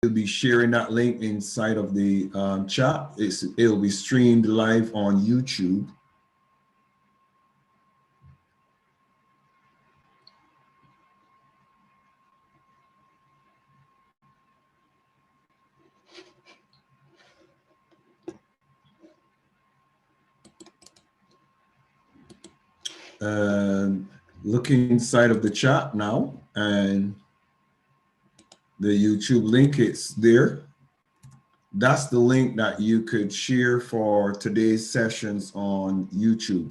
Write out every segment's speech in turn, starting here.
We'll be sharing that link inside of the chat. It'll be streamed live on YouTube. Look inside of the chat now, and the YouTube link is there. That's the link that you could share for today's sessions on YouTube.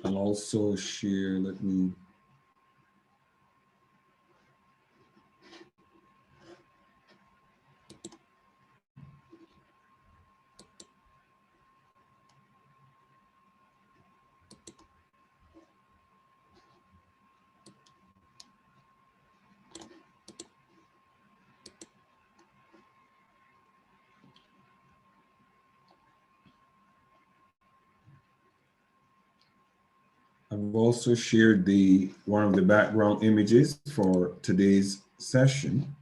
I'll also share, let me. I've also shared one of the background images for today's session.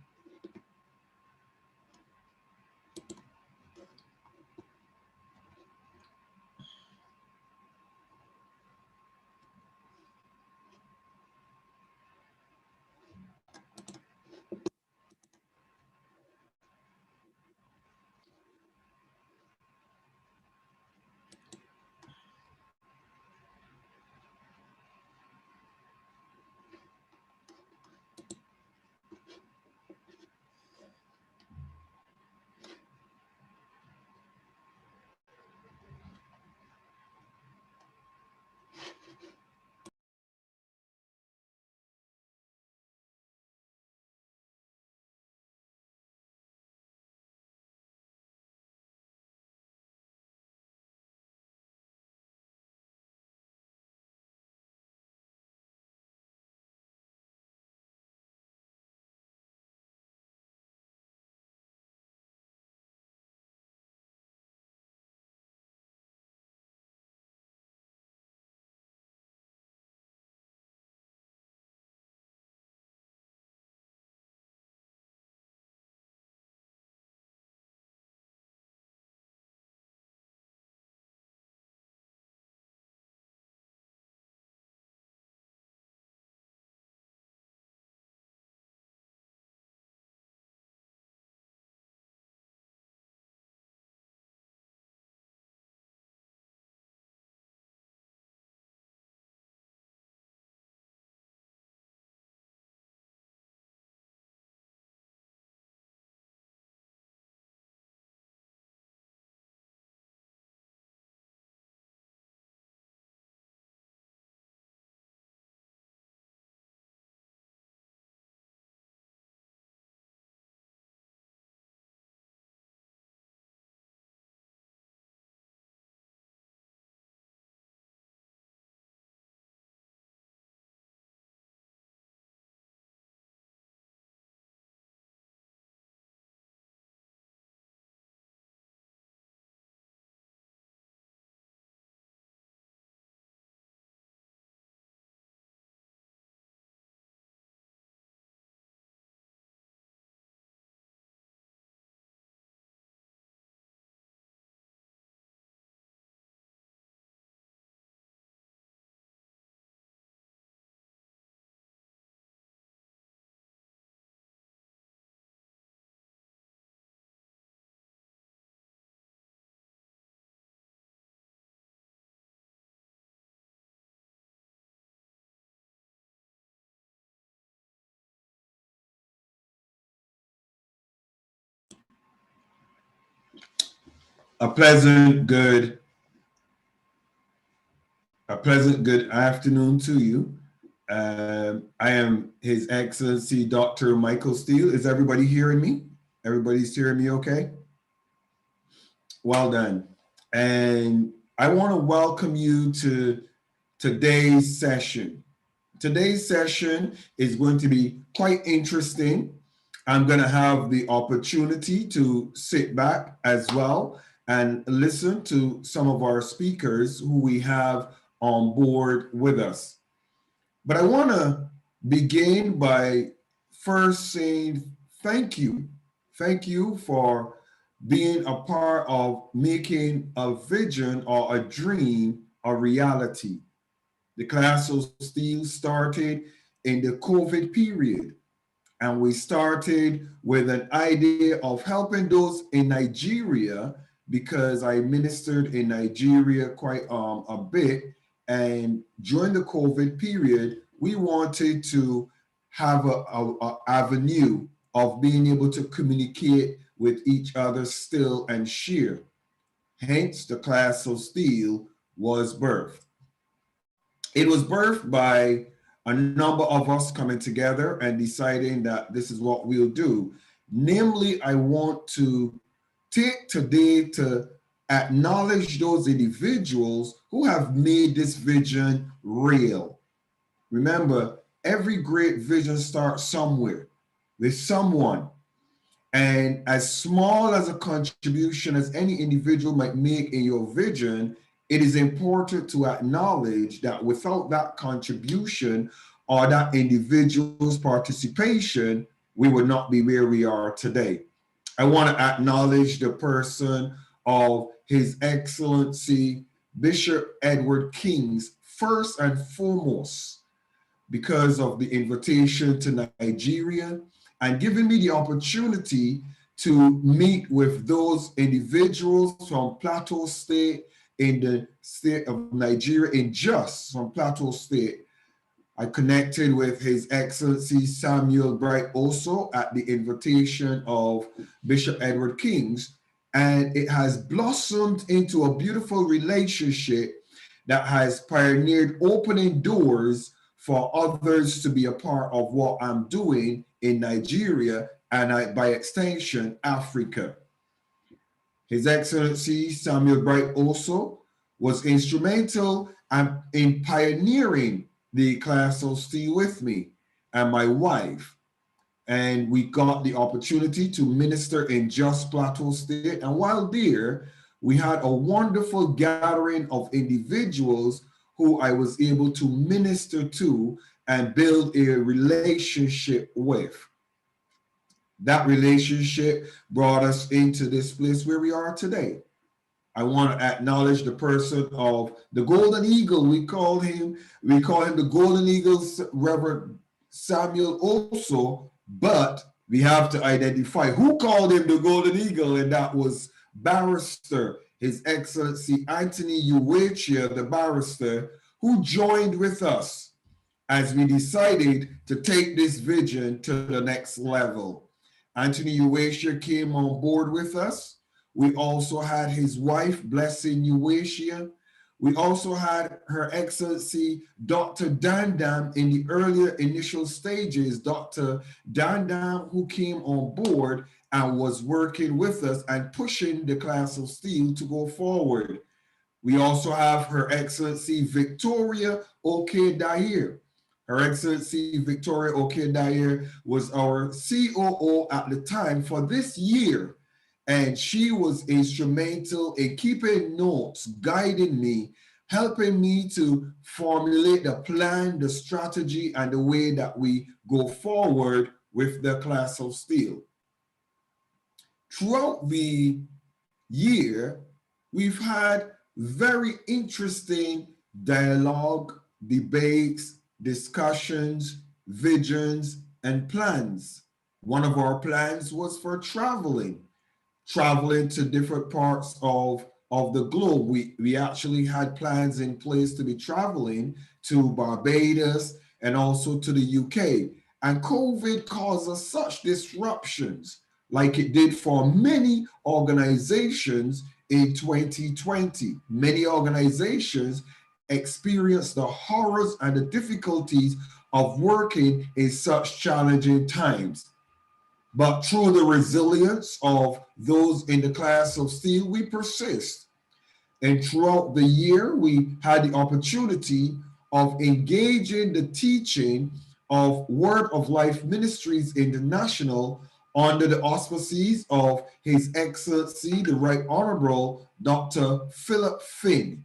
A pleasant good afternoon to you. I am His Excellency Dr. Michael SteelE. Is everybody hearing me? Everybody's hearing me okay? Well done. And I want to welcome you to today's session. Today's session is going to be quite interesting. I'm going to have the opportunity to sit back as well and listen to some of our speakers who we have on board with us. But I want to begin by first saying thank you. Thank you for being a part of making a vision or a dream a reality. The Class of SteelE started in the COVID period, and we started with an idea of helping those in Nigeria because I ministered in Nigeria quite a bit. And during the COVID period, we wanted to have a avenue of being able to communicate with each other still and share. Hence, the Class of SteelE was birthed. It was birthed by a number of us coming together and deciding that this is what we'll do. Namely, I want to take today to acknowledge those individuals who have made this vision real. Remember, every great vision starts somewhere with someone. And as small as a contribution as any individual might make in your vision, it is important to acknowledge that without that contribution or that individual's participation, we would not be where we are today. I want to acknowledge the person of His Excellency Bishop Edward King's first and foremost because of the invitation to Nigeria and giving me the opportunity to meet with those individuals from Plateau State in the state of Nigeria, from Plateau State. I connected with His Excellency Samuel Bright also at the invitation of Bishop Edward King's, and it has blossomed into a beautiful relationship that has pioneered opening doors for others to be a part of what I'm doing in Nigeria and by extension, Africa. His Excellency Samuel Bright also was instrumental in pioneering the Class of SteelE with me and my wife. And we got the opportunity to minister in Just Plateau State. And while there, we had a wonderful gathering of individuals who I was able to minister to and build a relationship with. That relationship brought us into this place where we are today. I want to acknowledge the person of the Golden Eagle. We call him the Golden Eagle, Reverend Samuel also, but we have to identify who called him the Golden Eagle, and that was Barrister, His Excellency Anthony Uwechia, the barrister, who joined with us as we decided to take this vision to the next level. Anthony Uwechia came on board with us. We also had his wife, Blessing Uwechia. We also had Her Excellency Dr. Dandam in the earlier initial stages, Dr. Dandam, who came on board and was working with us and pushing the Class of SteelE to go forward. We also have Her Excellency Victoria Oke-Dair. Her Excellency Victoria Oke-Dair was our COO at the time for this year. And she was instrumental in keeping notes, guiding me, helping me to formulate the plan, the strategy, and the way that we go forward with the Class of SteelE. Throughout the year, we've had very interesting dialogue, debates, discussions, visions, and plans. One of our plans was for traveling to different parts of the globe. We actually had plans in place to be traveling to Barbados and also to the UK. And COVID caused us such disruptions, like it did for many organizations in 2020. Many organizations experienced the horrors and the difficulties of working in such challenging times. But through the resilience of those in the class of SteelE, we persist. And throughout the year, we had the opportunity of engaging the teaching of Word of Life Ministries International under the auspices of His Excellency, the Right Honorable Dr. Philip Finn,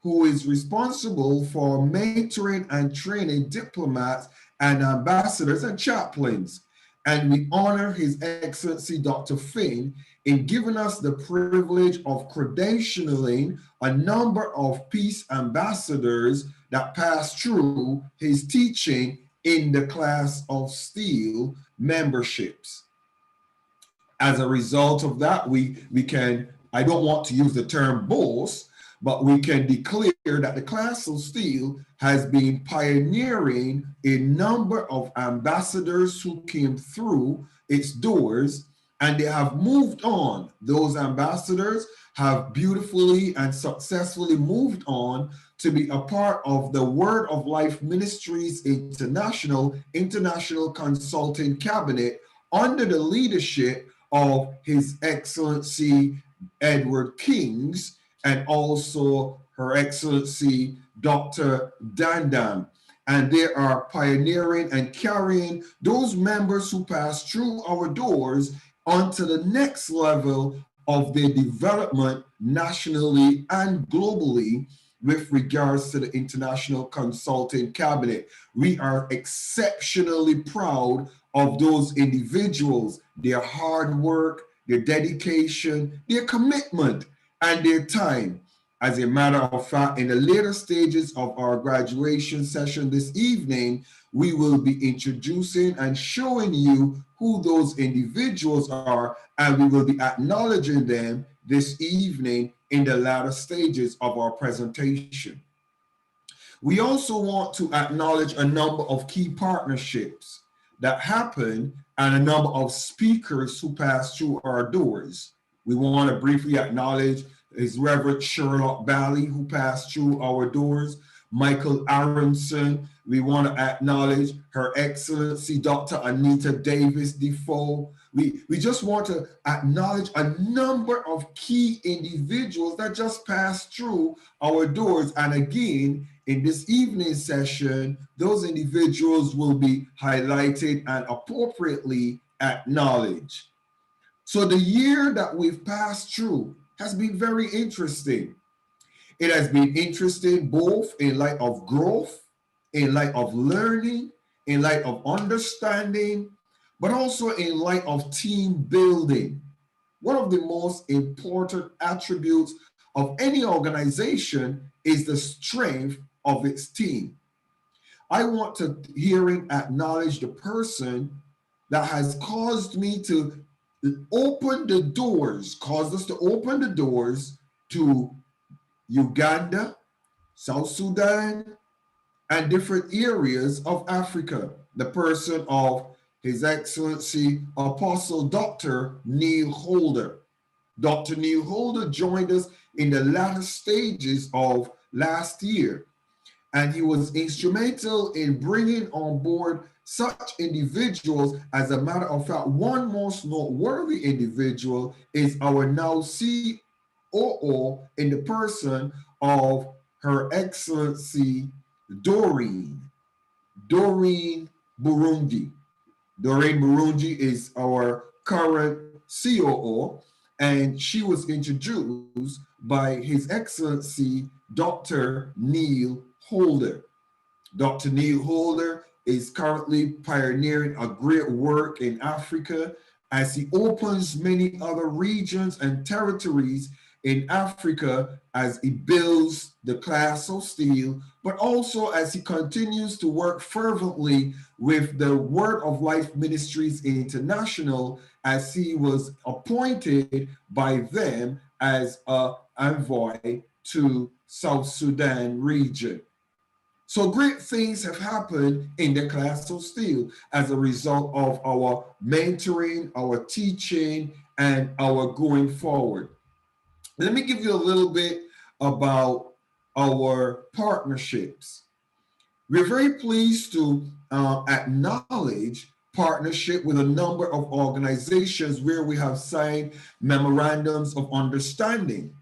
who is responsible for mentoring and training diplomats and ambassadors and chaplains. And we honor His Excellency Dr. Finn in giving us the privilege of credentialing a number of peace ambassadors that passed through his teaching in the Class of SteelE memberships. As a result of that, we can, I don't want to use the term boast, but we can declare that the Class of SteelE has been pioneering a number of ambassadors who came through its doors, and they have moved on. Those ambassadors have beautifully and successfully moved on to be a part of the Word of Life Ministries International Consulting Cabinet under the leadership of His Excellency Edward Kings, and also Her Excellency Dr. Dandam. And they are pioneering and carrying those members who pass through our doors onto the next level of their development nationally and globally with regards to the International Consulting Cabinet. We are exceptionally proud of those individuals, their hard work, their dedication, their commitment, and their time. As a matter of fact, in the later stages of our graduation session this evening, we will be introducing and showing you who those individuals are, and we will be acknowledging them this evening in the latter stages of our presentation. We also want to acknowledge a number of key partnerships that happen and a number of speakers who pass through our doors. We want to briefly acknowledge His Reverend Sherlock Bally, who passed through our doors, Michael Aronson. We want to acknowledge Her Excellency Dr. Anita Davis Defoe. We just want to acknowledge a number of key individuals that just passed through our doors. And again, in this evening session, those individuals will be highlighted and appropriately acknowledged. So the year that we've passed through has been very interesting. It has been interesting both in light of growth, in light of learning, in light of understanding, but also in light of team building. One of the most important attributes of any organization is the strength of its team. I want to herein acknowledge the person that has caused me to open the doors, caused us to open the doors to Uganda, South Sudan, and different areas of Africa. The person of His Excellency Apostle Dr. Neil Holder. Dr. Neil Holder joined us in the latter stages of last year, and he was instrumental in bringing on board such individuals. As a matter of fact, one most noteworthy individual is our now COO in the person of Her Excellency Doreen Burundi. Doreen Burundi is our current COO, and she was introduced by His Excellency Dr. Neil Holder. Dr. Neil Holder is currently pioneering a great work in Africa as he opens many other regions and territories in Africa as he builds the Class of SteelE, but also as he continues to work fervently with the Word of Life Ministries International, as he was appointed by them as an envoy to South Sudan region. So great things have happened in the Class of SteelE as a result of our mentoring, our teaching, and our going forward. Let me give you a little bit about our partnerships. We're very pleased to acknowledge partnership with a number of organizations where we have signed memorandums of understanding.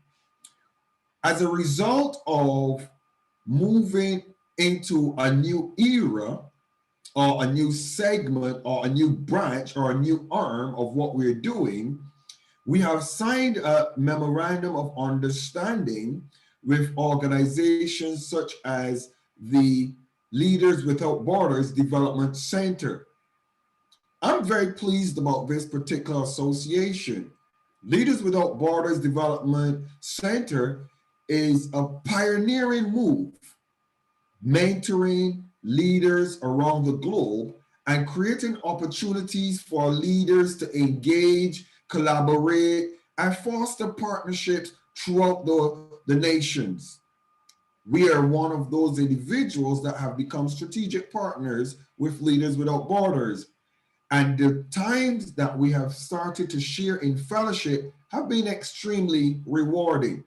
As a result of moving into a new era or a new segment or a new branch or a new arm of what we're doing, we have signed a memorandum of understanding with organizations such as the Leaders Without Borders Development Center. I'm very pleased about this particular association. Leaders Without Borders Development Center is a pioneering move, mentoring leaders around the globe and creating opportunities for leaders to engage, collaborate, and foster partnerships throughout the nations. We are one of those individuals that have become strategic partners with Leaders Without Borders. And the times that we have started to share in fellowship have been extremely rewarding.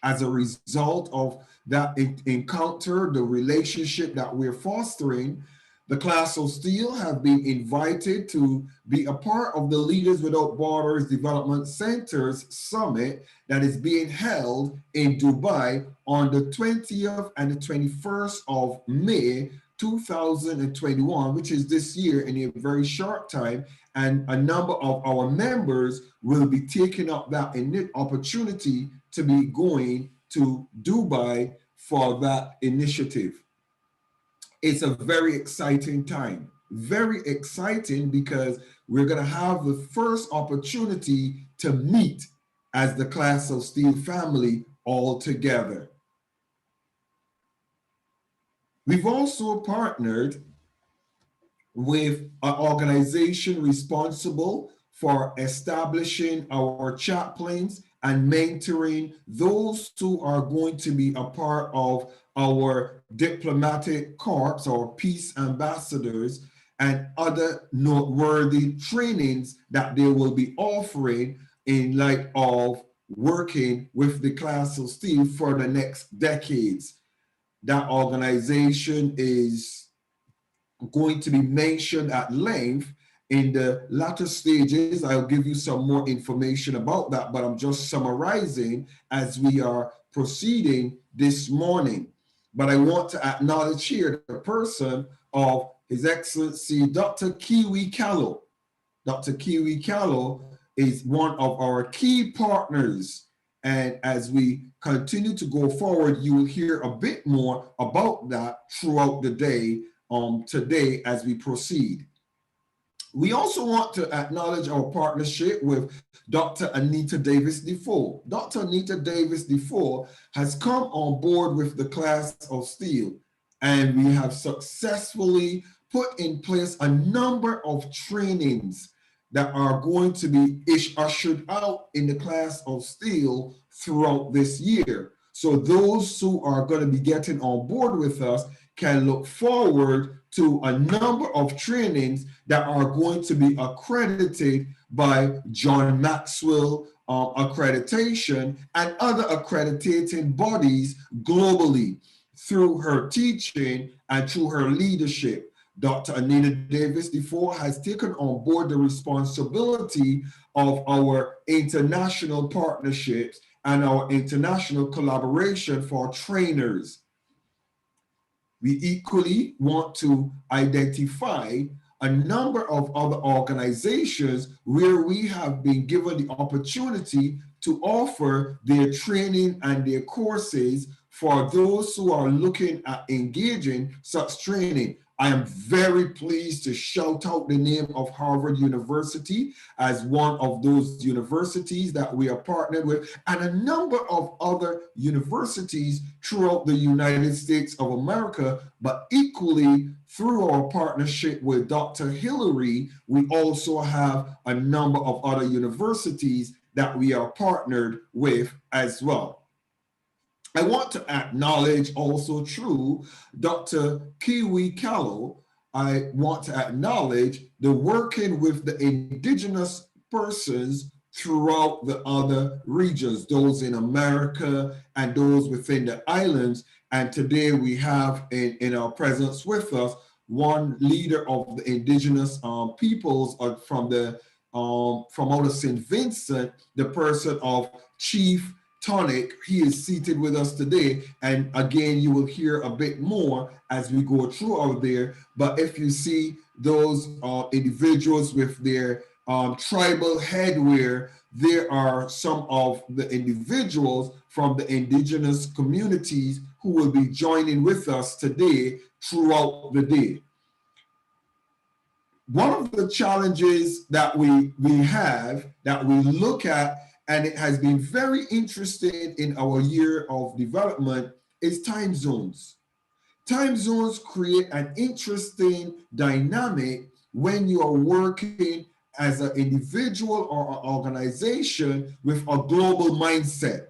As a result of that encounter, the relationship that we're fostering, the Class of SteelE have been invited to be a part of the Leaders Without Borders Development Center's summit that is being held in Dubai on the 20th and the 21st of May 2021, which is this year in a very short time. And a number of our members will be taking up that opportunity to be going to Dubai for that initiative. It's a very exciting time, very exciting because we're going to have the first opportunity to meet as the Class of SteelE family all together. We've also partnered with an organization responsible for establishing our chaplains and mentoring those who are going to be a part of our diplomatic corps or peace ambassadors and other noteworthy trainings that they will be offering in light of working with the Class of SteelE for the next decades. That organization is going to be mentioned at length in the latter stages. I'll give you some more information about that, but I'm just summarizing as we are proceeding this morning. But I want to acknowledge here the person of His Excellency Dr. Kiwi Callow. Dr. Kiwi Callow is one of our key partners. And as we continue to go forward, you will hear a bit more about that throughout the day today as we proceed. We also want to acknowledge our partnership with Dr. Anita Davis Defoe. Dr. Anita Davis Defoe has come on board with the Class of SteelE, and we have successfully put in place a number of trainings that are going to be ushered out in the Class of SteelE throughout this year. So those who are going to be getting on board with us can look forward to a number of trainings that are going to be accredited by John Maxwell accreditation and other accrediting bodies globally through her teaching and through her leadership. Dr. Anita Davis Defoe has taken on board the responsibility of our international partnerships and our international collaboration for trainers. We equally want to identify a number of other organizations where we have been given the opportunity to offer their training and their courses for those who are looking at engaging such training. I am very pleased to shout out the name of Harvard University as one of those universities that we are partnered with, and a number of other universities throughout the United States of America, but equally through our partnership with Dr. Hillary, we also have a number of other universities that we are partnered with as well. I want to acknowledge also through Dr. Kiwi Callow, I want to acknowledge the working with the indigenous persons throughout the other regions, those in America and those within the islands. And today we have in our presence with us one leader of the indigenous peoples from out of St. Vincent, the person of Chief Tonic. He is seated with us today. And again, you will hear a bit more as we go through out there. But if you see those individuals with their tribal headwear, there are some of the individuals from the indigenous communities who will be joining with us today throughout the day. One of the challenges that we have, that we look at, and it has been very interesting in our year of development, is time zones. Time zones create an interesting dynamic when you are working as an individual or an organization with a global mindset,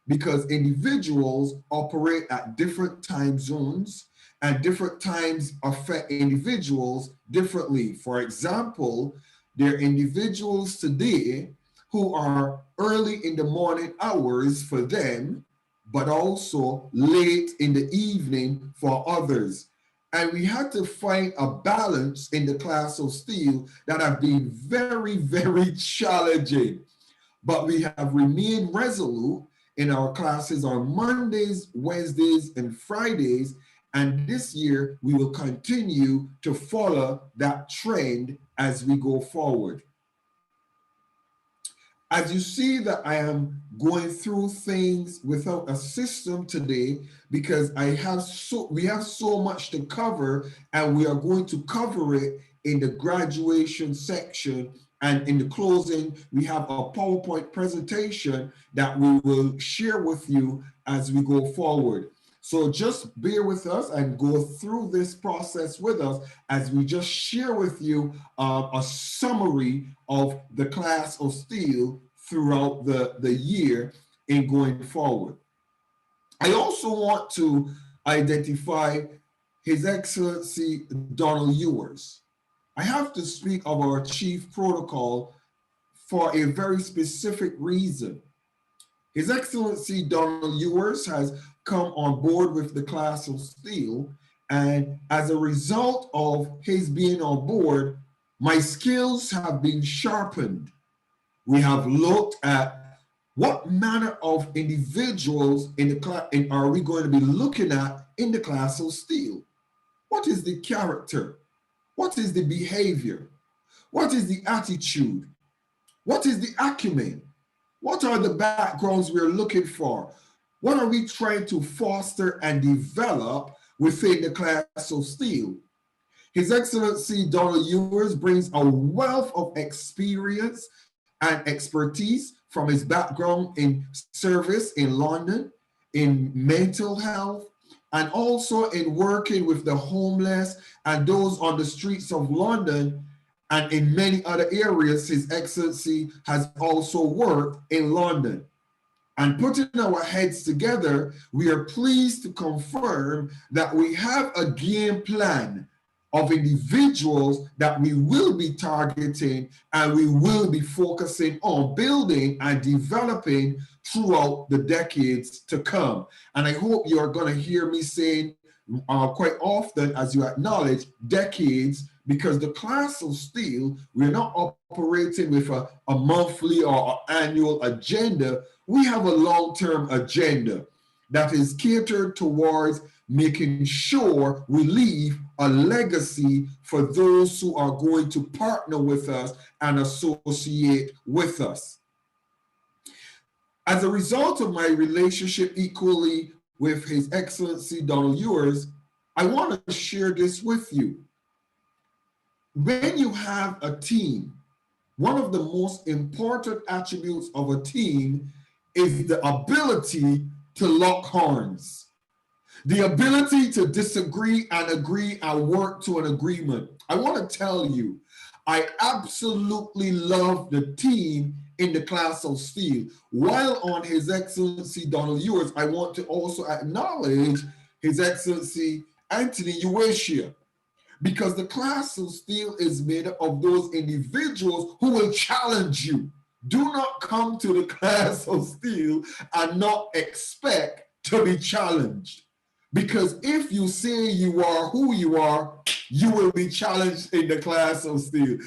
because individuals operate at different time zones and different times affect individuals differently. For example, there are individuals today who are early in the morning hours for them, but also late in the evening for others. And we had to find a balance in the Class of SteelE that have been very, very challenging. But we have remained resolute in our classes on Mondays, Wednesdays, and Fridays. And this year, we will continue to follow that trend as we go forward. As you see that I am going through things without a system today, because we have so much to cover, and we are going to cover it in the graduation section. And in the closing, we have a PowerPoint presentation that we will share with you as we go forward. So just bear with us and go through this process with us as we just share with you a summary of the Class of SteelE throughout the year in going forward. I also want to identify His Excellency Donald Ewers. I have to speak of our chief protocol for a very specific reason. His Excellency Donald Ewers has come on board with the Class of SteelE, and as a result of his being on board, my skills have been sharpened. We have looked at what manner of individuals in the class are we going to be looking at in the Class of SteelE. What is the character? What is the behavior? What is the attitude? What is the acumen? What are the backgrounds we're looking for? What are we trying to foster and develop within the Class of SteelE? His Excellency Donald Ewers brings a wealth of experience and expertise from his background in service in London, in mental health, and also in working with the homeless and those on the streets of London. And in many other areas, His Excellency has also worked in London. And putting our heads together, we are pleased to confirm that we have a game plan of individuals that we will be targeting and we will be focusing on building and developing throughout the decades to come. And I hope you are going to hear me saying quite often, as you acknowledge, decades, because the Class of SteelE, we're not operating with a monthly or annual agenda. We have a long-term agenda that is catered towards making sure we leave a legacy for those who are going to partner with us and associate with us. As a result of my relationship equally with His Excellency Donald Ewers, I want to share this with you. When you have a team, one of the most important attributes of a team is the ability to lock horns, the ability to disagree and agree and work to an agreement. I want to tell you, I absolutely love the team in the Class of SteelE. While on His Excellency Donald Ewers, I want to also acknowledge His Excellency Anthony Ueshiya, because the Class of SteelE is made up of those individuals who will challenge you. Do not come to the class of SteelE and not expect to be challenged. Because if you say you are who you are, you will be challenged in the class of SteelE.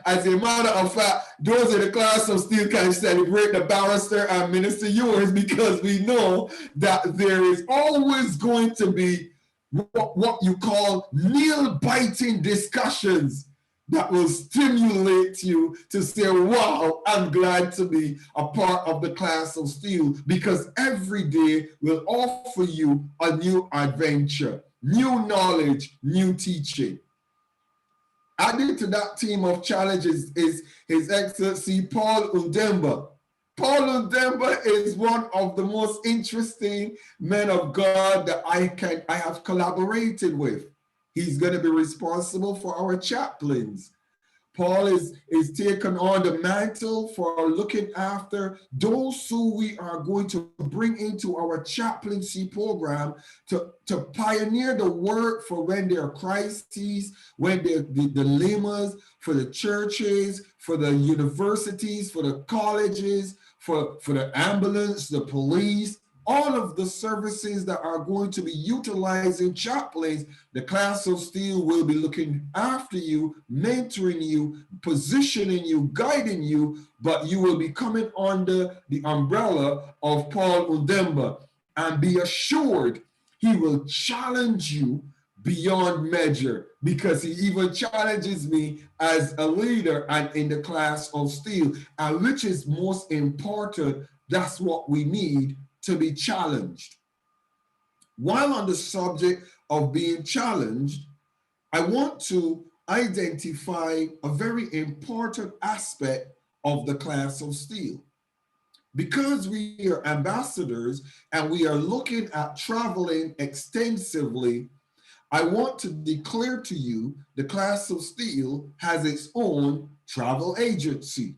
As a matter of fact, those in the class of SteelE can celebrate the barrister and Minister Ewers, because we know that there is always going to be what you call nail-biting discussions that will stimulate you to say, wow, I'm glad to be a part of the class of SteelE, because every day will offer you a new adventure, new knowledge, new teaching. Added to that team of challenges is His Excellency Paul Udemba. Paul Udemba is one of the most interesting men of God that I have collaborated with. He's going to be responsible for our chaplains. Paul is taken on the mantle for looking after those who we are going to bring into our chaplaincy program to pioneer the work for when there are crises, when the dilemmas, for the churches, for the universities, for the colleges, for the ambulance, the police, all of the services that are going to be utilizing chaplains. The class of SteelE will be looking after you, mentoring you, positioning you, guiding you, but you will be coming under the umbrella of Paul Udemba. And be assured, he will challenge you beyond measure, because he even challenges me as a leader and in the class of SteelE. And which is most important, that's what we need, to be challenged. While on the subject of being challenged, I want to identify a very important aspect of the class of SteelE. Because we are ambassadors and we are looking at traveling extensively, I want to declare to you the class of SteelE has its own travel agency.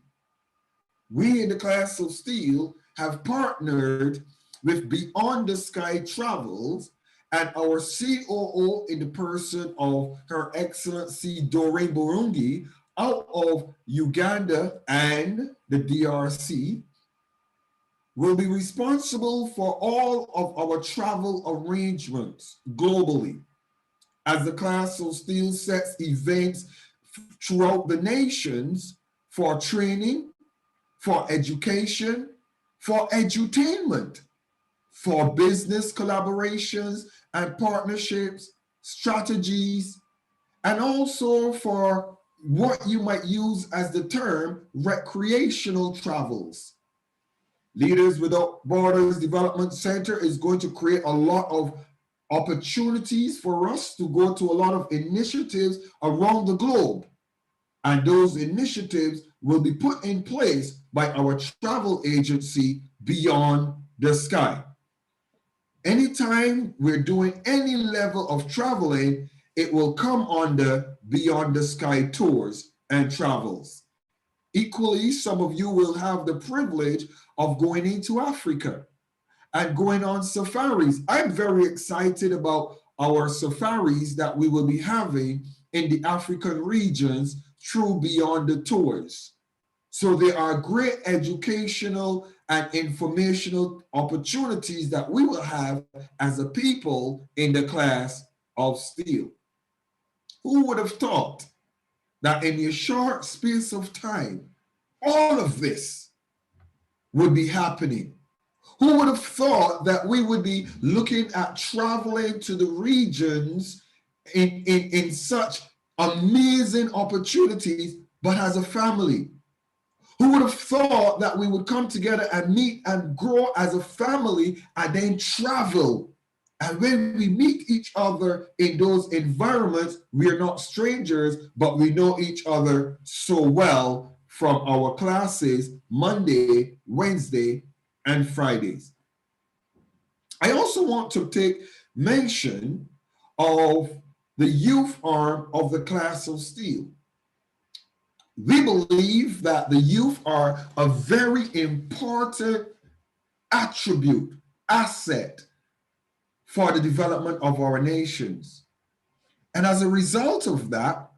We in the class of SteelE have partnered with Beyond the Sky Travels, and our COO in the person of Her Excellency Doreen Burungi out of Uganda and the DRC will be responsible for all of our travel arrangements globally, as the class of SteelE sets events throughout the nations for training, for education, for edutainment, for business collaborations and partnerships, strategies, and also for what you might use as the term recreational travels. Leaders Without Borders Development Center is going to create a lot of opportunities for us to go to a lot of initiatives around the globe. And those initiatives will be put in place by our travel agency, Beyond the Sky. Anytime we're doing any level of traveling, it will come under Beyond the Sky Tours and Travels. Equally, some of you will have the privilege of going into Africa and going on safaris. I'm very excited about our safaris that we will be having in the African regions through Beyond the Tours. So there are great educational and informational opportunities that we will have as a people in the class of SteelE. Who would have thought that in a short space of time, all of this would be happening? Who would have thought that we would be looking at traveling to the regions in such amazing opportunities, but as a family? Who would have thought that we would come together and meet and grow as a family and then travel? And when we meet each other in those environments, we are not strangers, but we know each other so well from our classes Monday, Wednesday, and Fridays. I also want to take mention of the youth arm of the class of SteelE. We believe that the youth are a very important attribute, asset for the development of our nations. And as a result of that,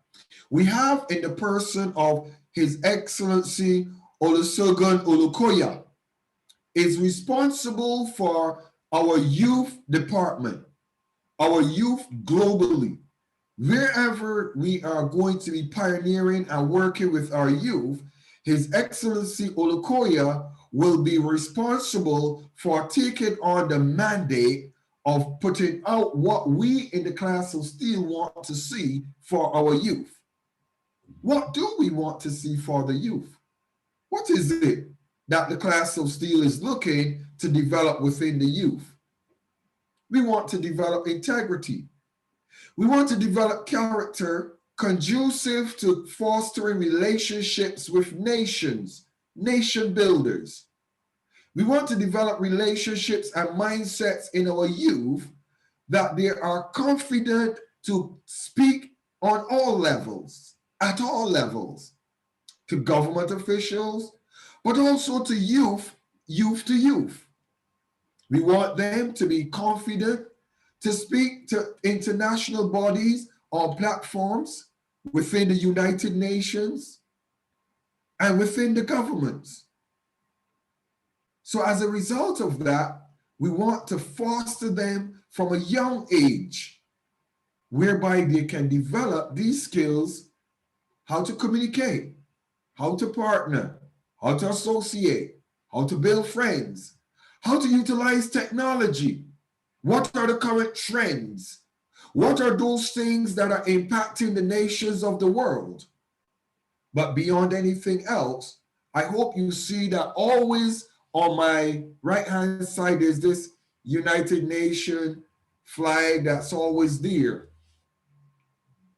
we have in the person of His Excellency Olusegun Olukoya, is responsible for our youth department, our youth globally. Wherever we are going to be pioneering and working with our youth, His Excellency Olukoya will be responsible for taking on the mandate of putting out what we in the Class of SteelE want to see for our youth. What do we want to see for the youth? What is it that the Class of SteelE is looking to develop within the youth? We want to develop integrity. We want to develop character conducive to fostering relationships with nations, nation builders. We want to develop relationships and mindsets in our youth that they are confident to speak on all levels, at all levels, to government officials, but also to youth to youth. We want them to be confident to speak to international bodies or platforms within the United Nations and within the governments. So as a result of that, we want to foster them from a young age, whereby they can develop these skills, how to communicate, how to partner, how to associate, how to build friends, how to utilize technology. What are the current trends? What are those things that are impacting the nations of the world? But beyond anything else, I hope you see that always on my right-hand side is this United Nations flag that's always there.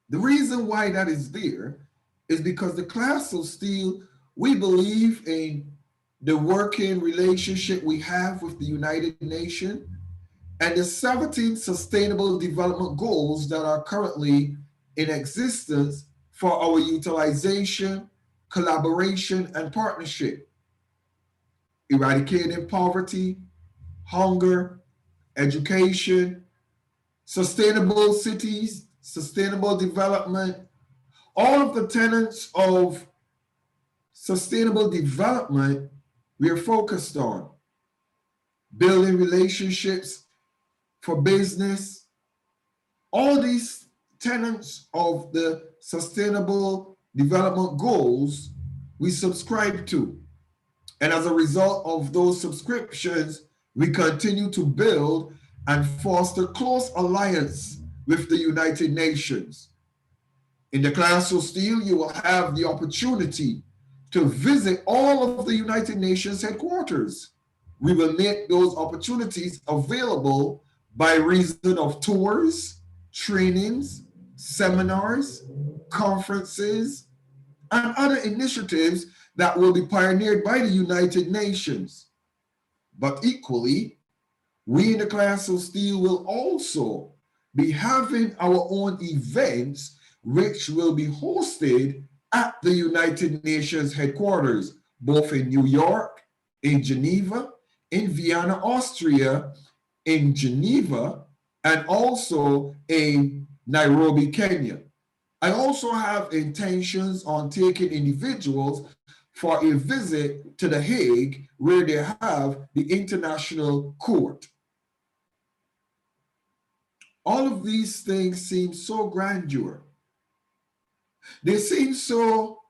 The reason why that is there is because the Class of SteelE, we believe in the working relationship we have with the United Nations and the 17 Sustainable Development Goals that are currently in existence for our utilization, collaboration, and partnership. Eradicating poverty, hunger, education, sustainable cities, sustainable development, all of the tenets of sustainable development we are focused on. Building relationships for business, all these tenets of the sustainable development goals we subscribe to. And as a result of those subscriptions, we continue to build and foster close alliance with the United Nations. In the Class of SteelE, you will have the opportunity to visit all of the United Nations headquarters. We will make those opportunities available by reason of tours, trainings, seminars, conferences, and other initiatives that will be pioneered by the United Nations. But equally, we in the Class of SteelE will also be having our own events which will be hosted at the United Nations headquarters, both in New York, in Geneva, in Vienna, Austria, in Geneva, and also in Nairobi, Kenya. I also have intentions on taking individuals for a visit to The Hague, where they have the International Court. All of these things seem so grandeur. They seem so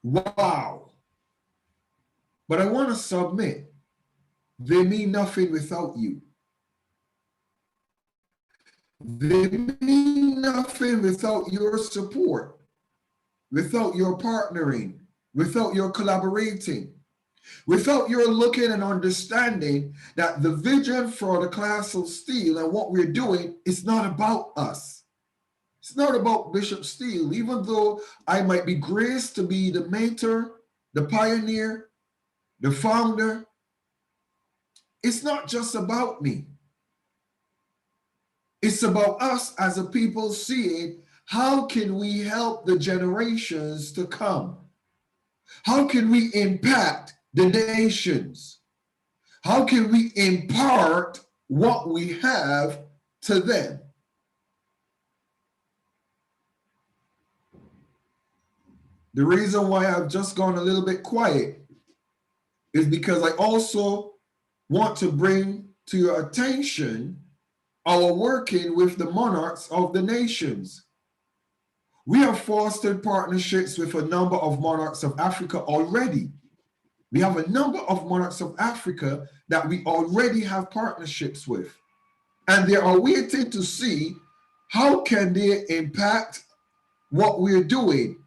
wow. But I want to submit, they mean nothing without you. They mean nothing without your support, without your partnering, without your collaborating, without your looking and understanding that the vision for the Class of SteelE and what we're doing is not about us. It's not about Bishop SteelE, even though I might be graced to be the mentor, the pioneer, the founder. It's not just about me. It's about us as a people seeing how can we help the generations to come? How can we impact the nations? How can we impart what we have to them? The reason why I've just gone a little bit quiet is because I also want to bring to your attention our working with the monarchs of the nations. We have fostered partnerships with a number of monarchs of Africa already. We have a number of monarchs of Africa that we already have partnerships with. And they are waiting to see how can they impact what we're doing.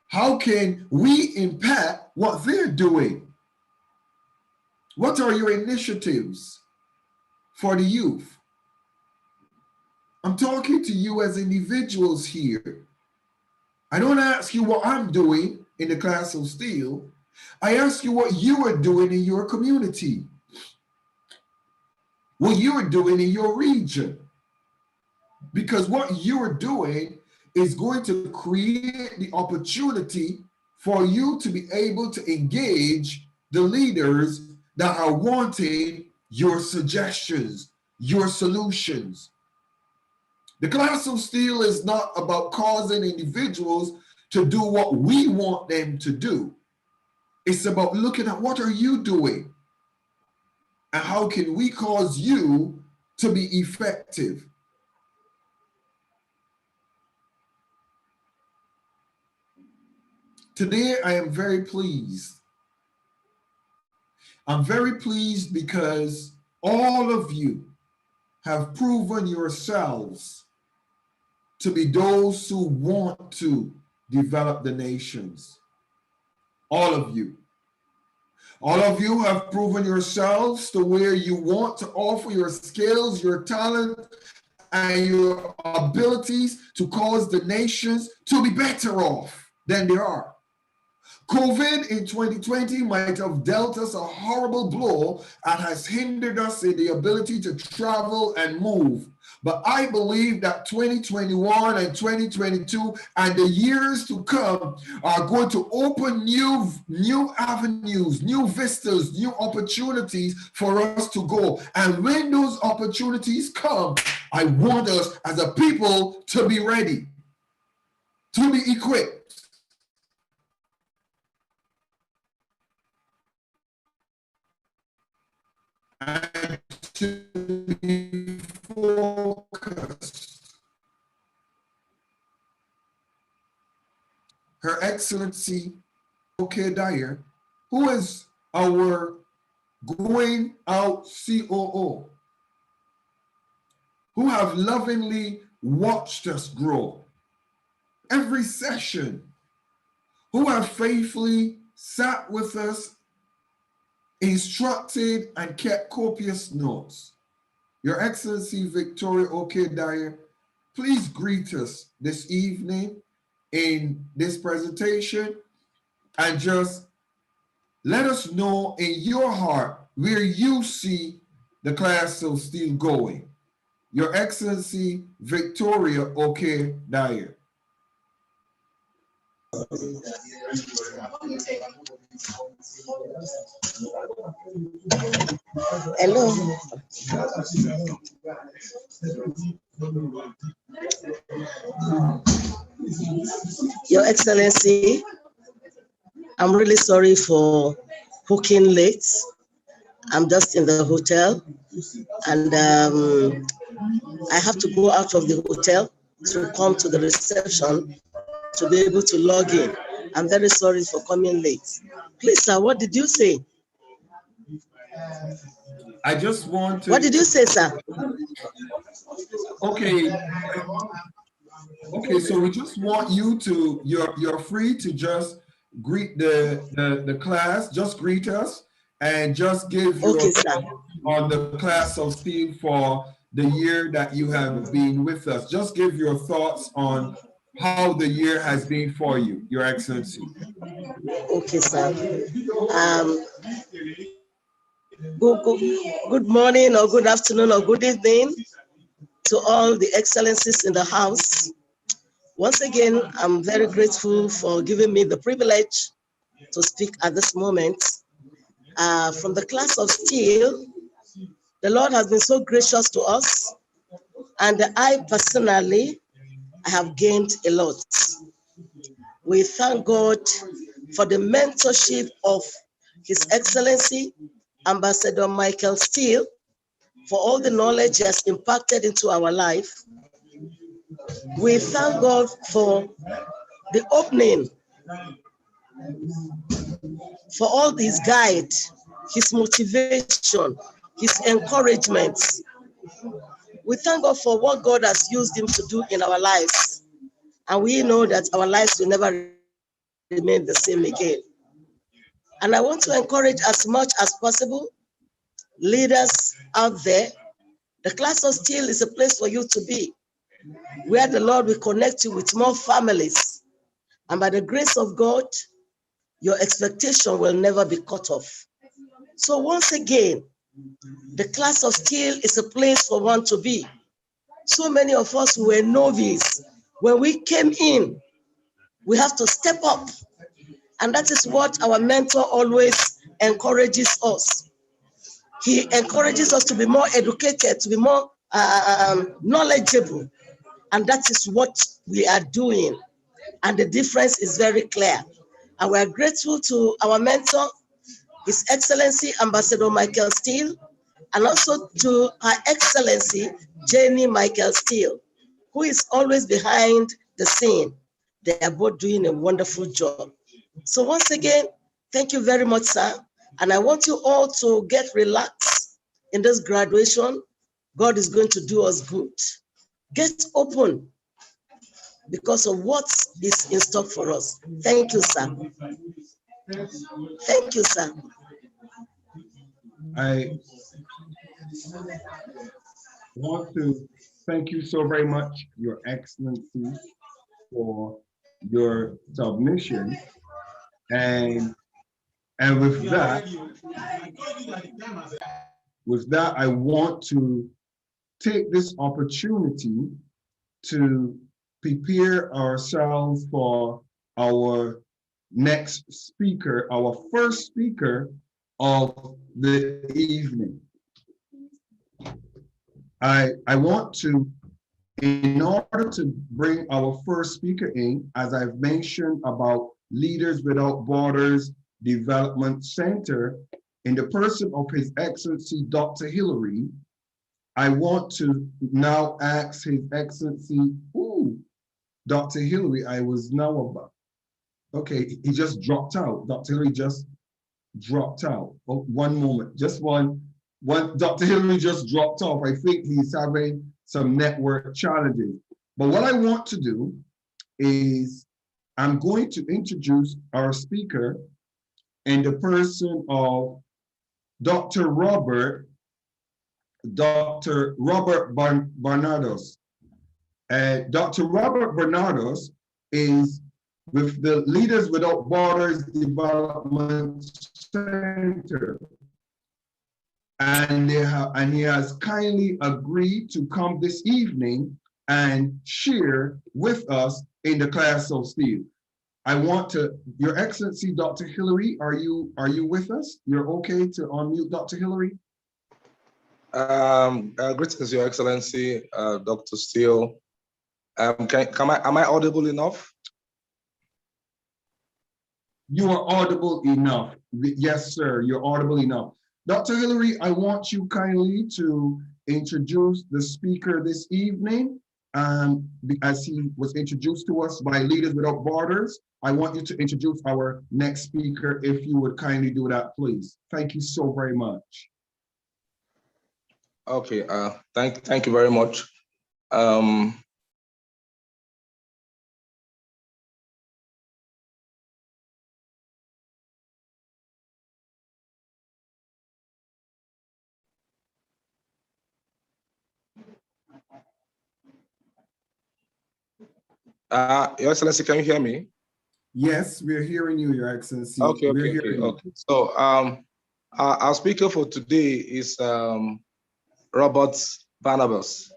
How can we impact what they're doing? What are your initiatives for the youth? I'm talking to you as individuals here. I don't ask you what I'm doing in the Class of SteelE. I ask you what you are doing in your community, what you are doing in your region. Because what you are doing is going to create the opportunity for you to be able to engage the leaders that are wanting your suggestions, your solutions. The Class of SteelE is not about causing individuals to do what we want them to do. It's about looking at what are you doing and how can we cause you to be effective. Today, I am very pleased. I'm very pleased because all of you have proven yourselves to be those who want to develop the nations. All of you. All of you have proven yourselves to where you want to offer your skills, your talent, and your abilities to cause the nations to be better off than they are. COVID in 2020 might have dealt us a horrible blow and has hindered us in the ability to travel and move. But I believe that 2021 and 2022 and the years to come are going to open new avenues, new vistas, new opportunities for us to go. And when those opportunities come, I want us as a people to be ready, to be equipped. And to be focused. Her Excellency OK Dyer, who is our going out COO, who have lovingly watched us grow every session, who have faithfully sat with us, instructed and kept copious notes. Your Excellency Victoria OK Dyer, please greet us this evening in this presentation and just let us know in your heart where you see the Class of SteelE going. Your Excellency Victoria OK Dyer. Hello. Your Excellency, I'm really sorry for booking late. I'm just in the hotel and I have to go out of the hotel to come to the reception to be able to log in. I'm very sorry for coming late. Please, sir, what did you say? I just want to... What did you say, sir? Okay. Okay, so we just want you to, you're free to just greet the class, just greet us and just give your thoughts on the Class of SteelE for the year that you have been with us. Just give your thoughts on how the year has been for you, Your Excellency. Okay, sir. Good morning or good afternoon or good evening to all the excellencies in the house. Once again, I'm very grateful for giving me the privilege to speak at this moment. From the Class of SteelE, the Lord has been so gracious to us, and I personally have gained a lot. We thank God for the mentorship of His Excellency, Ambassador Michael SteelE, for all the knowledge he has impacted into our life. We thank God for the opening, for all his guide, his motivation, his encouragement. We thank God for what God has used him to do in our lives. And we know that our lives will never remain the same again. And I want to encourage as much as possible leaders out there. The Class of SteelE is a place for you to be, where the Lord will connect you with more families. And by the grace of God, your expectation will never be cut off. So once again, the Class of SteelE is a place for one to be. So many of us were novice. When we came in, we have to step up. And that is what our mentor always encourages us. He encourages us to be more educated, to be more knowledgeable. And that is what we are doing. And the difference is very clear. And we are grateful to our mentor, His Excellency Ambassador Michael SteelE, and also to Her Excellency Jenny Michael SteelE, who is always behind the scene. They are both doing a wonderful job. So once again, thank you very much, sir. And I want you all to get relaxed in this graduation. God is going to do us good. Get open because of what is in stock for us. Thank you, sir. Thank you, sir. I want to thank you so very much, Your Excellency, for your submission. And with that, I want to take this opportunity to prepare ourselves for our next speaker, our first speaker of the evening. I want to, in order to bring our first speaker in, as I've mentioned about Leaders Without Borders Development Center, in the person of His Excellency Dr. Hillary, I want to now ask His Excellency, Dr. Hillary, I was now about, okay, he just dropped out. Dr. Hillary just dropped out. Oh, one moment, just one, Dr. Hillary just dropped off. I think he's having some network challenges. But what I want to do is I'm going to introduce our speaker in the person of Dr. Robert Bernardos. Dr. Robert Bernardos is with the Leaders Without Borders Development Center. And he has kindly agreed to come this evening and share with us in the Class of SteelE. I want to, Your Excellency, Dr. Hillary, are you with us? You're okay to unmute Dr. Hillary? Greetings, Your Excellency, Dr. SteelE. Am I audible enough? You are audible enough. Yes, sir, you're audible enough. Dr. Hillary, I want you kindly to introduce the speaker this evening. As he was introduced to us by Leaders Without Borders, I want you to introduce our next speaker, if you would kindly do that, please. Thank you so very much. Okay, thank you very much. Your Excellency, can you hear me? Yes, we're hearing you, Your Excellency. Okay. So our speaker for today is Robert Barnabas.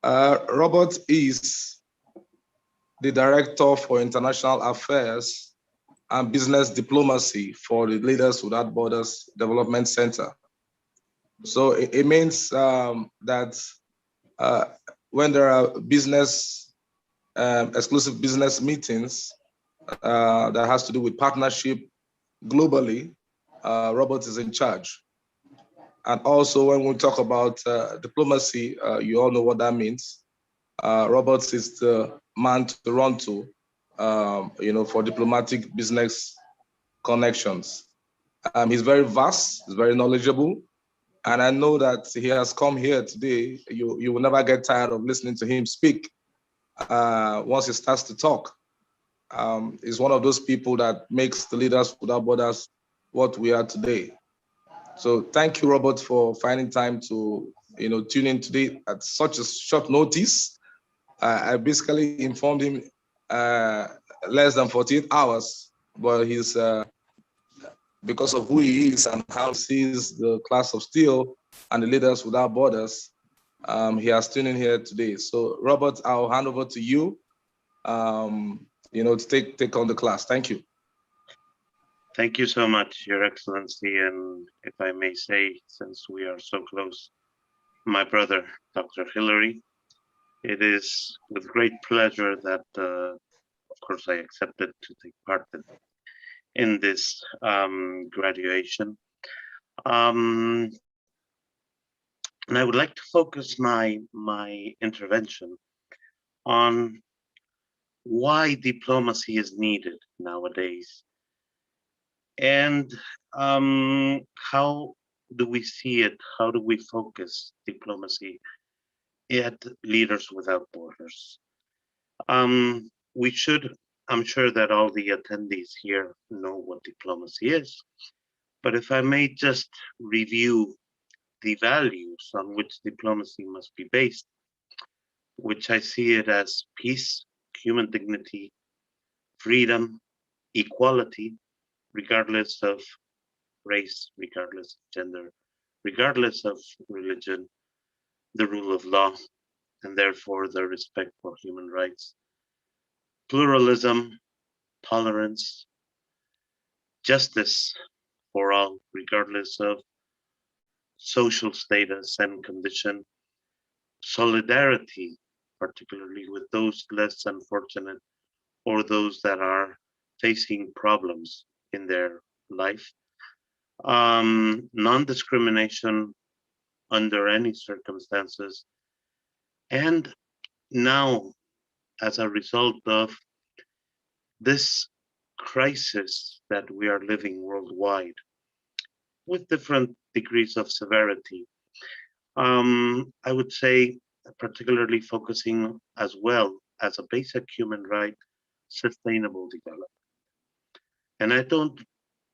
Robert is the Director for International Affairs and Business Diplomacy for the Leaders Without Borders Development Center. So it means that when there are exclusive business meetings that has to do with partnership globally, Robert is in charge. And also, when we talk about diplomacy, you all know what that means. Robert is the man to run to, for diplomatic business connections. He's very vast, he's very knowledgeable, and I know that he has come here today. You will never get tired of listening to him speak. Once he starts to talk, he's one of those people that makes the Leaders Without Borders what we are today. So thank you, Robert, for finding time to tune in today at such a short notice. I basically informed him less than 48 hours, but he's because of who he is and how he sees the Class of SteelE and the Leaders Without Borders, he has tuned in here today. So Robert, I'll hand over to you, to take on the class. Thank you. Thank you so much, Your Excellency. And if I may say, since we are so close, my brother, Dr. Hillary, it is with great pleasure that, of course, I accepted to take part in this graduation. And I would like to focus my intervention on why diplomacy is needed nowadays, and how do we see it? How do we focus diplomacy at Leaders Without Borders? We should, I'm sure that all the attendees here know what diplomacy is, but if I may just review the values on which diplomacy must be based, which I see it as peace, human dignity, freedom, equality, regardless of race, regardless of gender, regardless of religion, the rule of law, and therefore the respect for human rights, pluralism, tolerance, justice for all, regardless of social status and condition, solidarity, particularly with those less unfortunate or those that are facing problems in their life, non-discrimination under any circumstances. And now, as a result of this crisis that we are living worldwide, with different degrees of severity, I would say, particularly focusing as well as a basic human right, sustainable development. And I don't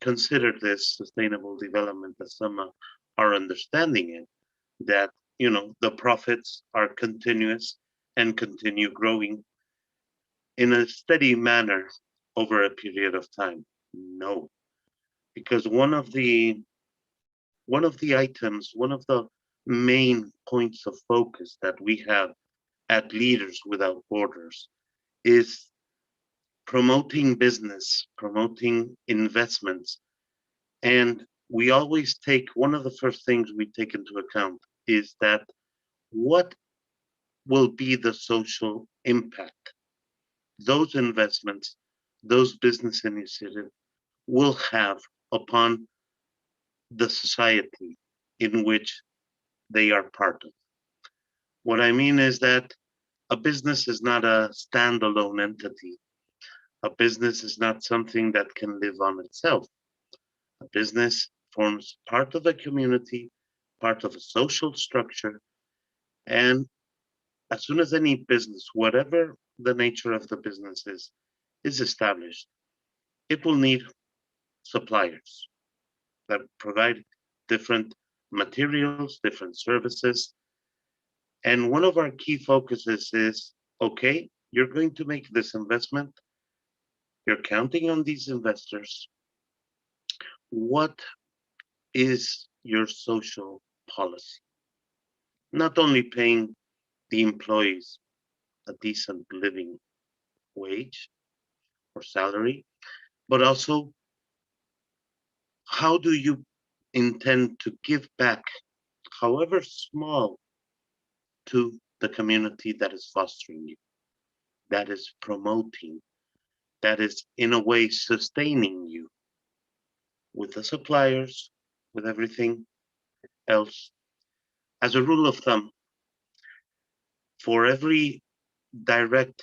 consider this sustainable development as some are understanding it, that the profits are continuous and continue growing in a steady manner over a period of time. No, because one of the main points of focus that we have at Leaders Without Borders is promoting business, promoting investments. And we always take, one of the first things we take into account is that what will be the social impact those investments, those business initiatives will have upon the society in which they are part of. What I mean is that a business is not a standalone entity. A business is not something that can live on itself. A business forms part of a community, part of a social structure, and as soon as any business, whatever the nature of the business is established, it will need suppliers that provide different materials, different services. And one of our key focuses is, okay, you're going to make this investment, you're counting on these investors. What is your social policy? Not only paying the employees a decent living wage or salary, but also how do you intend to give back, however small, to the community that is fostering you, that is promoting, that is in a way sustaining you? with the suppliers, with everything else. As a rule of thumb, for every direct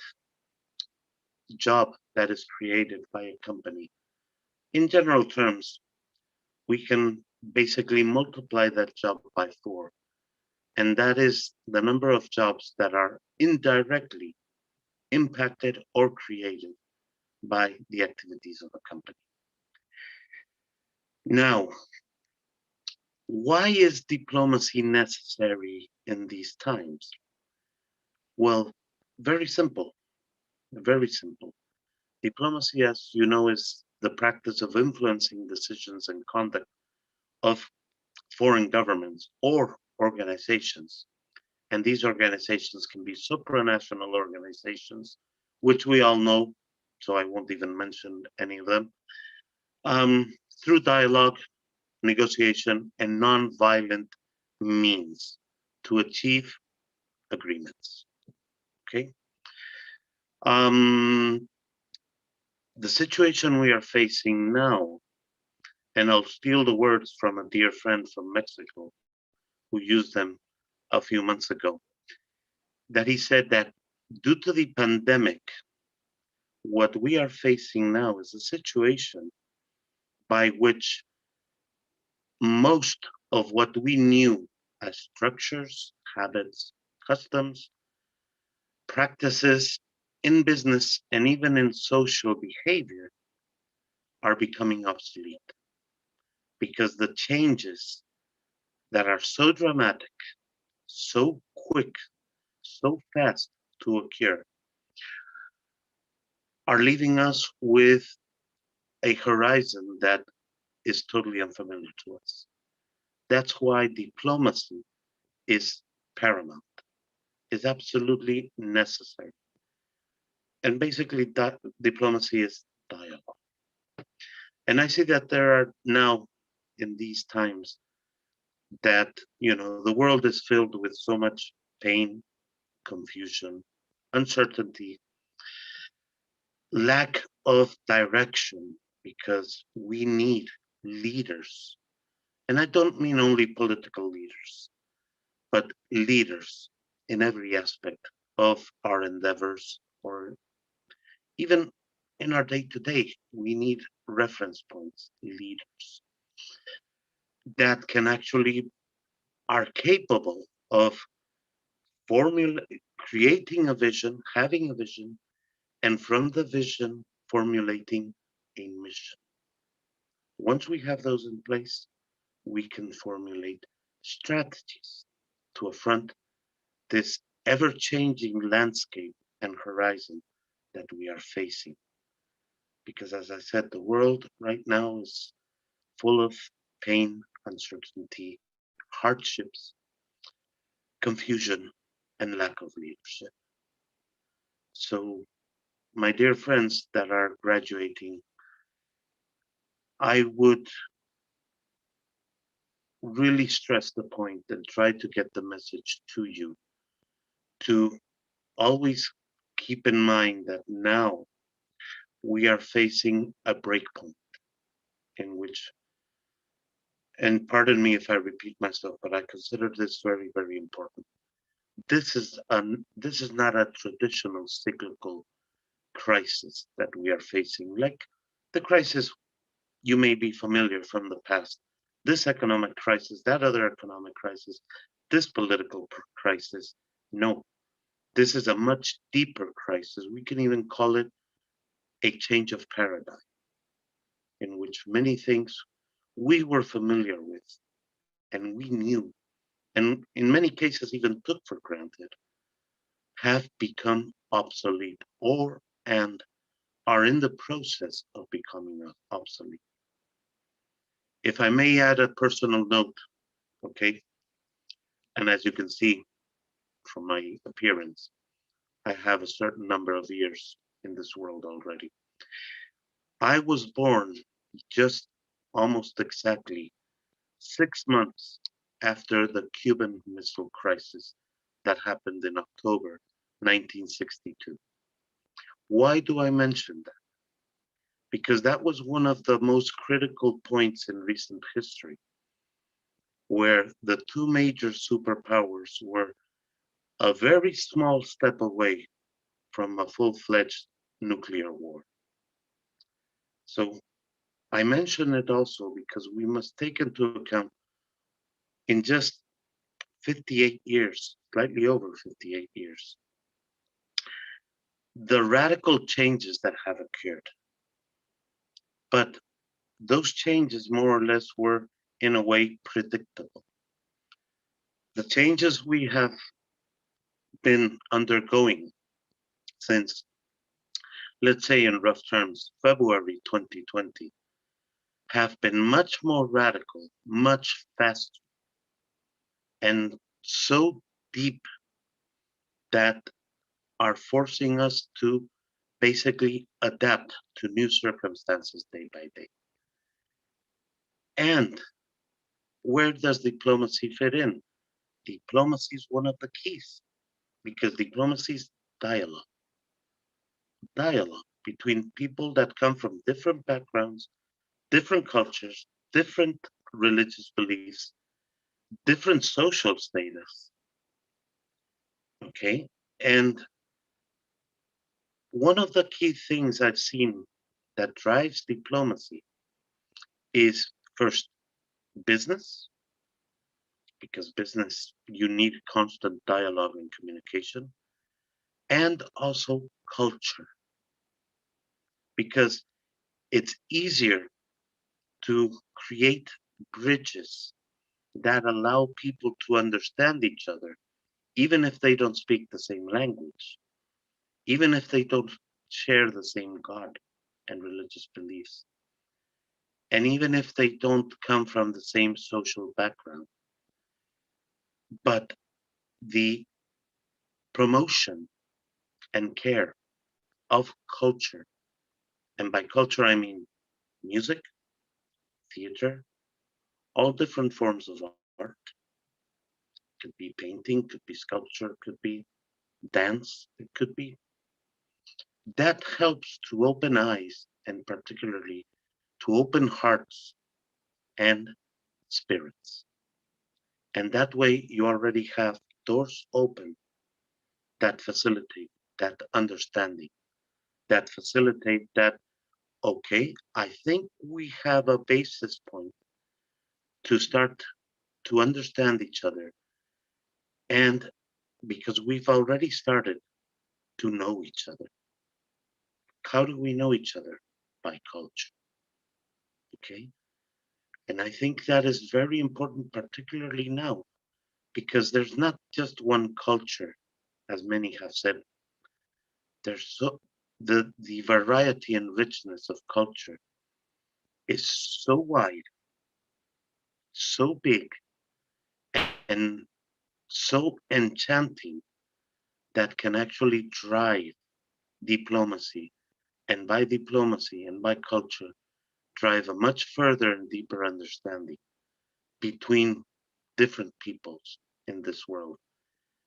job that is created by a company, in general terms, we can basically multiply that job by 4. And that is the number of jobs that are indirectly impacted or created by the activities of a company. Now, why is diplomacy necessary in these times? Well, very simple, very simple. Diplomacy, as you know, is the practice of influencing decisions and conduct of foreign governments or organizations. And these organizations can be supranational organizations, which we all know, so I won't even mention any of them, through dialogue, negotiation, and non-violent means to achieve agreements. Okay. The situation we are facing now, and I'll steal the words from a dear friend from Mexico who used them a few months ago, that he said that due to the pandemic, what we are facing now is a situation by which most of what we knew as structures, habits, customs, practices in business, and even in social behavior are becoming obsolete because the changes that are so dramatic, so quick, so fast to occur are leaving us with a horizon that is totally unfamiliar to us. That's why diplomacy is paramount, is absolutely necessary. And basically, that diplomacy is dialogue. And I see that there are now, in these times, that the world is filled with so much pain, confusion, uncertainty, lack of direction, because we need leaders. And I don't mean only political leaders, but leaders in every aspect of our endeavors, or even in our day-to-day. We need reference points, leaders that can actually are capable of creating a vision, having a vision, and from the vision, formulating a mission. Once we have those in place, we can formulate strategies to affront this ever-changing landscape and horizon that we are facing. Because as I said, the world right now is full of pain, uncertainty, hardships, confusion, and lack of leadership. So, my dear friends that are graduating, I would really stress the point and try to get the message to you to always keep in mind that now we are facing a breakpoint in which, and pardon me if I repeat myself, but I consider this very, very important. This is not a traditional cyclical crisis that we are facing, like the crisis you may be familiar from the past. This economic crisis, that other economic crisis, this political crisis. No, this is a much deeper crisis. We can even call it a change of paradigm, in which many things we were familiar with and we knew, and in many cases even took for granted, have become obsolete and are in the process of becoming obsolete. If I may add a personal note, okay, and as you can see from my appearance, I have a certain number of years in this world already. I was born just almost exactly 6 months after the Cuban Missile Crisis that happened in October 1962. Why do I mention that? because that was one of the most critical points in recent history, where the two major superpowers were a very small step away from a full-fledged nuclear war. So I mention it also because we must take into account in just 58 years, slightly over 58 years, the radical changes that have occurred. But those changes more or less were in a way predictable. The changes we have been undergoing since, let's say in rough terms, February 2020, have been much more radical, much faster, and so deep that are forcing us to basically adapt to new circumstances day by day. And where does diplomacy fit in? Diplomacy is one of the keys because diplomacy is dialogue, dialogue between people that come from different backgrounds, different cultures, different religious beliefs, different social status. Okay. And one of the key things I've seen that drives diplomacy is first business, because business, you need constant dialogue and communication, and also culture, because it's easier to create bridges that allow people to understand each other, even if they don't speak the same language, even if they don't share the same God and religious beliefs, and even if they don't come from the same social background. But the promotion and care of culture, and by culture I mean music, theater, all different forms of art, could be painting, could be sculpture, could be dance, it could be. That helps to open eyes and particularly to open hearts and spirits. And that way you already have doors open that facilitate that understanding, that facilitate that, okay, I think we have a basis point to start to understand each other. And because we've already started to know each other. How do we know each other? By culture. Okay. And I think that is very important, particularly now, because there's not just one culture, as many have said. There's the variety and richness of culture is so wide, so big, and so enchanting that can actually drive diplomacy, and by diplomacy and by culture, drive a much further and deeper understanding between different peoples in this world,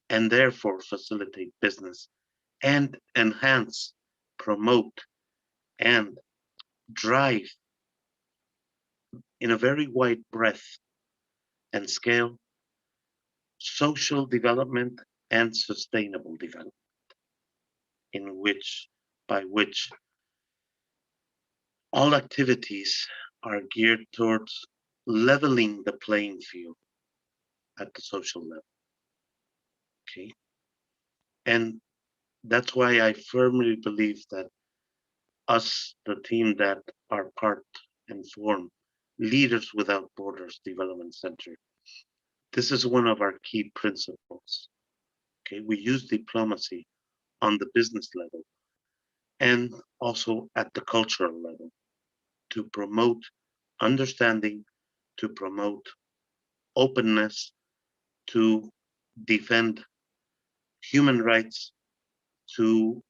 and therefore facilitate business and enhance, promote, and drive in a very wide breadth and scale social development and sustainable development, in which by which all activities are geared towards leveling the playing field at the social level. Okay. And that's why I firmly believe that us, the team that are part and form Leaders Without Borders Development Center, this is one of our key principles. Okay, we use diplomacy on the business level and also at the cultural level to promote understanding, to promote openness, to defend human rights, to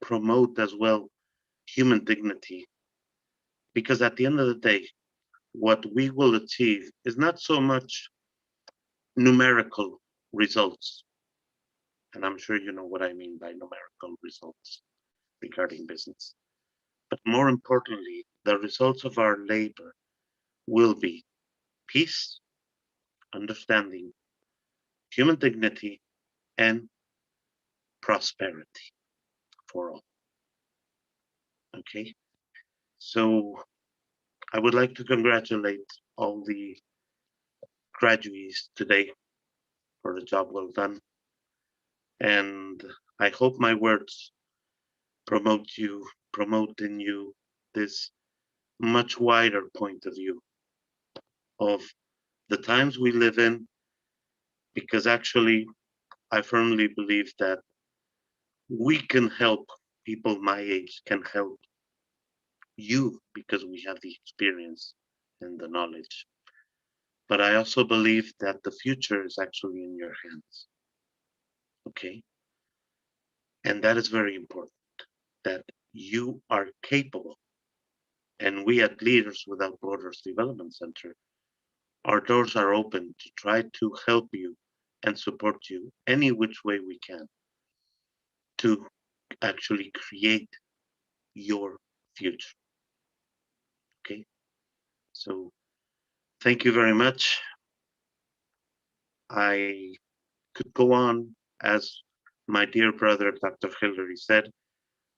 promote as well human dignity. Because at the end of the day, what we will achieve is not so much numerical results. And I'm sure you know what I mean by numerical results regarding business. but more importantly, the results of our labor will be peace, understanding, human dignity, and prosperity for all. Okay, so I would like to congratulate all the graduates today for the job well done. And I hope my words promote in you this much wider point of view of the times we live in, because actually I firmly believe that we can help, people my age can help you because we have the experience and the knowledge. But I also believe that the future is actually in your hands. Okay. And that is very important, that you are capable. And we at Leaders Without Borders Development Center, our doors are open to try to help you and support you any which way we can to actually create your future. Okay. So thank you very much. I could go on, as my dear brother, Dr. Hillary said,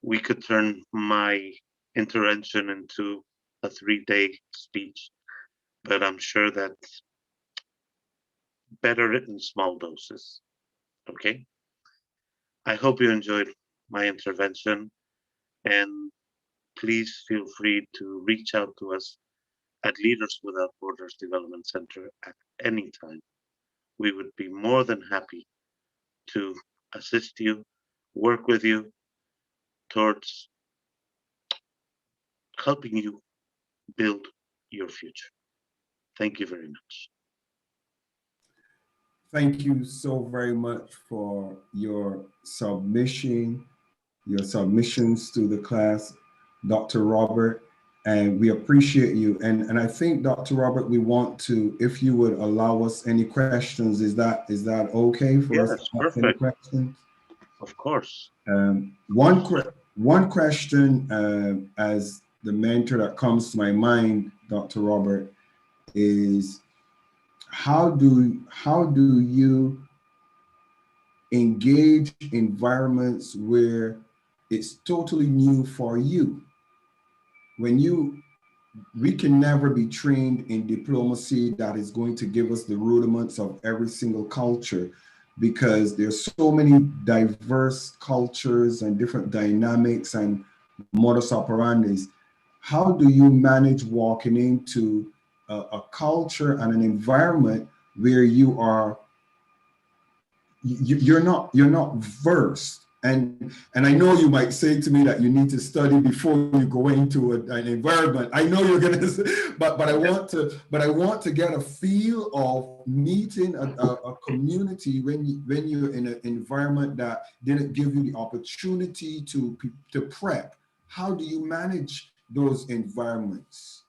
we could turn my intervention into a 3-day speech, but I'm sure that better in small doses. Okay. I hope you enjoyed my intervention, and please feel free to reach out to us at Leaders Without Borders Development Center at any time. We would be more than happy to assist you, work with you towards helping you build your future. Thank you very much. Thank you so very much for your submissions to the class, Dr. Robert, and we appreciate you. And I think, Dr. Robert, we want to, if you would allow us any questions, is that okay for us Yes, to ask any perfect. questions? Of course. One question as the mentor that comes to my mind, Dr. Robert, is how do you engage environments where it's totally new for you? We can never be trained in diplomacy that is going to give us the rudiments of every single culture, because there's so many diverse cultures and different dynamics and modus operandis. How do you manage walking into a culture and an environment where you're not versed? And I know you might say to me that you need to study before you go into an environment. I know you're gonna say, but I want to get a feel of meeting a community when you're in an environment that didn't give you the opportunity to prep. How do you manage those environments?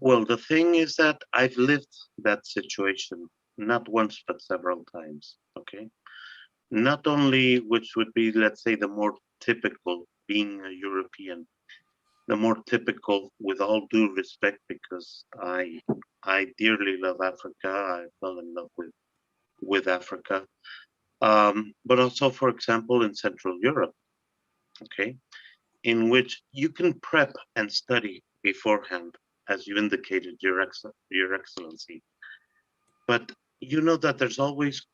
Well, the thing is that I've lived that situation not once but several times. Okay. Not only, which would be, let's say, the more typical, being a European, the more typical, with all due respect, because I dearly love Africa. I fell in love with Africa, but also, for example, in Central Europe, okay, in which you can prep and study beforehand, as you indicated, Your Excellency. But you know that there's always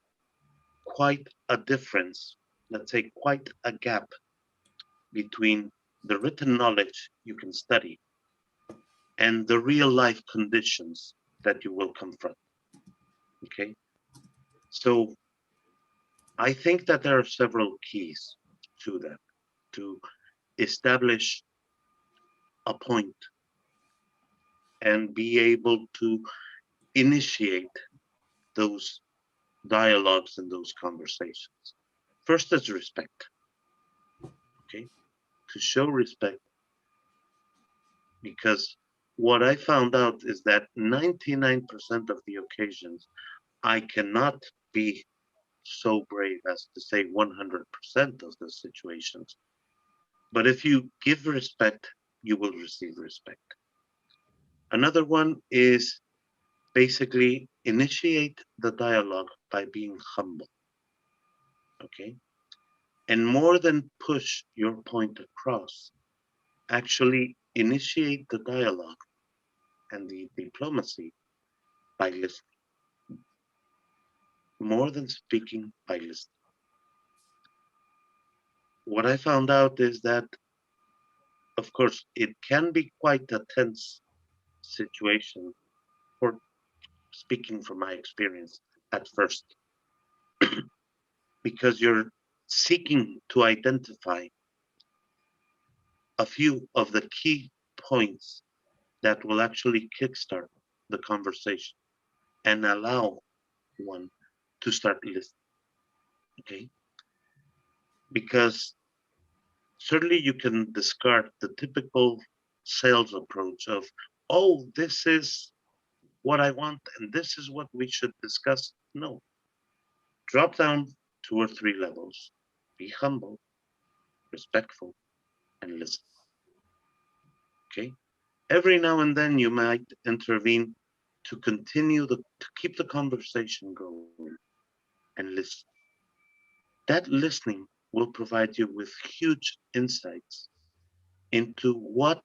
quite a difference, let's say quite a gap between the written knowledge you can study and the real life conditions that you will confront. Okay. So I think that there are several keys to that, to establish a point and be able to initiate those dialogues and those conversations. First is respect. Okay. To show respect, because what I found out is that 99% of the occasions, I cannot be so brave as to say 100% of the situations. But if you give respect you will receive respect. Another one is basically initiate the dialogue by being humble, okay? And more than push your point across, actually initiate the dialogue and the diplomacy by listening. More than speaking, by listening. What I found out is that, of course, it can be quite a tense situation, for speaking from my experience at first, because you're seeking to identify a few of the key points that will actually kickstart the conversation and allow one to start listening, okay? Because certainly you can discard the typical sales approach of, oh, this is what I want and this is what we should discuss. No, drop down 2 or 3 levels, be humble, respectful, and listen, okay? Every now and then you might intervene to to keep the conversation going and listen. That listening will provide you with huge insights into what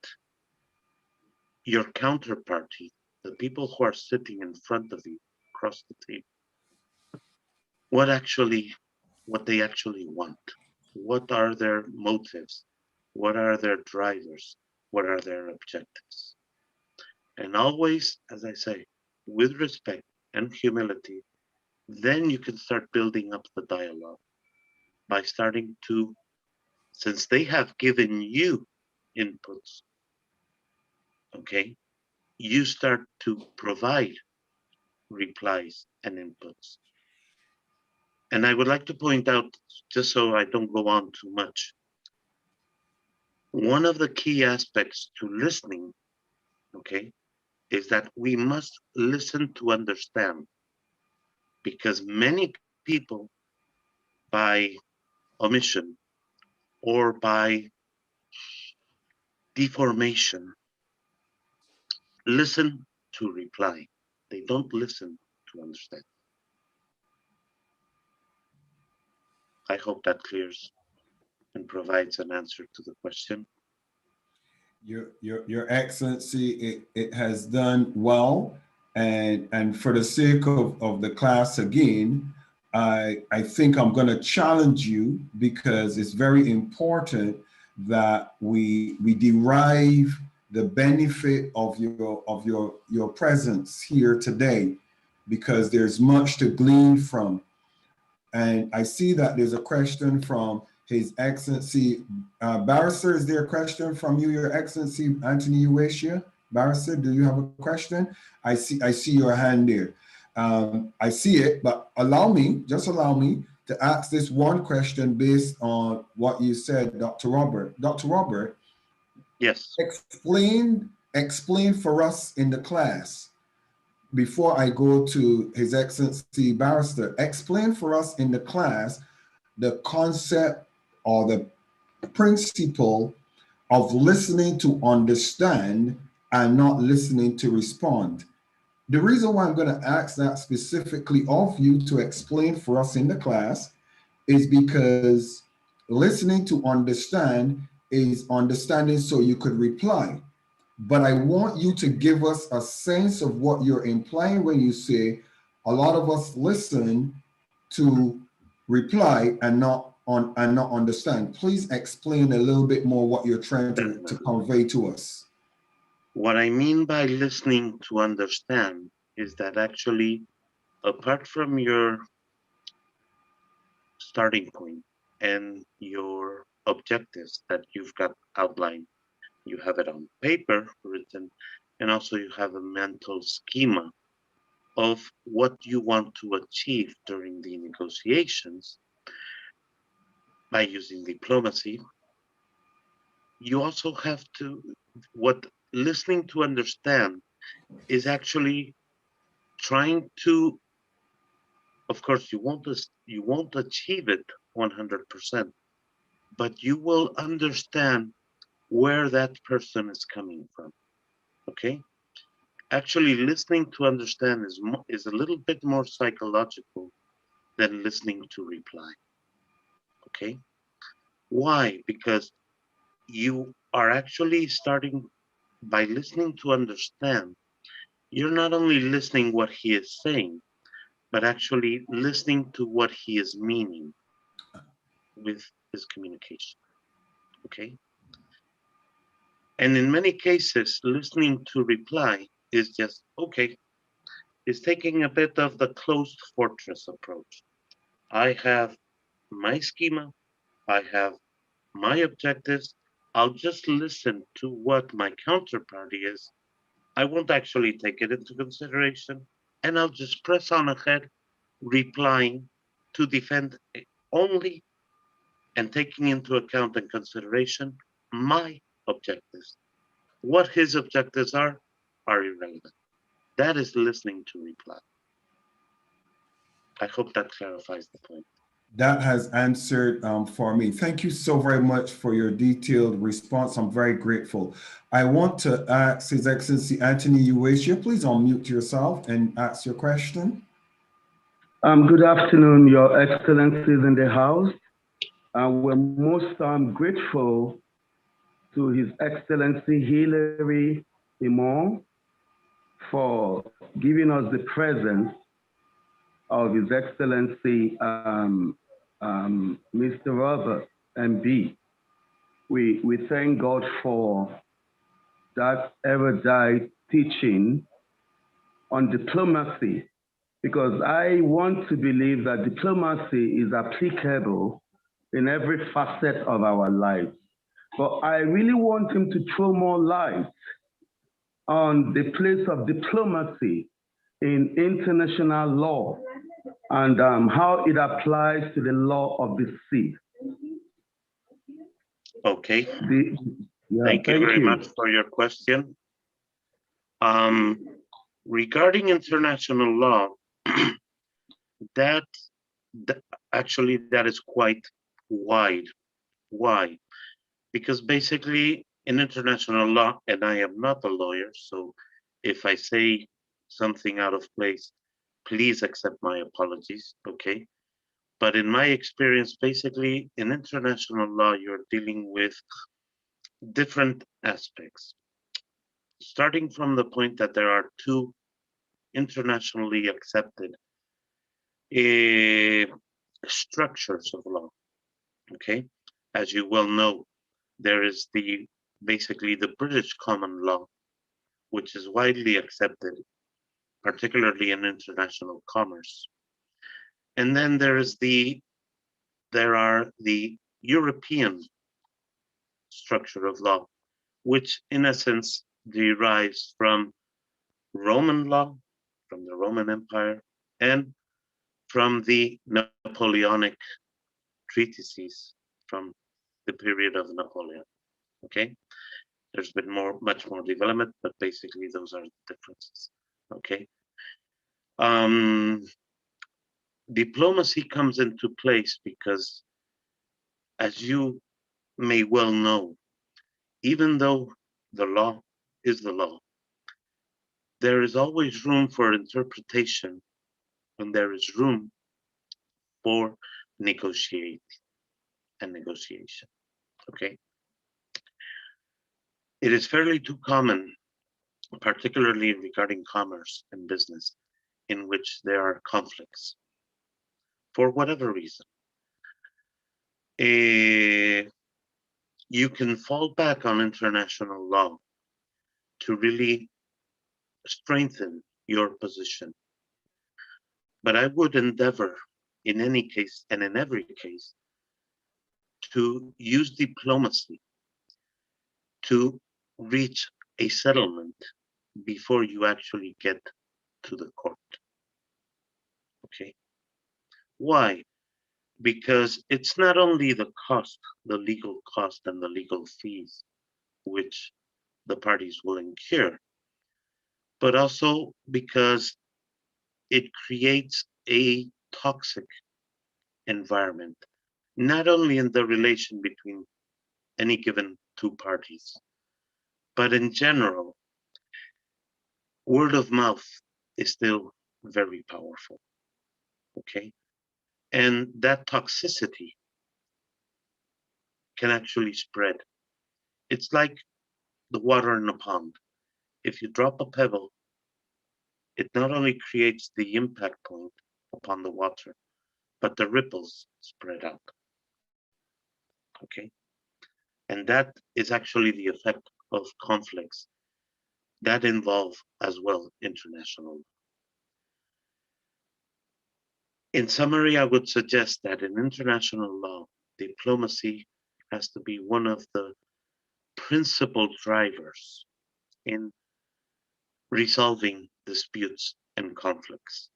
your counterparty, the people who are sitting in front of you across the table, what actually, what they actually want. What are their motives? What are their drivers? What are their objectives? And always, as I say, with respect and humility, then you can start building up the dialogue by starting to, since they have given you inputs, okay, you start to provide replies and inputs. And I would like to point out, just so I don't go on too much, one of the key aspects to listening, okay, is that we must listen to understand, because many people, by omission or by deformation, listen to reply. They don't listen to understand. I hope that clears and provides an answer to the question. Your Excellency, it has done well. And for the sake of the class again, I think I'm going to challenge you, because it's very important that we derive the benefit of your presence here today, because there's much to glean from. And I see that there's a question from His Excellency Barrister. Is there a question from you, Your Excellency Anthony Uesha? Barrister, do you have a question? I see your hand there. I see it, but just allow me to ask this one question based on what you said, Dr. Robert. Dr. Robert, yes, explain for us in the class, before I go to His Excellency Barrister, explain for us in the class the concept or the principle of listening to understand and not listening to respond. The reason why I'm going to ask that specifically of you to explain for us in the class is because listening to understand is understanding so you could reply. But I want you to give us a sense of what you're implying when you say a lot of us listen to reply and not understand. Please explain a little bit more what you're trying to convey to us. what I mean by listening to understand is that actually, apart from your starting point and your objectives that you've got outlined, you have it on paper written, and also you have a mental schema of what you want to achieve during the negotiations by using diplomacy. You also have to, what listening to understand is actually trying to, of course, you won't achieve it 100%, but you will understand where that person is coming from. Okay? Actually, listening to understand is a little bit more psychological than listening to reply. Okay? Why? Because you are actually starting by listening to understand. You're not only listening what he is saying, but actually listening to what he is meaning with his communication. Okay? And in many cases, listening to reply is just, okay, is taking a bit of the closed fortress approach. I have my schema, I have my objectives. I'll just listen to what my counterparty is. I won't actually take it into consideration, and I'll just press on ahead, replying to defend only and taking into account and consideration my objectives. What his objectives are irrelevant. That is listening to reply. I hope that clarifies the point. That has answered for me. Thank you so very much for your detailed response. I'm very grateful. I want to ask His Excellency Anthony Uwasia, please unmute yourself and ask your question. Good afternoon, Your Excellencies in the House. We're most grateful to His Excellency Hilary Imon for giving us the presence of His Excellency Mr. Robert MB. We thank God for that erudite teaching on diplomacy, because I want to believe that diplomacy is applicable in every facet of our lives. But I really want him to throw more light on the place of diplomacy in international law and how it applies to the law of the sea. Okay. Thank you very much for your question. Regarding international law, that actually is quite wide. Why? Because basically in international law, and I am not a lawyer, so if I say something out of place, please accept my apologies, okay? But in my experience, basically in international law, you're dealing with different aspects. Starting from the point that there are two internationally accepted structures of law, okay? As you well know, there is basically the British common law, which is widely accepted, particularly in international commerce. And then there are the European structure of law, which in essence derives from Roman law, from the Roman Empire, and from the Napoleonic treatises from the period of Napoleon. Okay, there's been much more development, but basically those are the differences. Okay, diplomacy comes into place because, as you may well know, even though the law is the law, there is always room for interpretation and there is room for negotiate and negotiation. Okay. It is fairly too common, particularly regarding commerce and business, in which there are conflicts for whatever reason. You can fall back on international law to really strengthen your position. But I would endeavor, in any case and in every case, to use diplomacy to reach a settlement before you actually get to the court. Okay. Why? Because it's not only the cost, the legal cost and the legal fees, which the parties will incur, but also because it creates a toxic environment, not only in the relation between any given two parties. But in general, word of mouth is still very powerful, okay? And that toxicity can actually spread. It's like the water in a pond. If you drop a pebble, it not only creates the impact point upon the water, but the ripples spread out, okay? And that is actually the effect of conflicts that involve as well international. In summary, I would suggest that in international law, diplomacy has to be one of the principal drivers in resolving disputes and conflicts,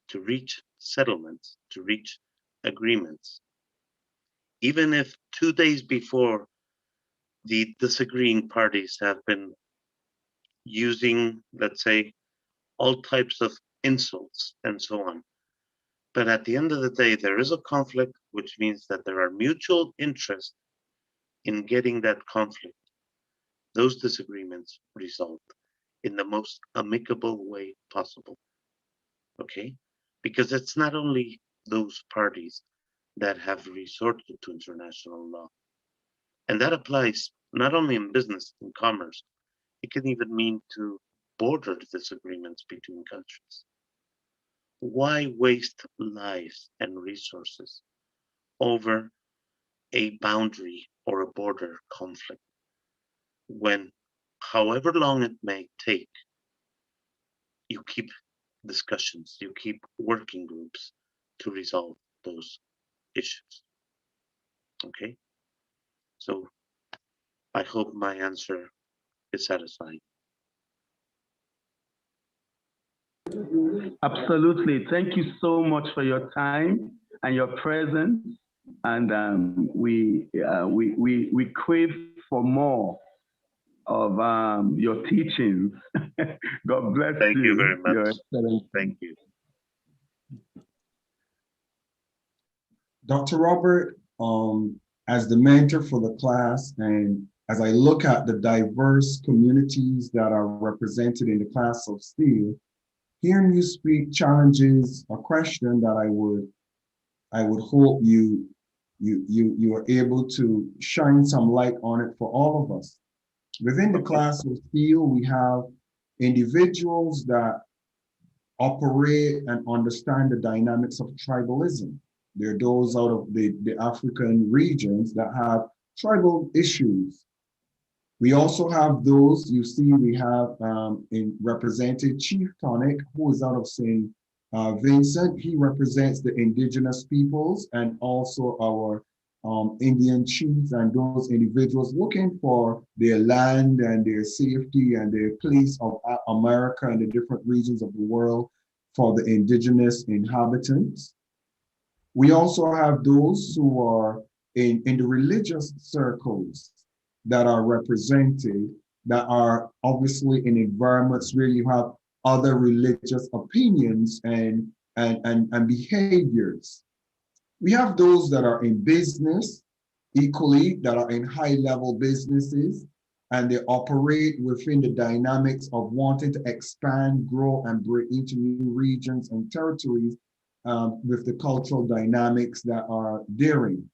to reach settlements, to reach agreements. Even if 2 days before the disagreeing parties have been using, let's say, all types of insults and so on. But at the end of the day, there is a conflict, which means that there are mutual interests in getting that conflict, those disagreements resolved in the most amicable way possible. Okay? Because it's not only those parties that have resorted to international law. And that applies not only in business and commerce, it can even mean to border disagreements between countries. Why waste lives and resources over a boundary or a border conflict when, however long it may take, you keep discussions, you keep working groups to resolve those issues? Okay, so I hope my answer is satisfying. Absolutely. Thank you so much for your time and your presence. And we crave for more of your teachings. God bless Thank you. you very much. Your Excellency. Thank you. Dr. Robert, as the mentor for the class, and as I look at the diverse communities that are represented in the Class of SteelE, hearing you speak challenges a question that I would hope you are able to shine some light on it for all of us. Within the Class of SteelE, we have individuals that operate and understand the dynamics of tribalism. There are those out of the African regions that have tribal issues. We also have those, you see, we have in represented Chief Tonic, who is out of St. Vincent. He represents the indigenous peoples and also our Indian chiefs and those individuals looking for their land and their safety and their place of America and the different regions of the world for the indigenous inhabitants. We also have those who are in the religious circles that are represented, that are obviously in environments where you have other religious opinions and behaviors. We have those that are in business, equally, that are in high-level businesses, and they operate within the dynamics of wanting to expand, grow, and break into new regions and territories with the cultural dynamics that are daring.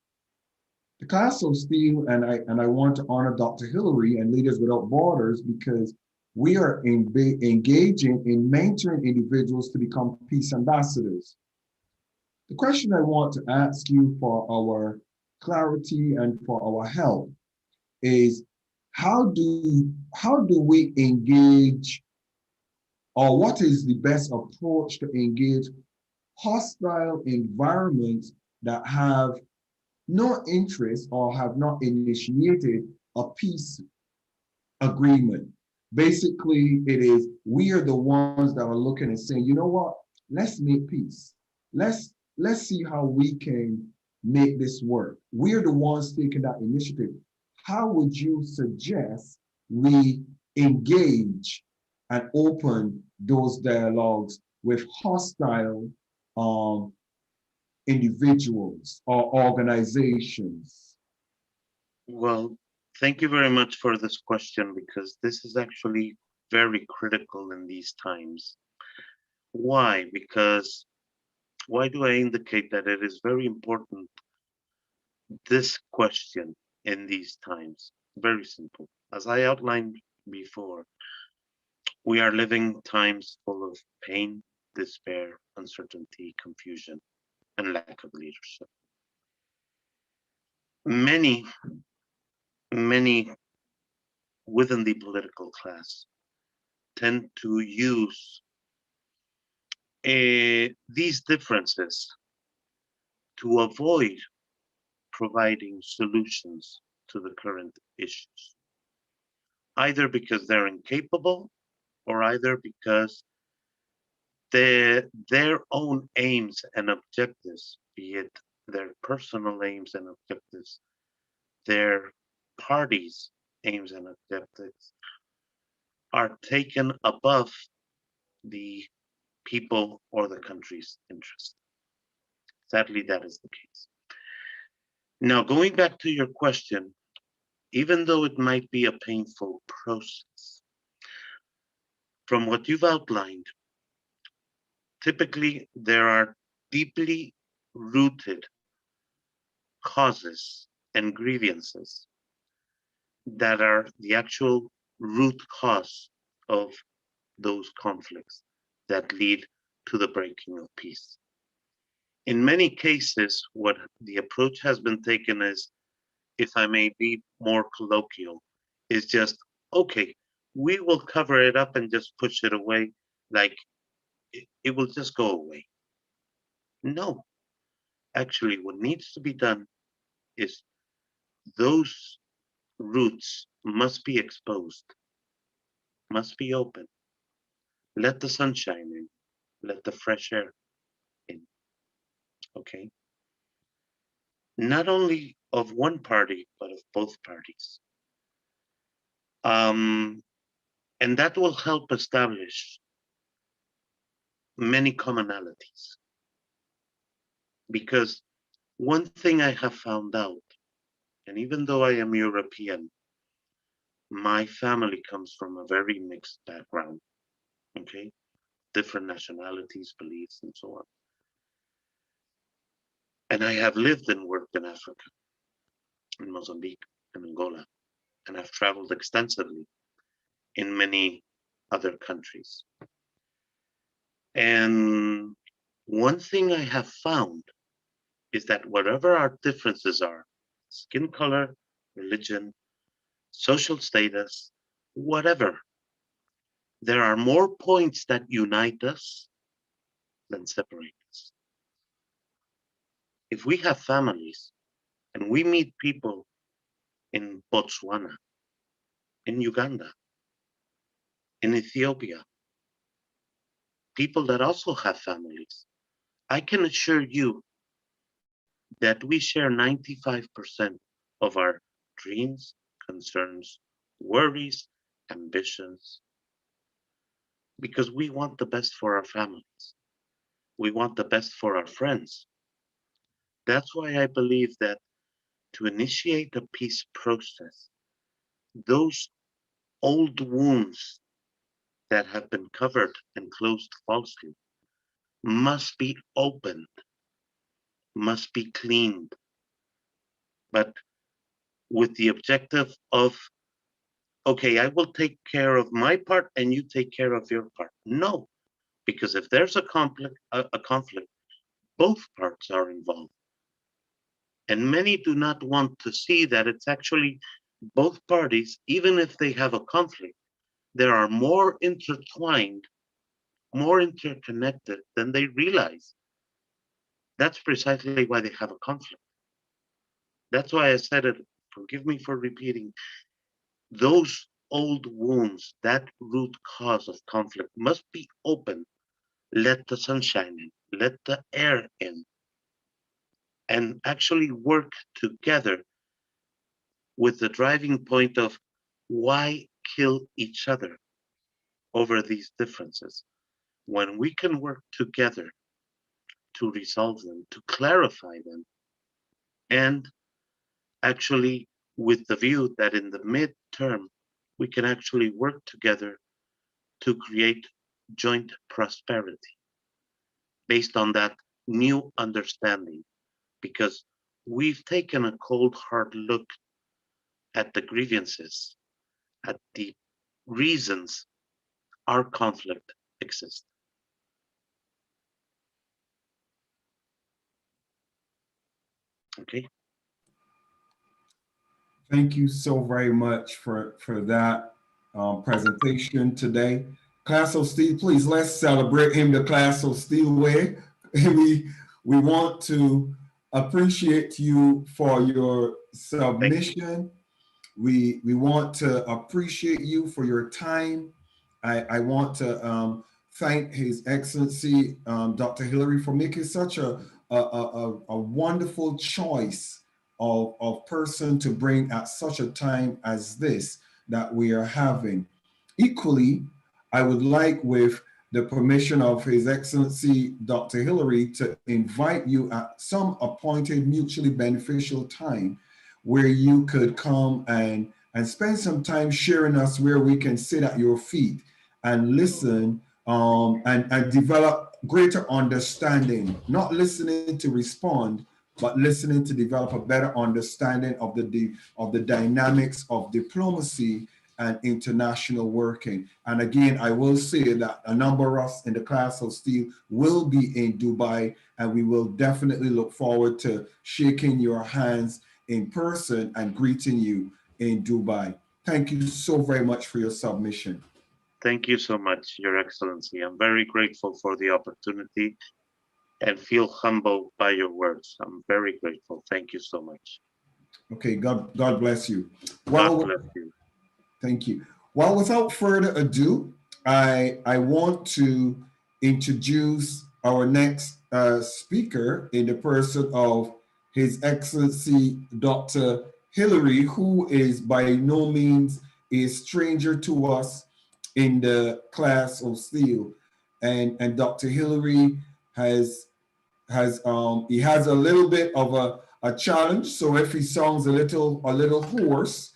The Class of SteelE, and I want to honor Dr. Hillary and Leaders Without Borders, because we are engaging in mentoring individuals to become peace ambassadors. The question I want to ask you for our clarity and for our help is, how do we engage, or what is the best approach to engage hostile environments that have no interest or have not initiated a peace agreement? Basically, it is, we are the ones that are looking and saying, you know what, let's make peace. Let's see how we can make this work. We're the ones taking that initiative. How would you suggest we engage and open those dialogues with hostile individuals or organizations? Well, Thank you very much for this question, because this is actually very critical in these times. Why? Because why do I indicate that it is very important, this question in these times? Very simple. As I outlined before, we are living times full of pain, despair, uncertainty, confusion, and lack of leadership. Many, many within the political class tend to use these differences to avoid providing solutions to the current issues, either because they're incapable or either because their own aims and objectives, be it their personal aims and objectives, their party's aims and objectives, are taken above the people or the country's interest. Sadly, that is the case. Now, going back to your question, even though it might be a painful process, from what you've outlined, typically there are deeply rooted causes and grievances that are the actual root cause of those conflicts that lead to the breaking of peace. In many cases, what the approach has been taken is, if I may be more colloquial, is just, okay, we will cover it up and just push it away, like it will just go away. No, actually, what needs to be done is those roots must be exposed, must be open. Let the sunshine in, let the fresh air in, okay? Not only of one party, but of both parties. And that will help establish many commonalities. Because one thing I have found out, and even though I am European, my family comes from a very mixed background, okay? Different nationalities, beliefs, and so on. And I have lived and worked in Africa, in Mozambique, and Angola, and I've traveled extensively in many other countries. And one thing I have found is that whatever our differences are, skin color, religion, social status, whatever, there are more points that unite us than separate us. If we have families and we meet people in Botswana, in Uganda, in Ethiopia, people that also have families, I can assure you that we share 95% of our dreams, concerns, worries, ambitions, because we want the best for our families. We want the best for our friends. That's why I believe that to initiate a peace process, those old wounds that have been covered and closed falsely must be opened, must be cleaned, but with the objective of, okay, I will take care of my part and you take care of your part. No, because if there's a conflict, both parts are involved. And many do not want to see that it's actually both parties, even if they have a conflict, they are more intertwined, more interconnected than they realize. That's precisely why they have a conflict. That's why I said it, forgive me for repeating, those old wounds, that root cause of conflict must be open. Let the sunshine in, let the air in, and actually work together with the driving point of why kill each other over these differences when we can work together to resolve them, to clarify them, and actually with the view that in the midterm, we can actually work together to create joint prosperity based on that new understanding, because we've taken a cold, hard look at the grievances, at the reasons our conflict exists. Okay. Thank you so very much for that presentation today. Class of Steel, please let's celebrate him the Class of Steel way. We want to appreciate you for your submission. We want to appreciate you for your time. I want to thank His Excellency Dr. Hillary for making such a wonderful choice of person to bring at such a time as this that we are having. Equally, I would like, with the permission of His Excellency Dr. Hillary, to invite you at some appointed mutually beneficial time where you could come and spend some time sharing us, where we can sit at your feet and listen and develop greater understanding, not listening to respond, but listening to develop a better understanding of the dynamics of diplomacy and international working. And again, I will say that a number of us in the Class of Steel will be in Dubai, and we will definitely look forward to shaking your hands in person and greeting you in Dubai. Thank you so very much for your submission. Thank you so much, Your Excellency. I'm very grateful for the opportunity and feel humbled by your words. I'm very grateful. Thank you so much. Okay, God bless you. God bless you. Thank you. Well, without further ado, I want to introduce our next speaker in the person of His Excellency Dr. Hillary, who is by no means a stranger to us in the Class of Steel. And Dr. Hillary has he has a little bit of a challenge. So if he sounds a little hoarse,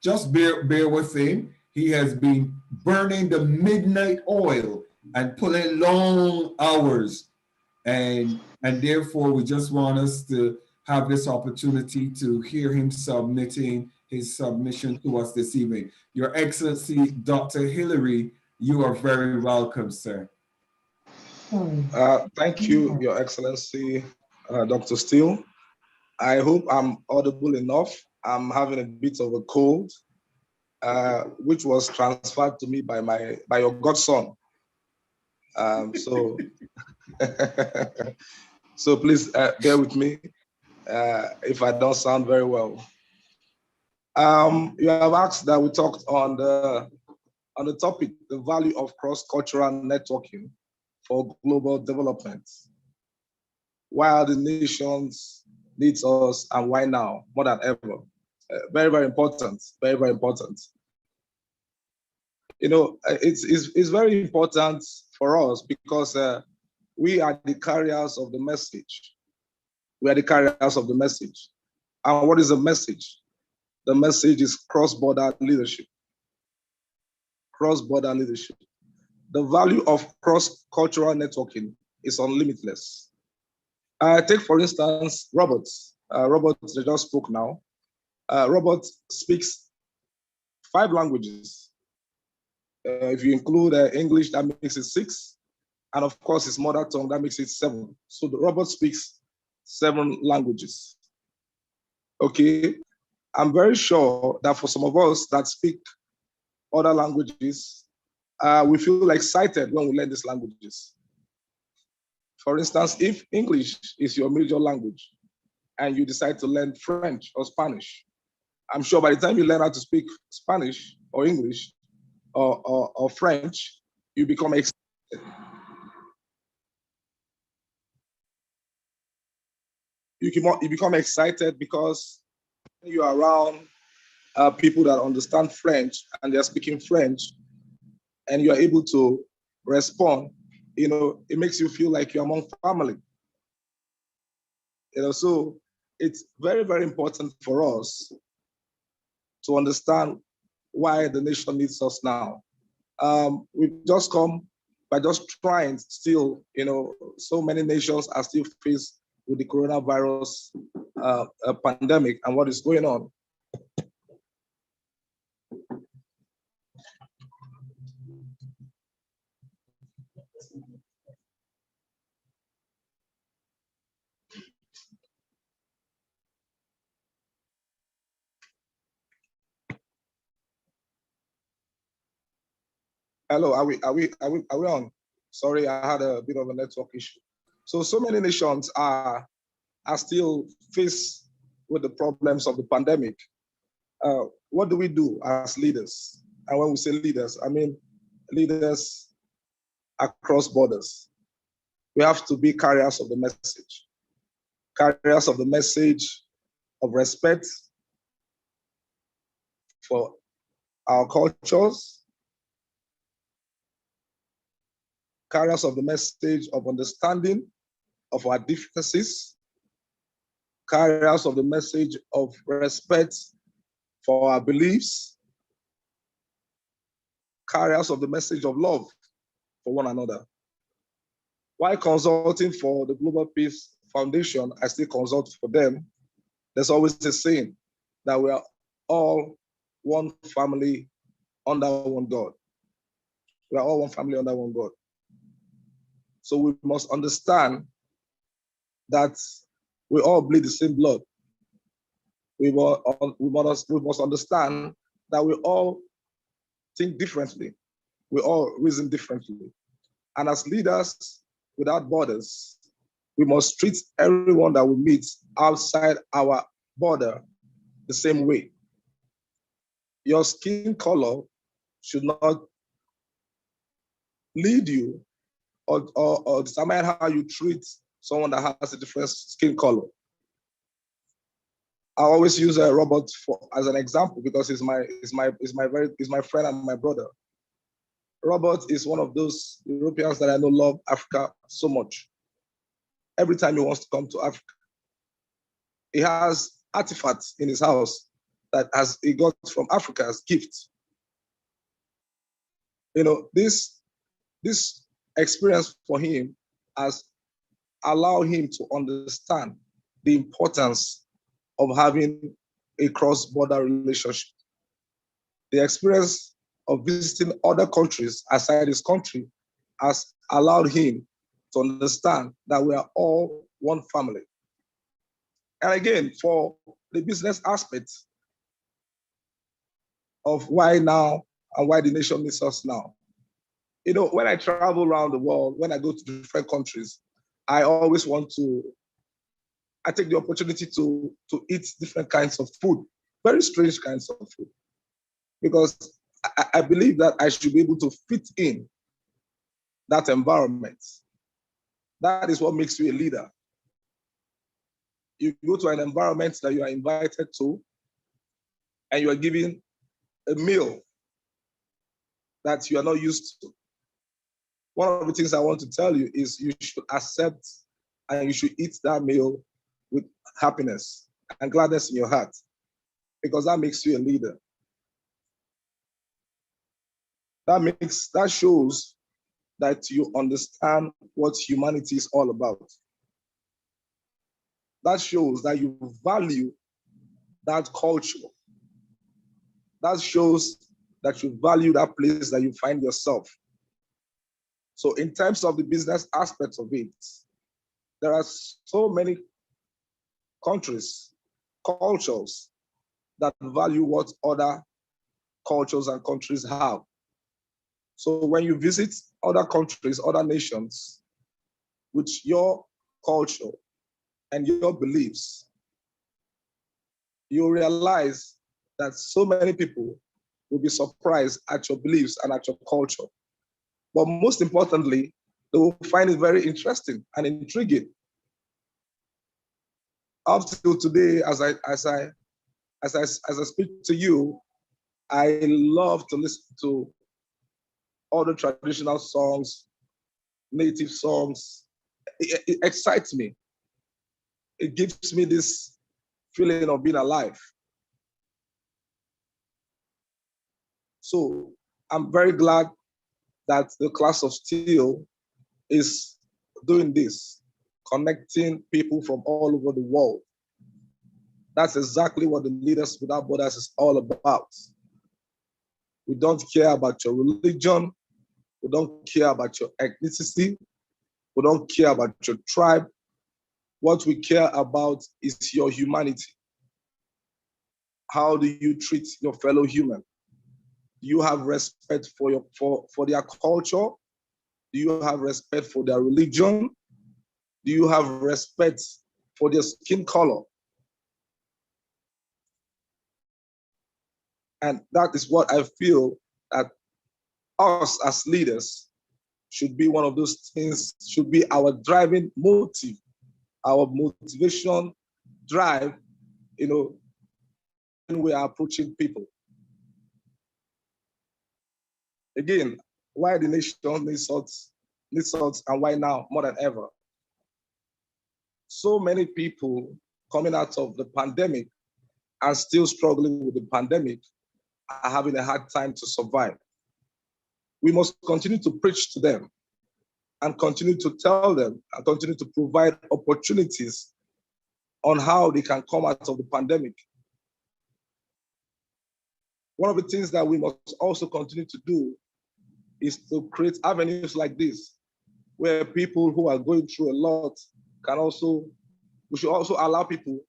just bear with him. He has been burning the midnight oil and pulling long hours, and therefore we just want us to have this opportunity to hear him submitting his submission to us this evening. Your Excellency, Dr. Hillary, you are very welcome, sir. Thank you, Your Excellency, Dr. Steele. I hope I'm audible enough. I'm having a bit of a cold, which was transferred to me by your godson. So, so please bear with me if I don't sound very well. You have asked that we talked on the topic, the value of cross-cultural networking for global development. Why are the nations needs us, and why now more than ever? Very, very important. Very, very important. You know, it's very important for us because we are the carriers of the message. We are the carriers of the message. And what is the message? The message is cross-border leadership. Cross-border leadership. The value of cross-cultural networking is unlimitless. Take, for instance, Robert. Robert just spoke now. Robert speaks 5 languages. If you include English, that makes it 6. And of course, his mother tongue, that makes it 7. So Robert speaks 7 languages. Okay. I'm very sure that for some of us that speak other languages, we feel excited when we learn these languages. For instance, if English is your major language and you decide to learn French or Spanish, I'm sure by the time you learn how to speak Spanish or English or French, you become excited. You become excited because you are around people that understand French and they're speaking French, and you are able to respond. You know, it makes you feel like you're among family. You know, so it's very, very important for us to understand why the nation needs us now. We've just come by just trying still, so many nations are still faced with the coronavirus pandemic and what is going on. Hello, are we on? Sorry, I had a bit of a network issue. So many nations are still faced with the problems of the pandemic. What do we do as leaders? And when we say leaders, I mean leaders across borders. We have to be carriers of the message of respect for our cultures, carriers of the message of understanding of our differences, carriers of the message of respect for our beliefs, carriers of the message of love for one another. While consulting for the Global Peace Foundation, I still consult for them. There's always a saying that we are all one family under one God. We are all one family under one God. So we must understand that we all bleed the same blood. We must understand that we all think differently. We all reason differently. And as leaders without borders, we must treat everyone that we meet outside our border the same way. Your skin color should not lead you or determine how you treat someone that has a different skin color. I always use Robert as an example because he's my friend and my brother. Robert is one of those Europeans that I know love Africa so much. Every time he wants to come to Africa, he has artifacts in his house that he got from Africa as gifts. This experience for him has allowed him to understand the importance of having a cross-border relationship. The experience of visiting other countries outside his country has allowed him to understand that we are all one family. And again, for the business aspect of why now and why the nation needs us now. When I travel around the world, when I go to different countries, I take the opportunity to eat different kinds of food, very strange kinds of food, because I believe that I should be able to fit in that environment. That is what makes you a leader. You go to an environment that you are invited to, and you are given a meal that you are not used to. One of the things I want to tell you is you should accept and you should eat that meal with happiness and gladness in your heart, because that makes you a leader. That shows that you understand what humanity is all about. That shows that you value that culture. That shows that you value that place that you find yourself. So in terms of the business aspects of it, there are so many countries, cultures that value what other cultures and countries have. So when you visit other countries, other nations, with your culture and your beliefs, you realize that so many people will be surprised at your beliefs and at your culture. But most importantly, they will find it very interesting and intriguing. Up till today, as I speak to you, I love to listen to all the traditional songs, native songs. It excites me. It gives me this feeling of being alive. So I'm very glad that the Class of SteelE is doing this, connecting people from all over the world. That's exactly what the Leaders Without Borders is all about. We don't care about your religion. We don't care about your ethnicity. We don't care about your tribe. What we care about is your humanity. How do you treat your fellow human? Do you have respect for their culture? Do you have respect for their religion? Do you have respect for their skin color? And that is what I feel that us as leaders should be one of those things, should be our driving motive, our motivation, drive, when we are approaching people. Again, why the nation needs salt, and why now more than ever? So many people coming out of the pandemic and still struggling with the pandemic are having a hard time to survive. We must continue to preach to them and continue to tell them and continue to provide opportunities on how they can come out of the pandemic. One of the things that we must also continue to do is to create avenues like this, where people who are going through a lot we should also allow people,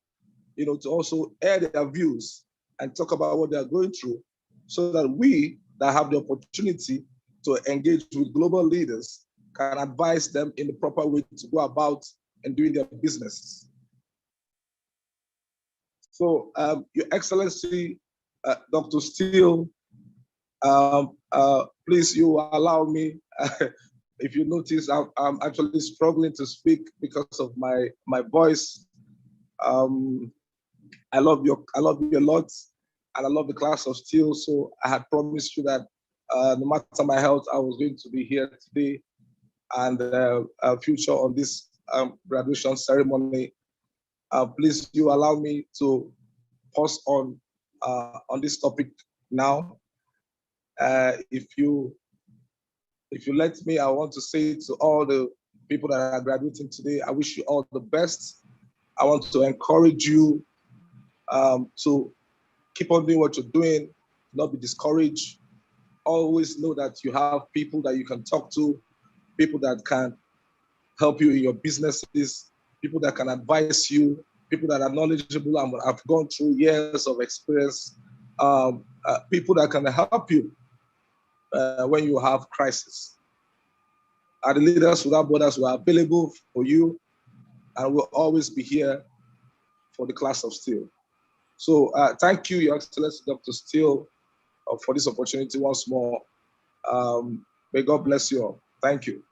to also air their views and talk about what they are going through, so that we that have the opportunity to engage with global leaders can advise them in the proper way to go about and doing their business. So, Your Excellency, Dr. SteelE, please, you allow me, if you notice, I'm actually struggling to speak because of my voice. I love you a lot, and I love the Class of SteelE. So I had promised you that no matter my health, I was going to be here today and future on this graduation ceremony. Please, you allow me to pause on this topic now. If you let me, I want to say to all the people that are graduating today, I wish you all the best. I want to encourage you to keep on doing what you're doing, not be discouraged. Always know that you have people that you can talk to, people that can help you in your businesses, people that can advise you, people that are knowledgeable and have gone through years of experience, people that can help you when you have crisis. The Leaders Without Borders were available for you and will always be here for the Class of SteelE. So thank you, Your Excellency, Dr. SteelE, for this opportunity once more. May God bless you all. Thank you.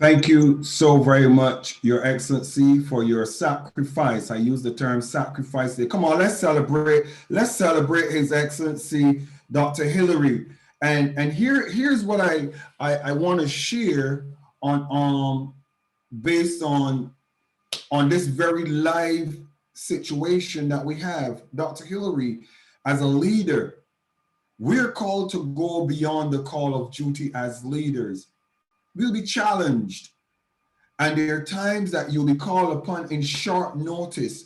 Thank you so very much, Your Excellency, for your sacrifice. I use the term sacrifice there. Come on, let's celebrate. Let's celebrate His Excellency, Dr. Hillary. And here's what I want to share on based on this very live situation that we have. Dr. Hillary, as a leader, we're called to go beyond the call of duty as leaders. We'll be challenged. And there are times that you'll be called upon in short notice.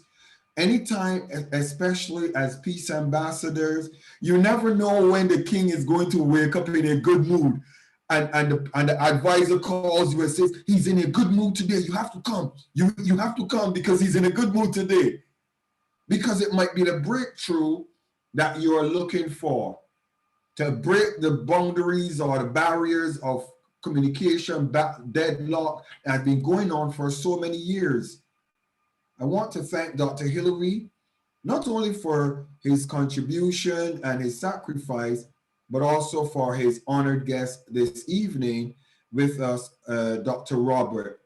Anytime, especially as peace ambassadors, you never know when the king is going to wake up in a good mood. And the advisor calls you and says, he's in a good mood today. You have to come. You have to come because he's in a good mood today. Because it might be the breakthrough that you're looking for, to break the boundaries or the barriers of communication deadlock that has been going on for so many years. I want to thank Dr. Hillary, not only for his contribution and his sacrifice, but also for his honored guest this evening with us, Dr. Robert.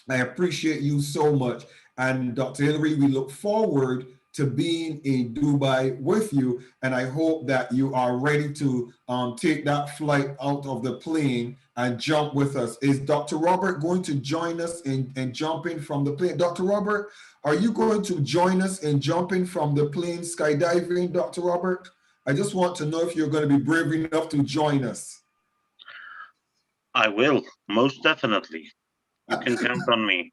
I appreciate you so much. And Dr. Hillary, we look forward to being in Dubai with you. And I hope that you are ready to take that flight out of the plane and jump with us. Is Dr. Robert going to join us in jumping from the plane? Dr. Robert, are you going to join us in jumping from the plane skydiving, Dr. Robert? I just want to know if you're going to be brave enough to join us. I will, most definitely. You can count on me.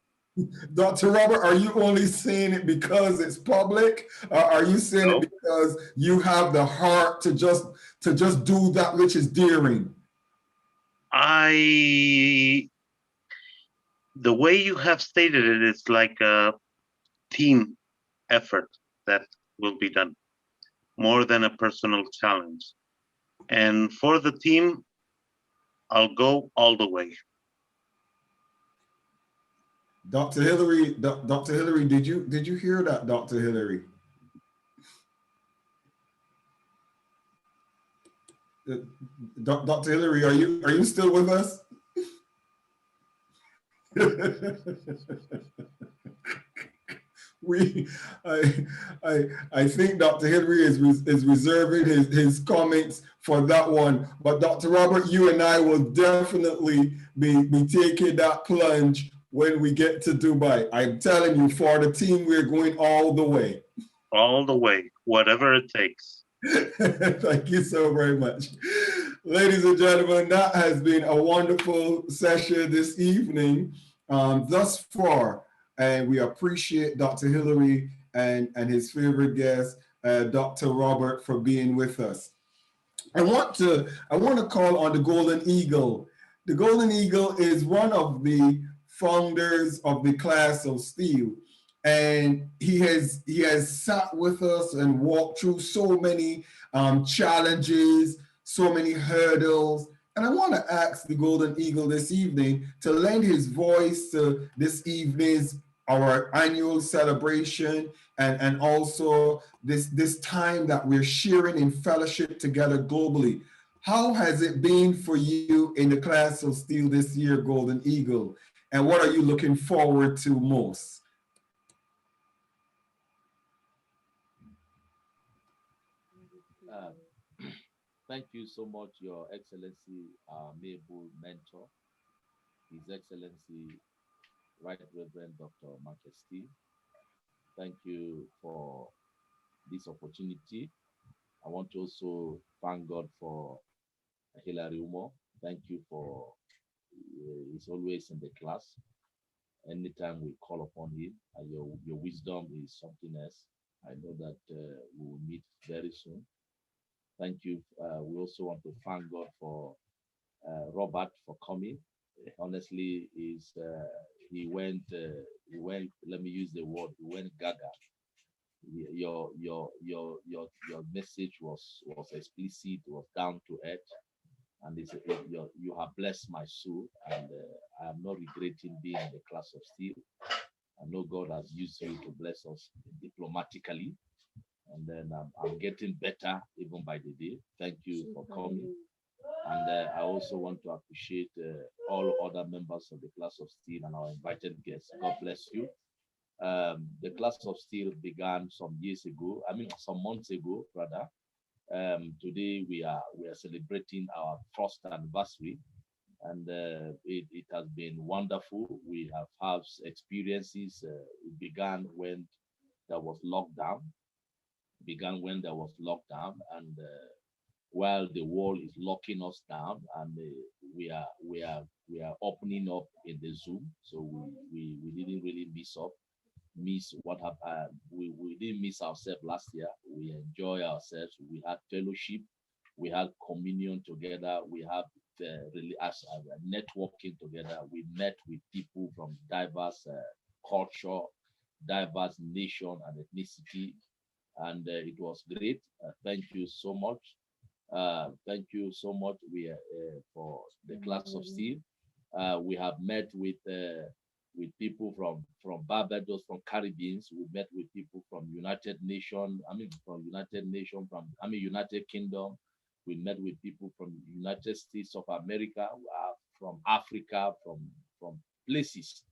Dr. Robert, are you only saying it because it's public, or are you saying No. it because you have the heart to just do that which is daring? The way you have stated it is like a team effort that will be done, more than a personal challenge. And for the team, I'll go all the way. Dr. Hillary, Dr. Hillary, did you hear that, Dr. Hillary? Dr. Hillary, are you still with us? I think Dr. Hillary is reserving his comments for that one. But Dr. Robert, you and I will definitely be taking that plunge when we get to Dubai. I'm telling you, for the team, we're going all the way. All the way, whatever it takes. Thank you so very much. Ladies and gentlemen, that has been a wonderful session this evening thus far. And we appreciate Dr. Hillary and his favorite guest, Dr. Robert, for being with us. I want to call on the Golden Eagle. The Golden Eagle is one of the founders of the Class of SteelE. And he has sat with us and walked through so many challenges, so many hurdles. And I want to ask the Golden Eagle this evening to lend his voice to this evening's, our annual celebration, and also this time that we're sharing in fellowship together globally. How has it been for you in the Class of SteelE this year, Golden Eagle? And what are you looking forward to most? Thank you so much, Your Excellency, able mentor, His Excellency, Right Reverend Dr. Marcus Steve. Thank you for this opportunity. I want to also thank God for Hilary Umo. Thank you for he's always in the class. Anytime we call upon him, your wisdom is something else. I know that we will meet very soon. Thank you. We also want to thank God for Robert for coming. Honestly, he went. Let me use the word. He went gaga. Your message was explicit. Was down to earth, and you have blessed my soul, and I am not regretting being in the Class of SteelE. I know God has used you to bless us diplomatically, and then I'm getting better even by the day. Thank you for coming. And I also want to appreciate all other members of the Class of SteelE and our invited guests. God bless you. The Class of SteelE began some years ago, some months ago, rather. Today we are celebrating our first anniversary, and it has been wonderful. We have had experiences. It began when there was lockdown. And while the world is locking us down, and we are opening up in the Zoom, so we didn't really miss what happened. We didn't miss ourselves last year. We enjoy ourselves. We had fellowship, we had communion together, we have really as networking together. We met with people from diverse culture, diverse nation and ethnicity, and it was great. Thank you so much. Thank you so much. For the Class of SteelE. We have met with people from Barbados, from Caribbeans. We met with people from United Kingdom. We met with people from United States of America, from Africa, from places.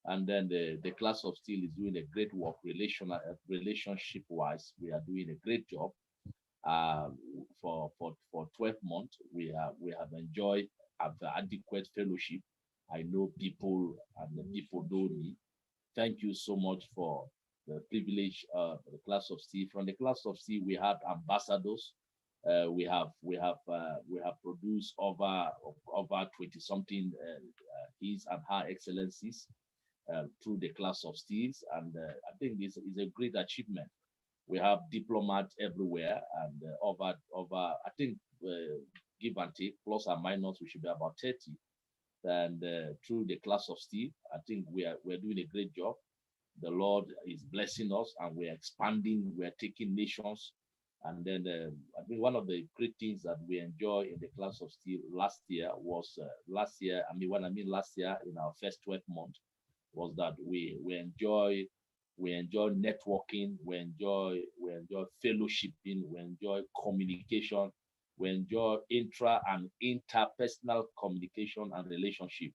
And then the Class of SteelE is doing a great work relationship wise. We are doing a great job. For 12 months, we have enjoyed adequate fellowship. I know people, and the people know me. Thank you so much for the privilege of the Class of SteelE. From the Class of SteelE, we had ambassadors. We have produced over 20 something his and her excellencies through the Class of SteelE's, and I think this is a great achievement. We have diplomats everywhere, and I think give and take plus and minus, we should be about 30. And through the Class of SteelE, I think we're doing a great job. The Lord is blessing us, and we're expanding. We're taking nations. And then I think one of the great things that we enjoy in the Class of SteelE last year was last year. I mean, when I mean last year, in our first 12 months, was that we enjoy networking, we enjoy fellowshipping, we enjoy communication, we enjoy intra and interpersonal communication and relationship.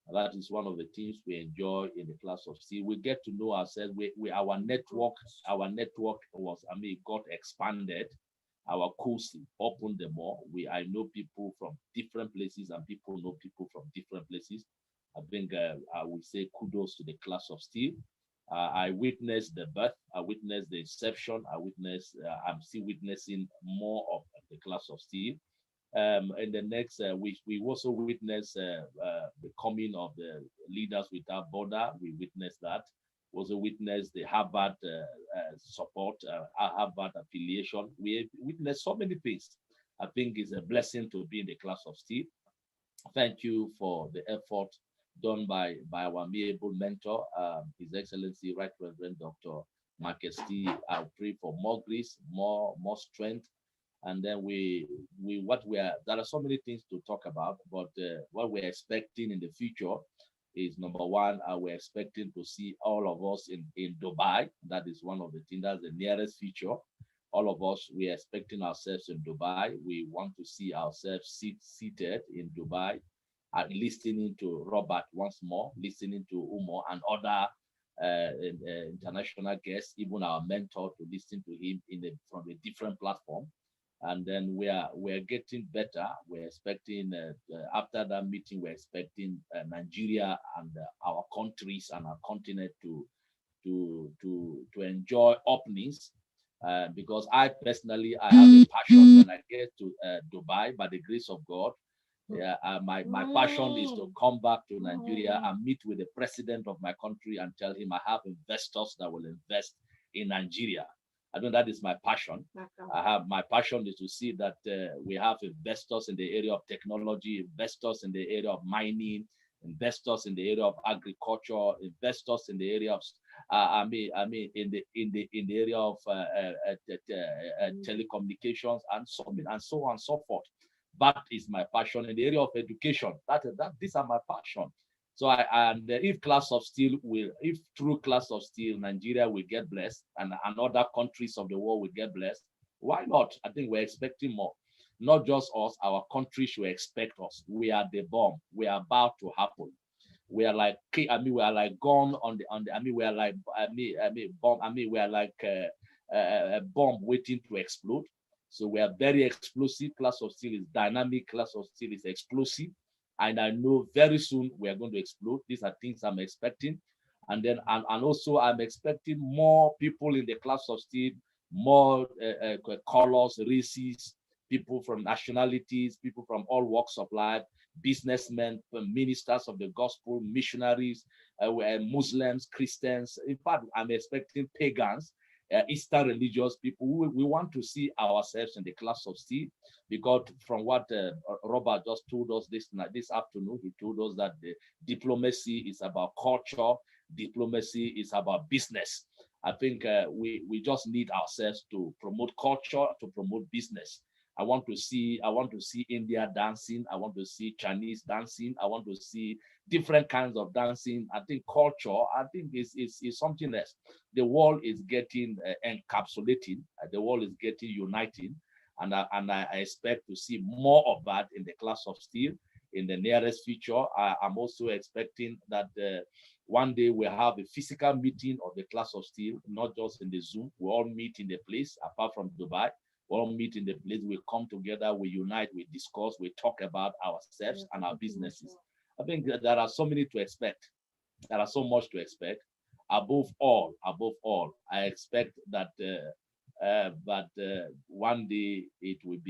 And that is one of the things we enjoy in the Class of SteelE. We get to know ourselves. Our network was, got expanded. Our course opened the more. I know people from different places, and people know people from different places. I think I would say kudos to the Class of SteelE. I witnessed the birth. I witnessed the inception. I'm still witnessing more of the Class of SteelE. In the next, we also witnessed the coming of the Leaders Without Border. We witnessed that. We also witnessed the Harvard support, Harvard affiliation. We witnessed so many things. I think it's a blessing to be in the Class of SteelE. Thank you for the effort done by our amiable mentor, His Excellency Right Reverend Dr. Marcus SteelE. I'll pray for more grace, more strength. And then there are so many things to talk about, but what we're expecting in the future is, number one, we're expecting to see all of us in Dubai. That is one of the things, that's the nearest future. All of us, we're expecting ourselves in Dubai. We want to see ourselves seated in Dubai, listening to Robert once more, listening to Umo and other international guests, even our mentor, to listen to him from a different platform. And then we're getting better. We're expecting after that meeting, we're expecting Nigeria and our countries and our continent to enjoy openings. Because I personally, I have a passion when I get to Dubai, by the grace of God. Yeah, my passion is to come back to Nigeria and meet with the president of my country and tell him I have investors that will invest in Nigeria. I know that is my passion. My passion is to see that we have investors in the area of technology, investors in the area of mining, investors in the area of agriculture, investors in the area of in the area of telecommunications and so on and so forth. That is my passion. In the area of education, these are my passion. So if Class of SteelE if through Class of SteelE, Nigeria will get blessed and other countries of the world will get blessed, why not? I think we're expecting more. Not just us, our country should expect us. We are the bomb. We are about to happen. We are like, we are like gone on the, we are like, bomb. We are like a bomb waiting to explode. So we are very explosive. Class of SteelE is dynamic. Class of SteelE is explosive. And I know very soon we are going to explode. These are things I'm expecting. And then, and also I'm expecting more people in the Class of SteelE, more colors, races, people from nationalities, people from all walks of life, businessmen, ministers of the gospel, missionaries, Muslims, Christians. In fact, I'm expecting pagans, Eastern religious people. We want to see ourselves in the Class of SteelE, because from what Robert just told us this afternoon, he told us that the diplomacy is about culture, diplomacy is about business. I think we just need ourselves to promote culture, to promote business. I want to see India dancing. I want to see Chinese dancing. I want to see different kinds of dancing. I think culture, is something else. The world is getting encapsulating. The world is getting uniting. And I expect to see more of that in the Class of SteelE in the nearest future. I'm also expecting that one day we'll have a physical meeting of the Class of SteelE, not just in the Zoom. We all meet in the place, apart from Dubai. We all meet in the place, we come together, we unite, we discuss, we talk about ourselves and our businesses. I think that there are so many to expect. There are so much to expect. Above all, I expect that But one day it will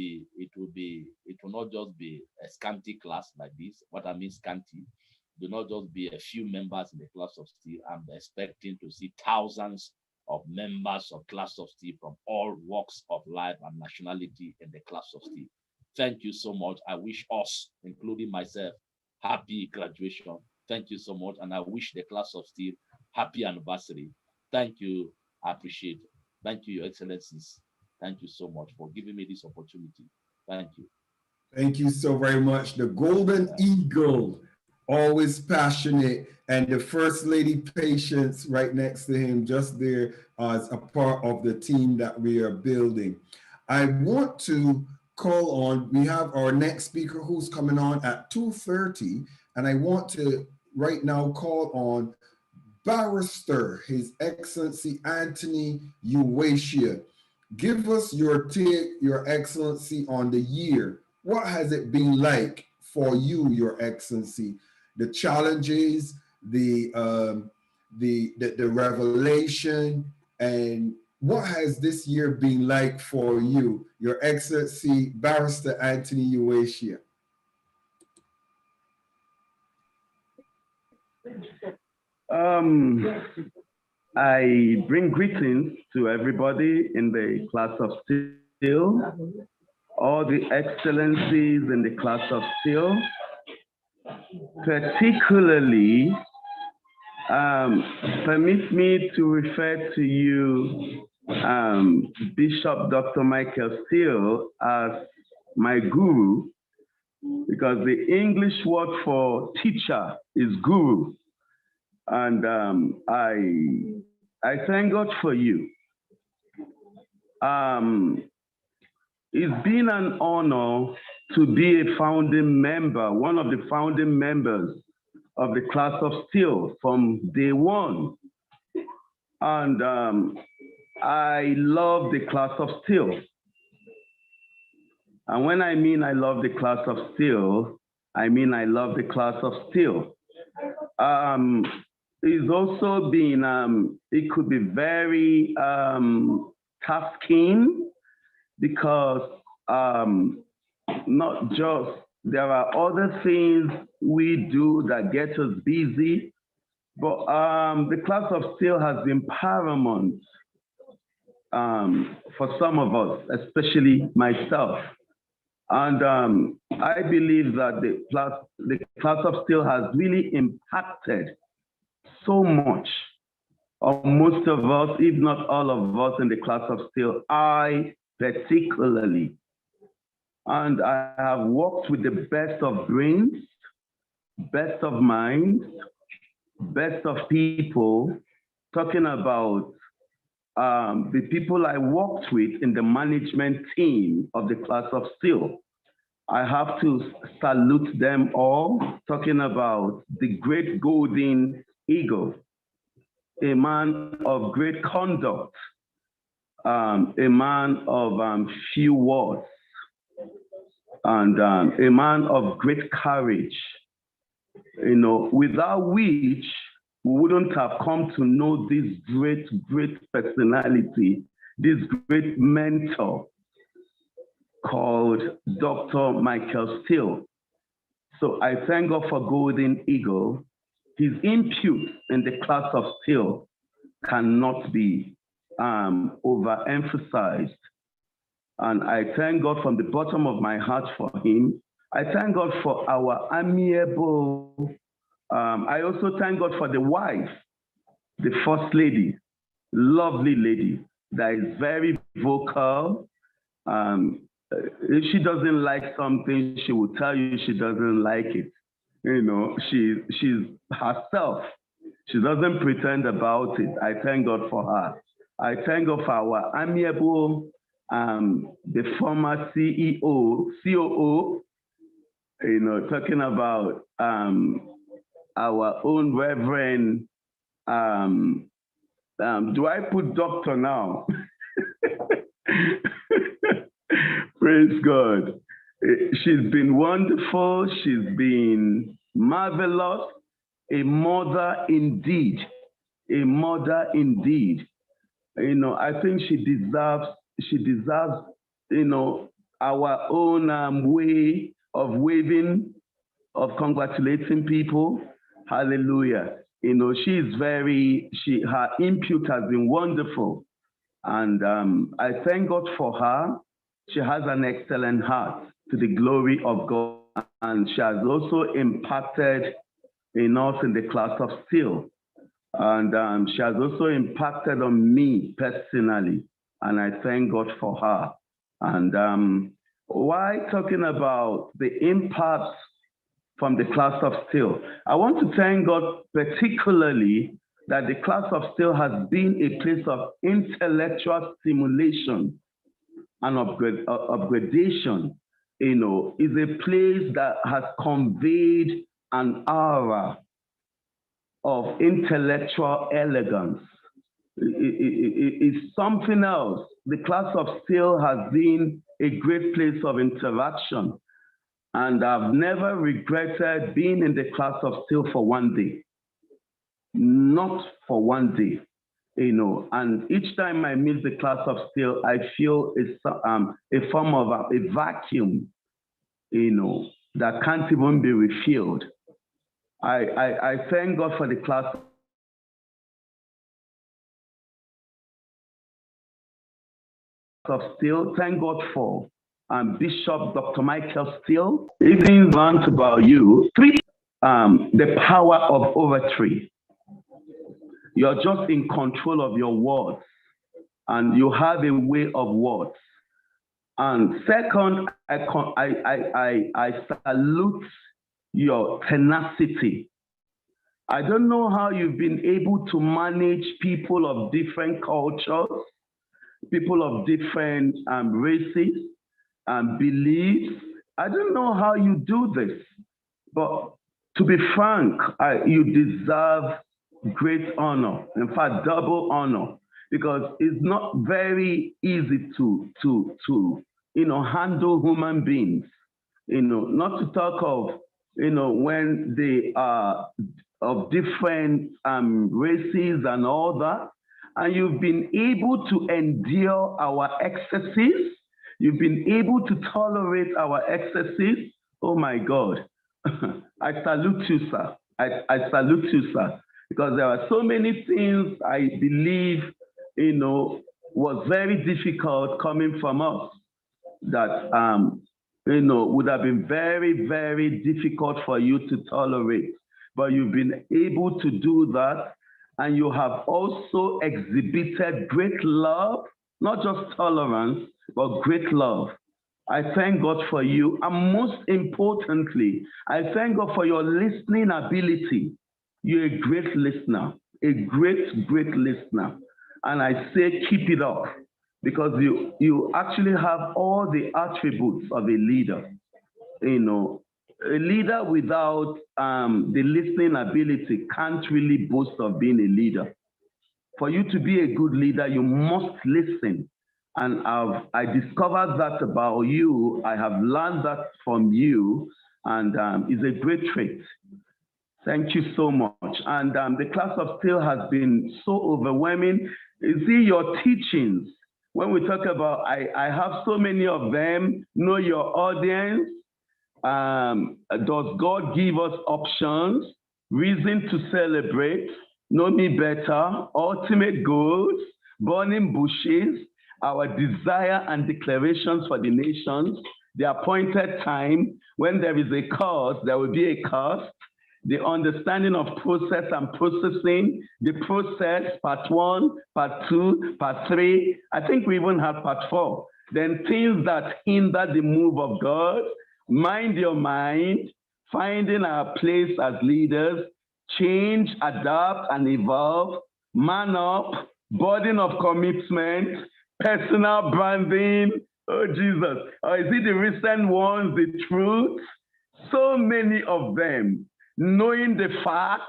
not just be a scanty class like this. What I mean scanty, do not just be a few members in the Class of SteelE. I'm expecting to see thousands of members of Class of SteelE from all walks of life and nationality in the Class of SteelE. Thank you so much. I wish us, including myself, happy graduation. Thank you so much. And I wish the Class of SteelE happy anniversary. Thank you. I appreciate it. Thank you, Your Excellencies. Thank you so much for giving me this opportunity. Thank you. Thank you so very much. The Golden Eagle, always passionate, and the First Lady Patience right next to him, just there as a part of the team that we are building. I want to call on, we have our next speaker who's coming on at 2:30, and I want to right now call on Barrister, His Excellency Anthony Uwasia. Give us your take, Your Excellency, on the year. What has it been like for you, Your Excellency? The challenges, the revelation, and what has this year been like for you, Your Excellency Barrister Anthony Uwasia? I bring greetings to everybody in the Class of SteelE, all the excellencies in the Class of SteelE, particularly permit me to refer to you, Bishop Dr. Michael SteelE, as my guru, because the English word for teacher is guru. And I thank God for you. It's been an honor to be a founding member, one of the founding members of the Class of SteelE from day one. And I love the Class of SteelE. And when I mean I love the Class of SteelE, I mean I love the Class of SteelE. It's also been, it could be very tasking, because not just, there are other things we do that get us busy, but the Class of SteelE has been paramount for some of us, especially myself. And I believe that the Class of SteelE has really impacted so much on most of us, if not all of us in the Class of SteelE, I particularly. And I have worked with the best of brains, best of minds, best of people, talking about the people I worked with in the management team of the Class of SteelE. I have to salute them all, talking about the great Golden Eagle, a man of great conduct, a man of few words, and a man of great courage, you know, without which we wouldn't have come to know this great, great personality, this great mentor called Dr. Michael SteelE. So I thank God for Golden Eagle. His input in the Class of SteelE cannot be overemphasized. And I thank God from the bottom of my heart for him. I thank God for our amiable, I also thank God for the wife, the First Lady, lovely lady that is very vocal. If she doesn't like something, she will tell you she doesn't like it. You know, she's herself. She doesn't pretend about it. I thank God for her. I thank God for our amiable, the former CEO, COO, you know, talking about our own Reverend, do I put doctor now? Praise God. She's been wonderful. She's been marvelous. A mother indeed. A mother indeed. I think she deserves, our own way of waving, of congratulating people. Hallelujah. Her input has been wonderful. And I thank God for her. She has an excellent heart to the glory of God. And she has also impacted in us in the class of SteelE. And she has also impacted on me personally. And I thank God for her. And why talking about the impact from the class of SteelE? I want to thank God particularly that the class of SteelE has been a place of intellectual stimulation and upgradation. Is a place that has conveyed an aura of intellectual elegance. It's something else. The class of SteelE has been a great place of interaction. And I've never regretted being in the class of SteelE for one day. Not for one day, And each time I miss the class of SteelE, I feel a form of a vacuum, that can't even be refilled. I thank God for the class of SteelE. Thank God for Bishop Dr. Michael SteelE. Even learned about you. The power of oratory. You're just in control of your words, and you have a way of words. And second, I salute your tenacity. I don't know how you've been able to manage people of different cultures, people of different races and beliefs. I don't know how you do this, but to be frank, you deserve great honor. In fact, double honor, because it's not very easy to handle human beings. Not to talk of when they are of different races and all that, and you've been able to endure our excesses. You've been able to tolerate our excesses. Oh my God. I salute you, sir. I salute you, sir. Because there are so many things I believe, was very difficult coming from us that, would have been very, very difficult for you to tolerate. But you've been able to do that. And you have also exhibited great love, not just tolerance, but great love. I thank God for you. And most importantly, I thank God for your listening ability. You're a great listener, a great, great listener. And I say keep it up, because you actually have all the attributes of a leader. A leader without the listening ability can't really boast of being a leader. For you to be a good leader, you must listen. And I discovered that about you. I have learned that from you, and it's a great trait. Thank you so much. And the class of SteelE has been so overwhelming. You see your teachings. When we talk about, I have so many of them. Know your audience. Does God give us options? Reason to celebrate? Know me better? Ultimate goals? Burning bushes? Our desire and declarations for the nations? The appointed time? When there is a cause, there will be a cost. The understanding of process and processing, the process, part 1, part 2, part 3. I think we even have part 4. Then things that hinder the move of God. Mind your mind, finding our place as leaders, change, adapt, and evolve, man up, burden of commitment, personal branding. Oh, Jesus. Or is it the recent ones, the truth? So many of them. Knowing the facts,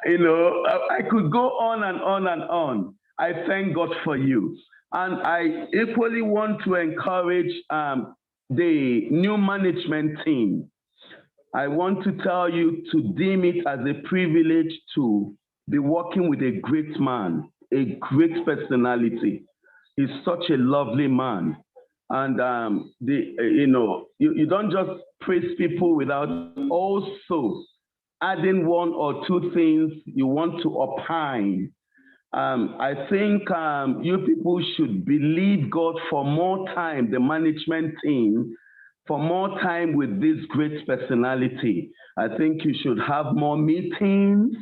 I could go on and on and on. I thank God for you. And I equally want to encourage the new management team. I want to tell you to deem it as a privilege to be working with a great man, a great personality. He's such a lovely man. And you don't just praise people without also adding one or two things you want to opine. I think you people should believe God for more time, the management team, for more time with this great personality. I think you should have more meetings.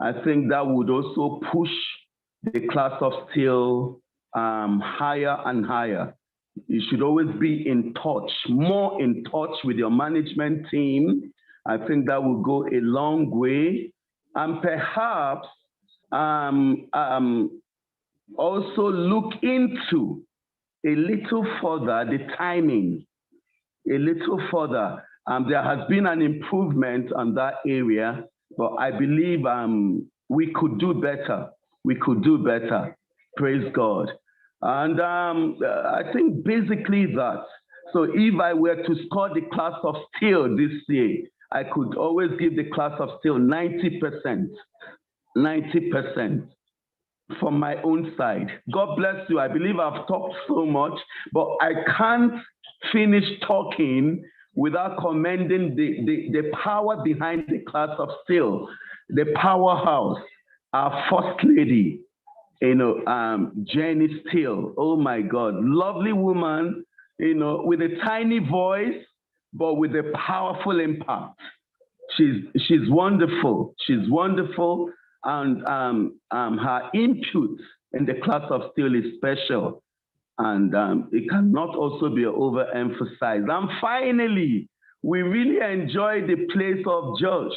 I think that would also push the Class of SteelE higher and higher. You should always be in touch, more in touch with your management team. I think that will go a long way. And perhaps also look into a little further the timing, a little further. There has been an improvement on that area, but I believe we could do better. We could do better. Praise God. And I think basically that. So if I were to score the Class of SteelE this year, I could always give the Class of SteelE 90%. 90% from my own side. God bless you. I believe I've talked so much, but I can't finish talking without commending the power behind the Class of SteelE, the powerhouse, our First Lady, Jenny SteelE. Oh my God, lovely woman, with a tiny voice, but with a powerful impact. She's wonderful. She's wonderful. And her input in the Class of SteelE is special. And it cannot also be overemphasized. And finally, we really enjoy the place of Josh.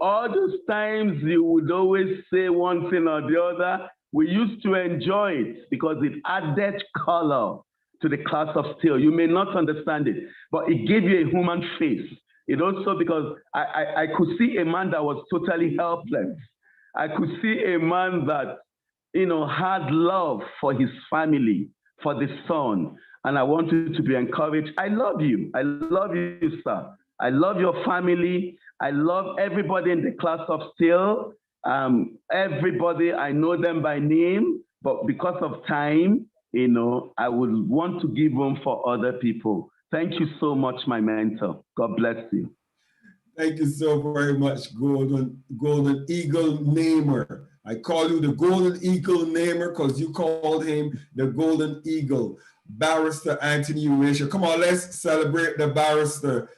All those times you would always say one thing or the other, we used to enjoy it because it added color to the Class of SteelE. You may not understand it, but it gave you a human face. It also, because I could see a man that was totally helpless. I could see a man that, had love for his family, for the son. And I want you to be encouraged. I love you. I love you, sir. I love your family. I love everybody in the Class of SteelE. Everybody, I know them by name, but because of time, I would want to give room for other people. Thank you so much, my mentor. God bless you. Thank you so very much, Golden Eagle Namer. I call you the Golden Eagle Namer because you called him the Golden Eagle. Barrister Anthony Eurasia. Come on, let's celebrate the barrister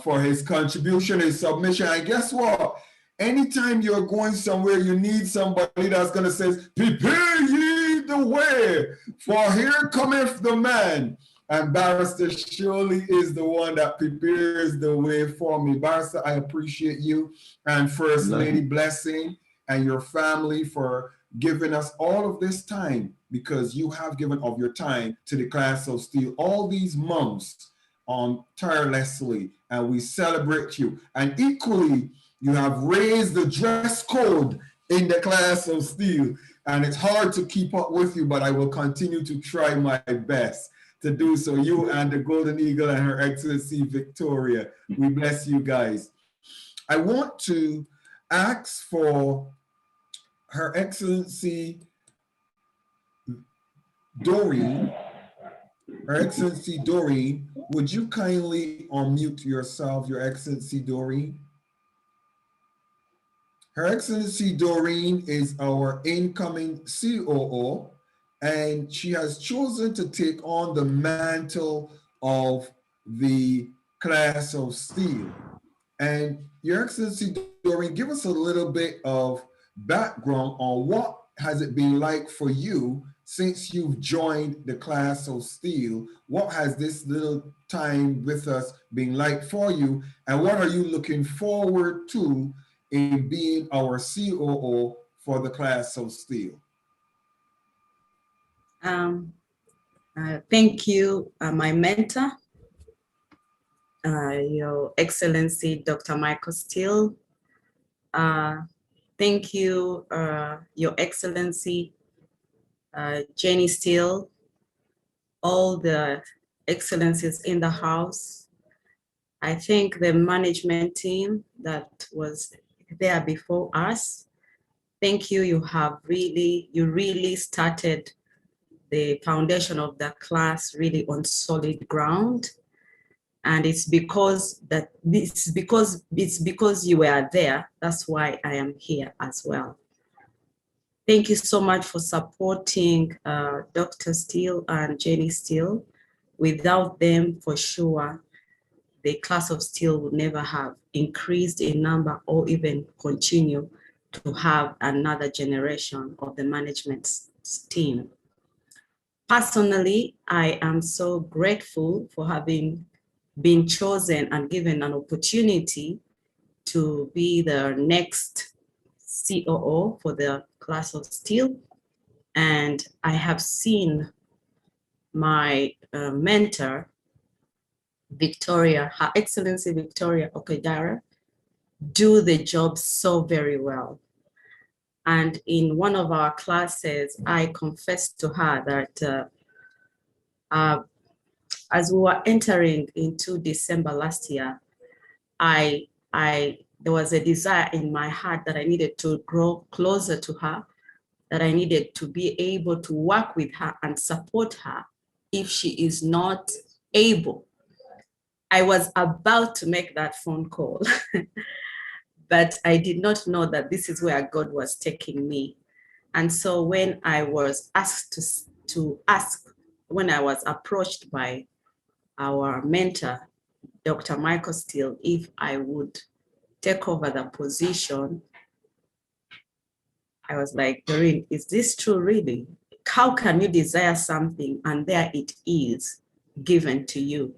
for his contribution, his submission. And guess what? Anytime you're going somewhere, you need somebody that's going to say, prepare ye the way, for here cometh the man. And Barrister surely is the one that prepares the way for me. Barrister, I appreciate you and First Lady Blessing and your family for giving us all of this time, because you have given of your time to the Class of SteelE all these months tirelessly, and we celebrate you. And equally, you have raised the dress code in the Class of SteelE, and it's hard to keep up with you, but I will continue to try my best to do so. You and the Golden Eagle and Her Excellency Victoria, we bless you guys. I want to ask for Her Excellency Doreen. Her Excellency Doreen, would you kindly unmute yourself, Your Excellency Doreen? Her Excellency Doreen is our incoming COO, and she has chosen to take on the mantle of the Class of SteelE. And Your Excellency Doreen, give us a little bit of background on what has it been like for you since you've joined the Class of SteelE. What has this little time with us been like for you? And what are you looking forward to in being our COO for the Class of SteelE? Thank you, my mentor, Your Excellency, Dr. Michael SteelE. Thank you, Your Excellency, Jenny SteelE, all the excellencies in the house. I thank the management team that was there before us. Thank you. You really started the foundation of the class really on solid ground. And it's because you were there. That's why I am here as well. Thank you so much for supporting Dr. SteelE and Jenny SteelE. Without them, for sure, the class of SteelE would never have increased in number or even continue to have another generation of the management team. Personally, I am so grateful for having been chosen and given an opportunity to be the next COO for the class of SteelE. And I have seen my mentor, Victoria, Her Excellency Victoria Okedara, do the job so very well. And in one of our classes, I confessed to her that as we were entering into December last year, there was a desire in my heart that I needed to grow closer to her, that I needed to be able to work with her and support her if she is not able. I was about to make that phone call, but I did not know that this is where God was taking me. And so when I was asked when I was approached by our mentor, Dr. Michael SteelE, if I would take over the position, I was like, Doreen, is this true really? How can you desire something and there it is given to you?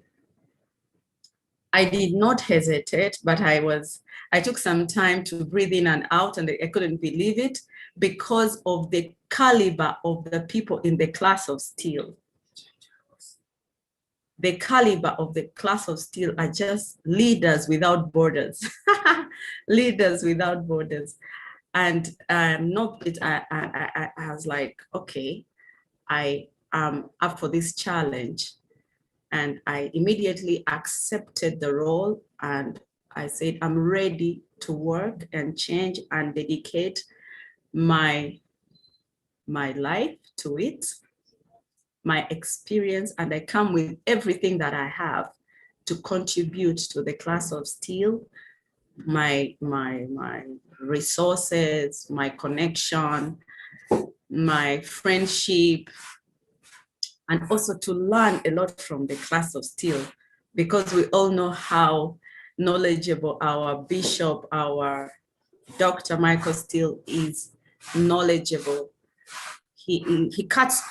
I did not hesitate, but I took some time to breathe in and out, and I couldn't believe it because of the caliber of the people in the class of SteelE. The caliber of the class of SteelE are just leaders without borders, leaders without borders. And I was like, okay, I am up for this challenge. And I immediately accepted the role, and I said, I'm ready to work and change and dedicate my life to it, my experience, and I come with everything that I have to contribute to the class of SteelE, my resources, my connection, my friendship, and also to learn a lot from the class of SteelE, because we all know how knowledgeable our bishop, our Dr. Michael SteelE is knowledgeable. He cuts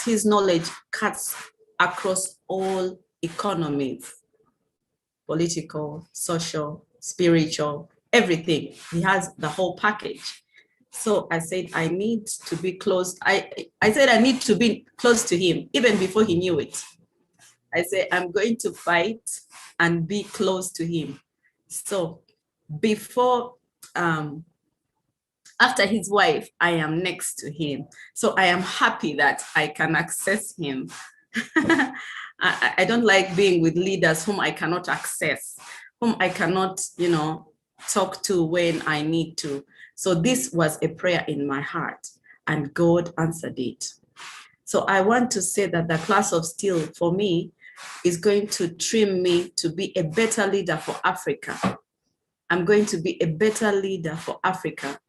his knowledge cuts across all economies, political, social, spiritual, everything. He has the whole package. So I said, I need to be close. I said, I need to be close to him even before he knew it. I said, I'm going to fight and be close to him. So before, after his wife, I am next to him. So I am happy that I can access him. I don't like being with leaders whom I cannot access, whom I cannot, talk to when I need to. So this was a prayer in my heart, and God answered it. So I want to say that the class of SteelE for me is going to trim me to be a better leader for Africa. I'm going to be a better leader for Africa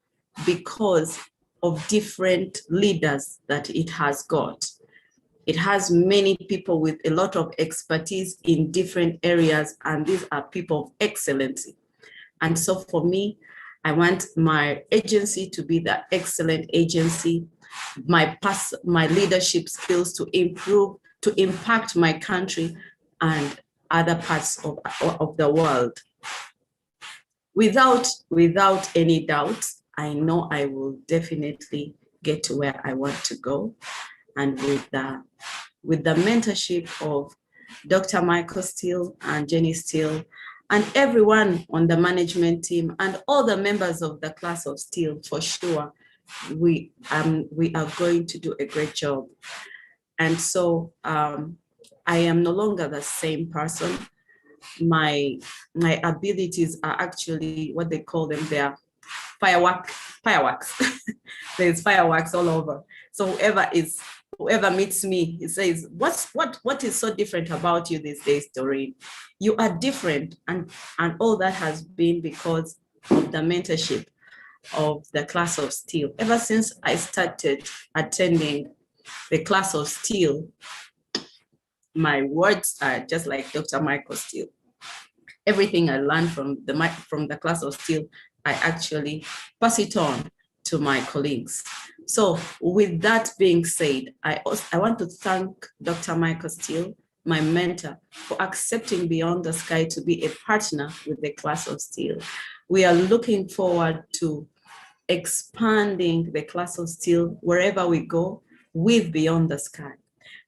because of different leaders that it has got. It has many people with a lot of expertise in different areas, and these are people of excellency. And so for me, I want my agency to be the excellent agency, my leadership skills to improve, to impact my country and other parts of the world. Without any doubt, I know I will definitely get to where I want to go. And with the mentorship of Dr. Michael SteelE and Jenny SteelE and everyone on the management team and all the members of the class of SteelE, for sure, we are going to do a great job. And so I am no longer the same person. my abilities are actually what they call them. They are fireworks. There's fireworks all over. So whoever meets me, he says, what is so different about you these days, Doreen? You are different, and all that has been because of the mentorship of the Class of SteelE. Ever since I started attending the Class of SteelE, my words are just like Dr. Michael Steele. Everything I learned from the Class of SteelE, I actually pass it on to my colleagues. So with that being said, I want to thank Dr. Michael Steele, my mentor, for accepting Beyond the Sky to be a partner with the Class of SteelE. We are looking forward to expanding the Class of SteelE wherever we go with Beyond the Sky.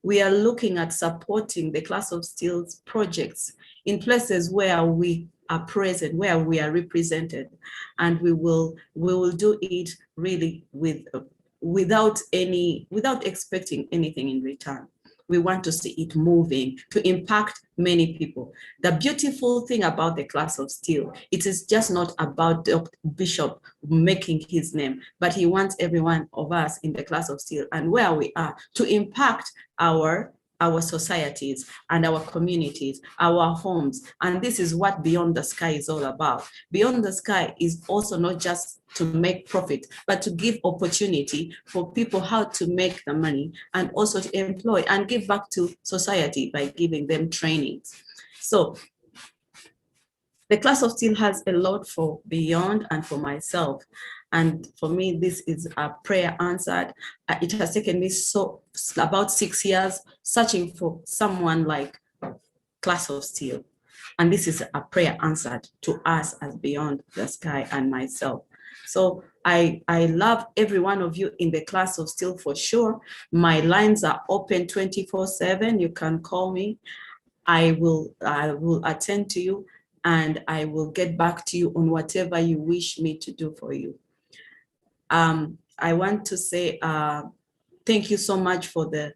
We are looking at supporting the Class of SteelE's projects in places where we are present, where we are represented, and we will do it really without expecting anything in return. We want to see it moving to impact many people. The beautiful thing about the Class of SteelE, it is just not about the Bishop making his name, but he wants every one of us in the Class of SteelE and where we are to impact our societies and our communities, our homes. And this is what Beyond the Sky is all about. Beyond the Sky is also not just to make profit, but to give opportunity for people how to make the money, and also to employ and give back to society by giving them trainings. So the Class of SteelE has a lot for Beyond and for myself. And for me, this is a prayer answered. It has taken me about 6 years searching for someone like Class of SteelE. And this is a prayer answered to us as Beyond the Sky and myself. So I love every one of you in the Class of SteelE for sure. My lines are open 24/7. You can call me. I will attend to you, and I will get back to you on whatever you wish me to do for you. I want to say thank you so much for the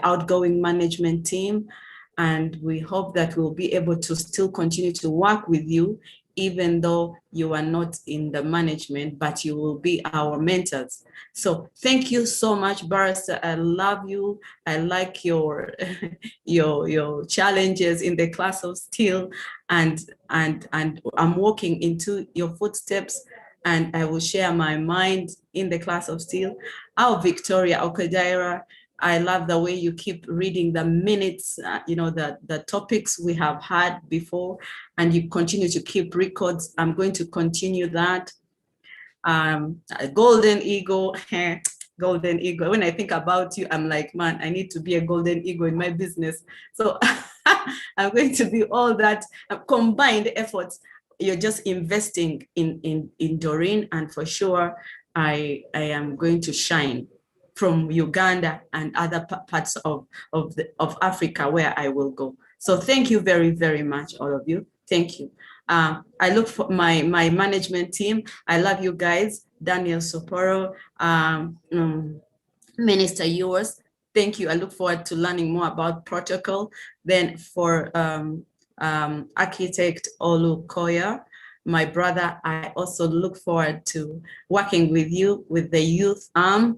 outgoing management team, and we hope that we'll be able to still continue to work with you, even though you are not in the management, but you will be our mentors. So thank you so much, Barrister. I love you. I like your your challenges in the Class of SteelE, and I'm walking into your footsteps, and I will share my mind in the Class of SteelE. Our Victoria Okajaira, I love the way you keep reading the minutes, the topics we have had before, and you continue to keep records. I'm going to continue that. Golden Eagle, Golden Eagle. When I think about you, I'm like, man, I need to be a Golden Eagle in my business. So I'm going to be all that combined efforts. You're just investing in Doreen, and for sure, I am going to shine from Uganda and other parts of Africa where I will go. So thank you very, very much, all of you. Thank you. I look for my management team. I love you guys. Daniel Soporo, Minister Yours. Thank you. I look forward to learning more about protocol. Then for Architect Olu Koya, my brother, I also look forward to working with you with the youth arm.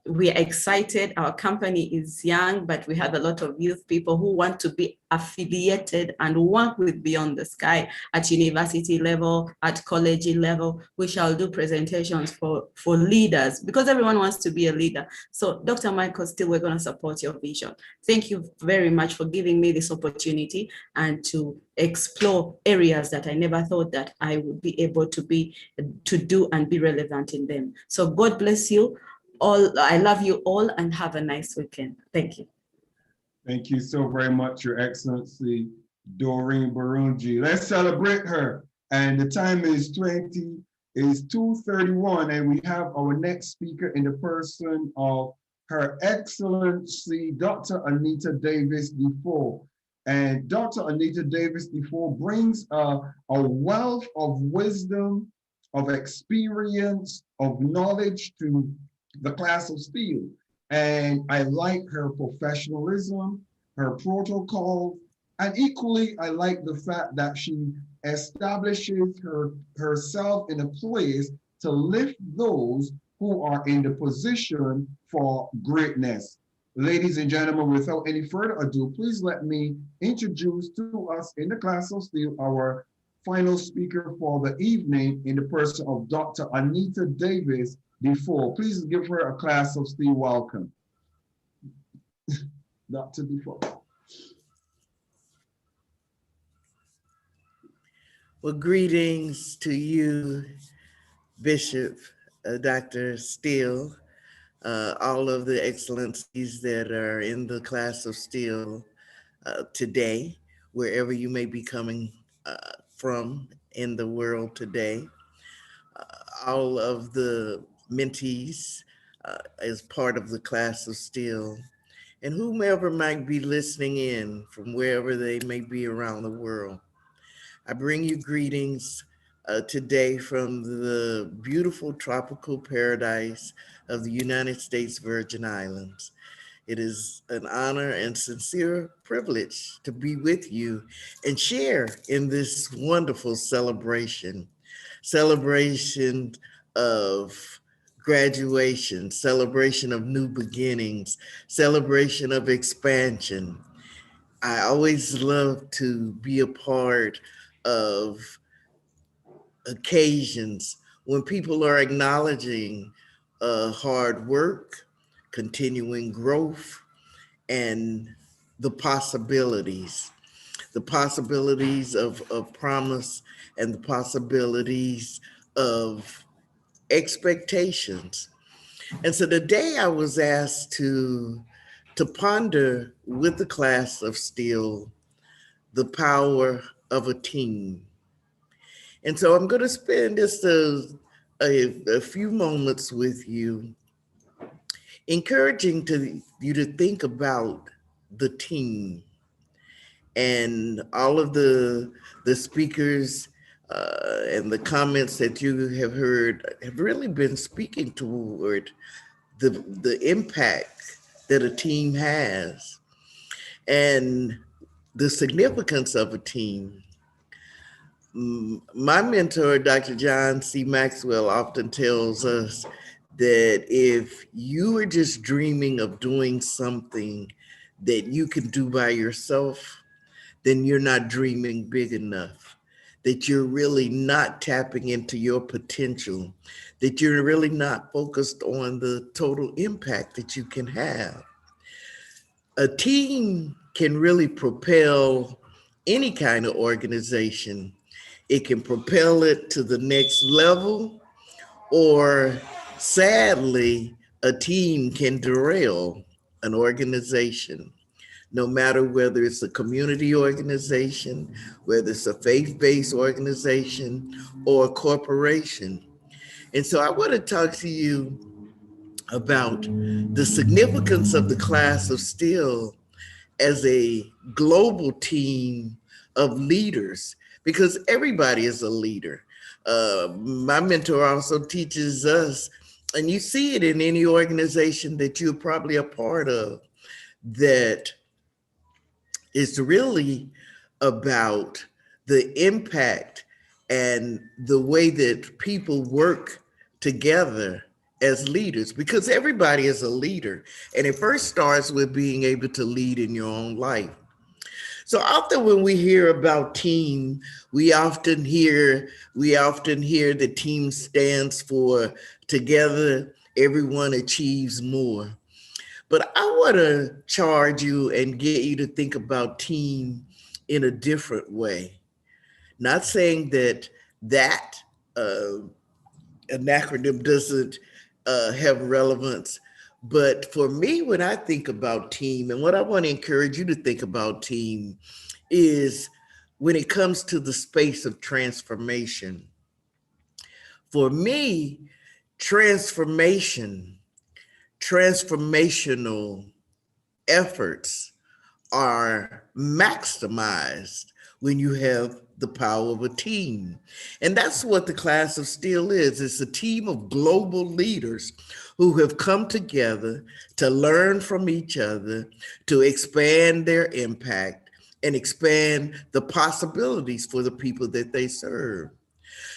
We are excited. Our company is young, but we have a lot of youth people who want to be affiliated and work with Beyond the Sky at university level, at college level. We shall do presentations for leaders, because everyone wants to be a leader. So Dr. Michael Steele, we're going to support your vision. Thank you very much for giving me this opportunity and to explore areas that I never thought that I would be able to do and be relevant in them. So God bless you all. I love you all, and have a nice weekend. Thank you. Thank you so very much, Your Excellency, Doreen Burunji. Let's celebrate her. And the time is 2:31, and we have our next speaker in the person of Her Excellency, Dr. Anita Davis DeFore. And Dr. Anita Davis DeFore brings a wealth of wisdom, of experience, of knowledge to the Class of SteelE. And I like her professionalism, her protocol, And equally, I like the fact that she establishes herself in a place to lift those who are in the position for greatness. Ladies and gentlemen, without any further ado, please let me introduce to us in the class of SteelE our final speaker for the evening in the person of Dr. Anita Davis Defoe. Please give her a class of SteelE welcome. Dr. Defoe. Well, greetings to you, Bishop, Dr. SteelE, all of the excellencies that are in the class of SteelE today, wherever you may be coming from in the world today. All of the mentees as part of the class of SteelE, and whomever might be listening in from wherever they may be around the world. I bring you greetings today from the beautiful tropical paradise of the United States Virgin Islands. It is an honor and sincere privilege to be with you and share in this wonderful celebration of graduation, celebration of new beginnings, celebration of expansion. I always love to be a part of occasions when people are acknowledging hard work, continuing growth, and the possibilities of promise and the possibilities of expectations. And so today I was asked to ponder with the class of SteelE the power of a team. And so I'm going to spend just a few moments with you, encouraging you to think about the team. And all of the speakers and the comments that you have heard have really been speaking toward the impact that a team has and the significance of a team. My mentor, Dr. John C. Maxwell, often tells us that if you are just dreaming of doing something that you can do by yourself, then you're not dreaming big enough, that you're really not tapping into your potential, that you're really not focused on the total impact that you can have. A team can really propel any kind of organization. It can propel it to the next level, or sadly, a team can derail an organization. No matter whether it's a community organization, whether it's a faith-based organization, or a corporation. And so I want to talk to you about the significance of the class of SteelE as a global team of leaders, because everybody is a leader. My mentor also teaches us, and you see it in any organization that you're probably a part of, that it's really about the impact and the way that people work together as leaders, because everybody is a leader. And it first starts with being able to lead in your own life. So often when we hear about team, we often hear the team stands for together, everyone achieves more. But I want to charge you and get you to think about team in a different way. Not saying that an acronym doesn't have relevance, but for me, when I think about team, and what I want to encourage you to think about team is when it comes to the space of transformation. For me, transformational efforts are maximized when you have the power of a team. And that's what the class of SteelE is. It's a team of global leaders who have come together to learn from each other, to expand their impact, and expand the possibilities for the people that they serve.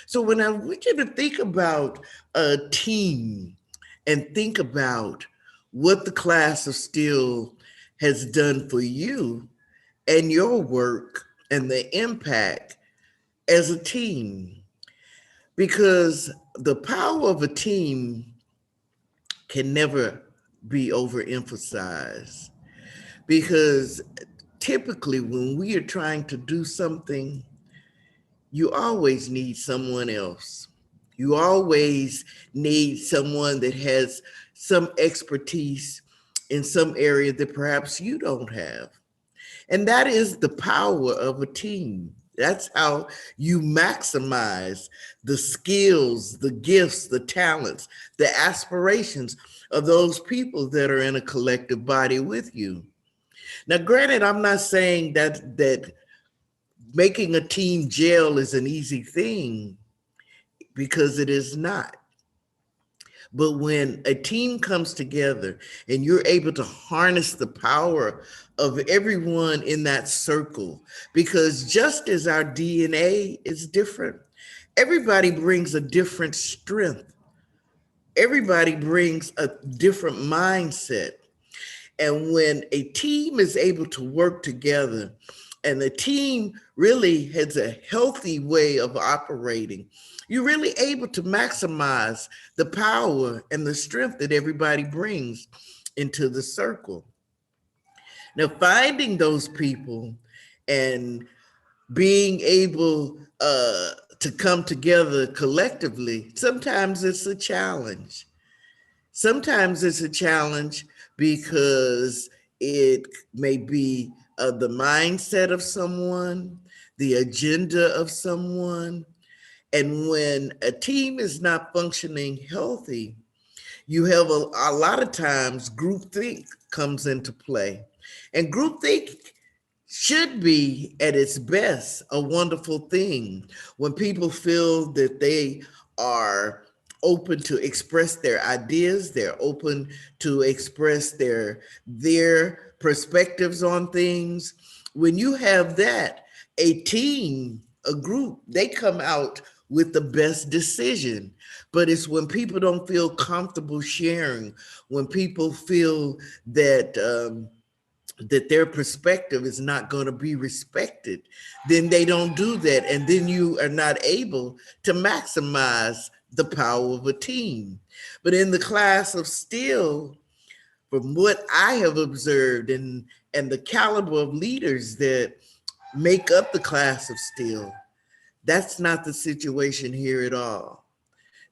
So when I want you to think about a team and think about what the Class of SteelE has done for you and your work and the impact as a team, because the power of a team can never be overemphasized. Because typically when we are trying to do something, you always need someone else. You always need someone that has some expertise in some area that perhaps you don't have. And that is the power of a team. That's how you maximize the skills, the gifts, the talents, the aspirations of those people that are in a collective body with you. Now, granted, I'm not saying that making a team gel is an easy thing, because it is not. But when a team comes together and you're able to harness the power of everyone in that circle, because just as our DNA is different, everybody brings a different strength. Everybody brings a different mindset. And when a team is able to work together and the team really has a healthy way of operating, you're really able to maximize the power and the strength that everybody brings into the circle. Now, finding those people and being able to come together collectively, sometimes it's a challenge. Sometimes it's a challenge because it may be the mindset of someone, the agenda of someone. And when a team is not functioning healthy, you have a lot of times groupthink comes into play. And groupthink should be at its best a wonderful thing when people feel that they are open to express their ideas, they're open to express their perspectives on things. When you have that, a team, a group, they come out with the best decision. But it's when people don't feel comfortable sharing, when people feel that that their perspective is not going to be respected, then they don't do that. And then you are not able to maximize the power of a team. But in the Class of SteelE, from what I have observed and the caliber of leaders that make up the Class of SteelE, that's not the situation here at all.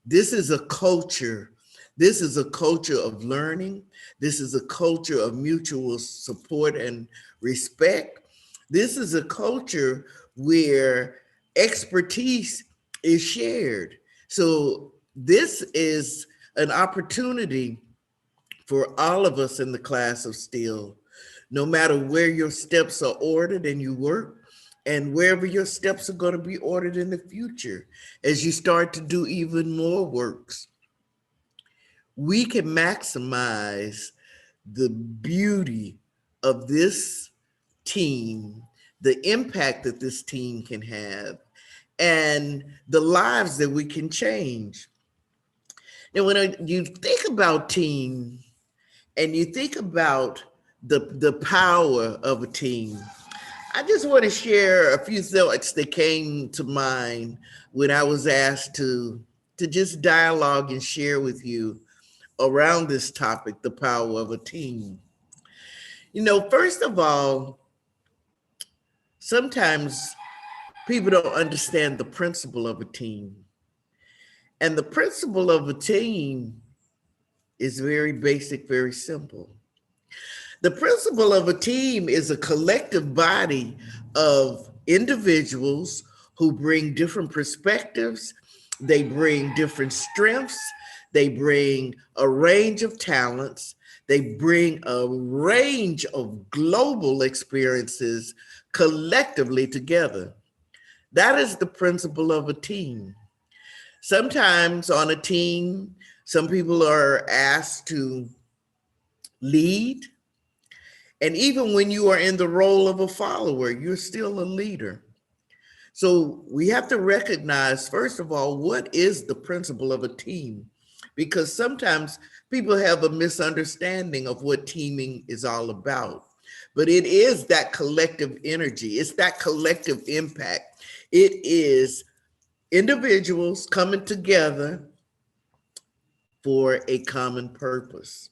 This is a culture. This is a culture of learning. This is a culture of mutual support and respect. This is a culture where expertise is shared. So this is an opportunity for all of us in the Class of SteelE, no matter where your steps are ordered and you work, and wherever your steps are going to be ordered in the future, as you start to do even more works, we can maximize the beauty of this team, the impact that this team can have, and the lives that we can change. Now, when you think about team and you think about the power of a team, I just want to share a few thoughts that came to mind when I was asked to just dialogue and share with you around this topic, the power of a team. You know, first of all, sometimes people don't understand the principle of a team. And the principle of a team is very basic, very simple. The principle of a team is a collective body of individuals who bring different perspectives, they bring different strengths, they bring a range of talents, they bring a range of global experiences collectively together. That is the principle of a team. Sometimes on a team, some people are asked to lead, And even when you are in the role of a follower, you're still a leader. So we have to recognize, first of all, what is the principle of a team? Because sometimes people have a misunderstanding of what teaming is all about. But it is that collective energy, it's that collective impact. It is individuals coming together for a common purpose.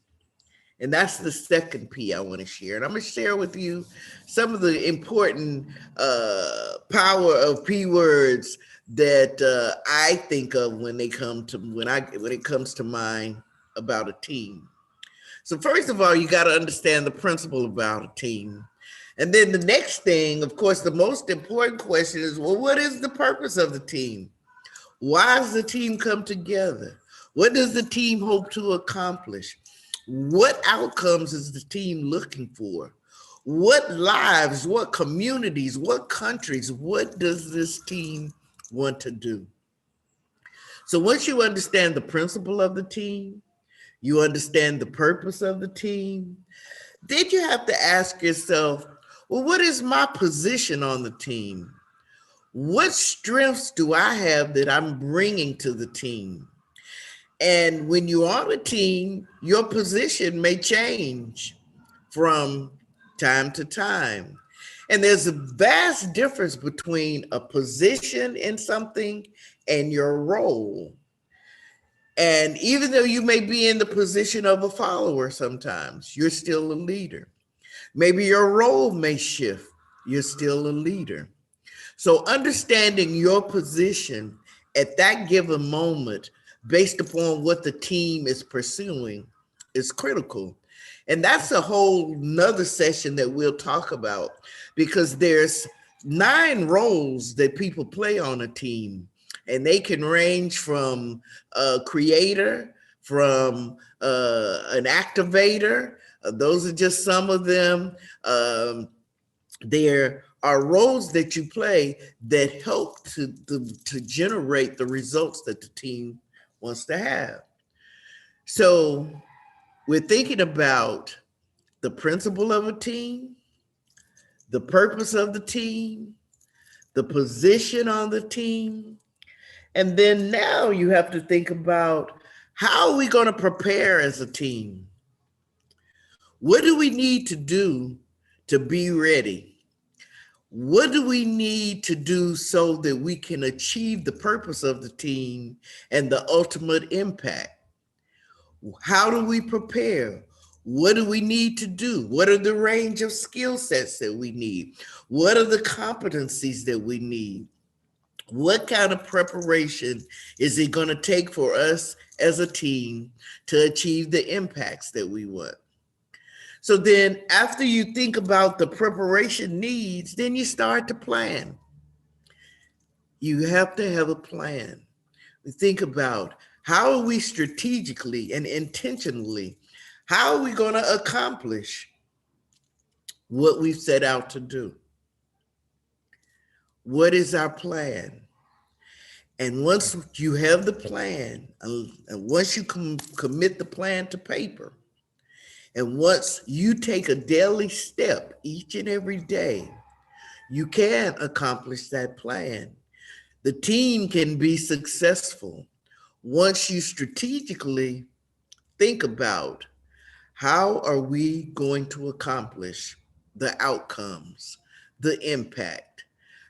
And that's the second P I want to share. And I'm going to share with you some of the important power of P words that I think of when they come to when it comes to mind about a team. So first of all, you got to understand the principle about a team. And then the next thing, of course, the most important question is, well, what is the purpose of the team? Why does the team come together? What does the team hope to accomplish? What outcomes is the team looking for? What lives, what communities, what countries, what does this team want to do? So once you understand the principle of the team, you understand the purpose of the team, then you have to ask yourself, well, what is my position on the team? What strengths do I have that I'm bringing to the team? And when you're on a team, your position may change from time to time. And there's a vast difference between a position in something and your role. And even though you may be in the position of a follower sometimes, you're still a leader. Maybe your role may shift, you're still a leader. So understanding your position at that given moment based upon what the team is pursuing is critical. And that's a whole nother session that we'll talk about, because there's 9 roles that people play on a team, and they can range from a creator, from an activator. Those are just some of them. There are roles that you play that help to generate the results that the team wants to have. So we're thinking about the principle of a team, the purpose of the team, the position on the team, and then now you have to think about, how are we going to prepare as a team? What do we need to do to be ready? What do we need to do so that we can achieve the purpose of the team and the ultimate impact? How do we prepare? What do we need to do? What are the range of skill sets that we need? What are the competencies that we need? What kind of preparation is it going to take for us as a team to achieve the impacts that we want? So then after you think about the preparation needs, then you start to plan. You have to have a plan. Think about, how are we strategically and intentionally, how are we going to accomplish what we've set out to do? What is our plan? And once you have the plan, and once you commit the plan to paper, and once you take a daily step each and every day, you can accomplish that plan. The team can be successful once you strategically think about, how are we going to accomplish the outcomes, the impact?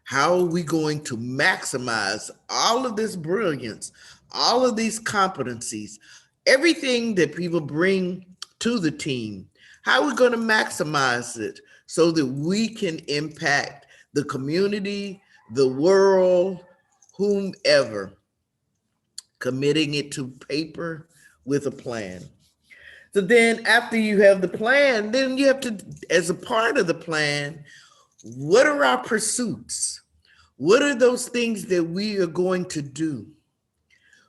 How are we going to maximize all of this brilliance, all of these competencies, everything that people bring to the team? How are we going to maximize it so that we can impact the community, the world, whomever, committing it to paper with a plan? So then after you have the plan, then you have to, as a part of the plan, what are our pursuits? What are those things that we are going to do?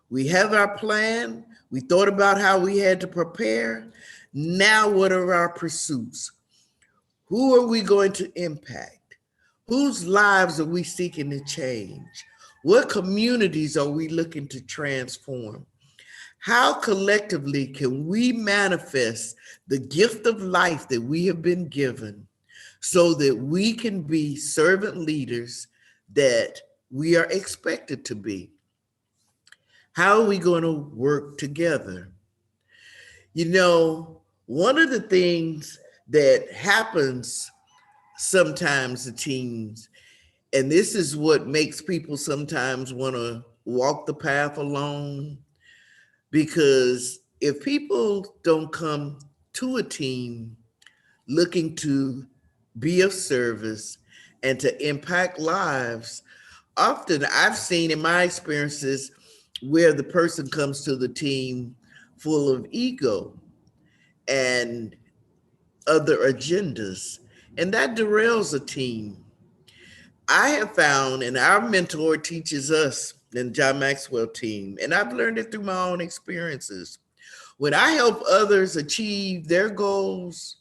We have our plan. We thought about how we had to prepare. Now, what are our pursuits? Who are we going to impact? Whose lives are we seeking to change? What communities are we looking to transform? how collectively can we manifest the gift of life that we have been given so that we can be servant leaders that we are expected to be? How are we going to work together? You know, one of the things that happens sometimes to teams, and this is what makes people sometimes want to walk the path alone, because if people don't come to a team looking to be of service and to impact lives, often I've seen in my experiences where the person comes to the team full of ego and other agendas, and that derails a team. I have found, and our mentor teaches us in John Maxwell team, and I've learned it through my own experiences. When I help others achieve their goals,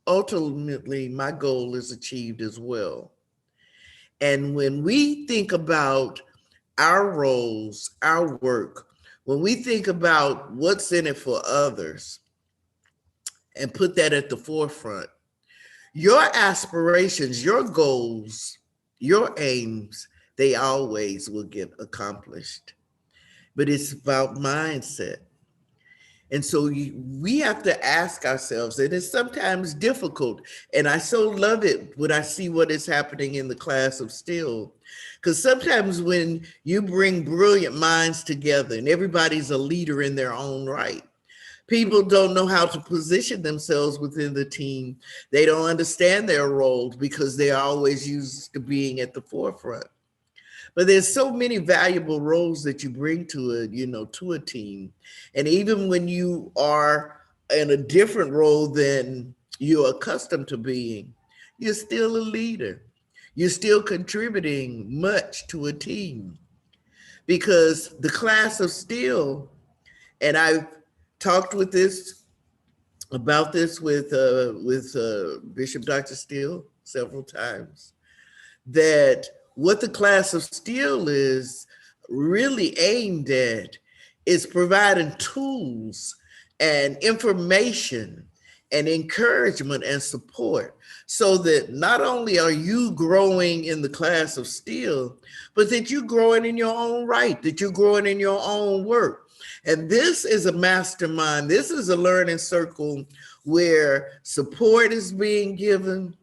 ultimately my goal is achieved as well. And when we think about our roles, our work, when we think about what's in it for others and put that at the forefront, your aspirations, your goals, your aims, they always will get accomplished. But it's about mindset. And so we have to ask ourselves, and it's sometimes difficult. And I so love it when I see what is happening in the class of SteelE. Because sometimes when you bring brilliant minds together and everybody's a leader in their own right, people don't know how to position themselves within the team. They don't understand their roles because they're always used to being at the forefront. But there's so many valuable roles that you bring to a team. And even when you are in a different role than you're accustomed to being, you're still a leader. You're still contributing much to a team, because the class of SteelE, and I've talked about this with Bishop Dr. Steele several times, that what the class of SteelE is really aimed at is providing tools and information and encouragement and support, so that not only are you growing in the class of SteelE, but that you're growing in your own right, that you're growing in your own work. And this is a mastermind. This is a learning circle where support is being given,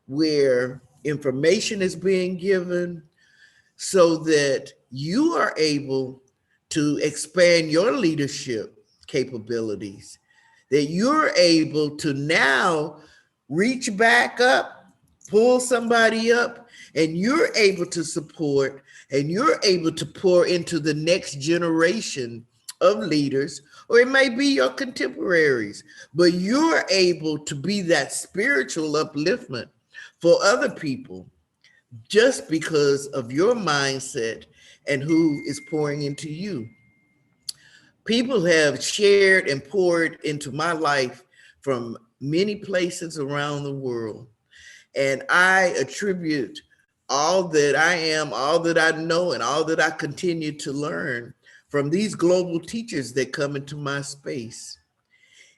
where information is being given, so that you are able to expand your leadership capabilities, that you're able to now reach back up, pull somebody up, and you're able to support and you're able to pour into the next generation of leaders, or it may be your contemporaries, but you're able to be that spiritual upliftment for other people just because of your mindset and who is pouring into you. People have shared and poured into my life from many places around the world. And I attribute all that I am, all that I know, and all that I continue to learn from these global teachers that come into my space.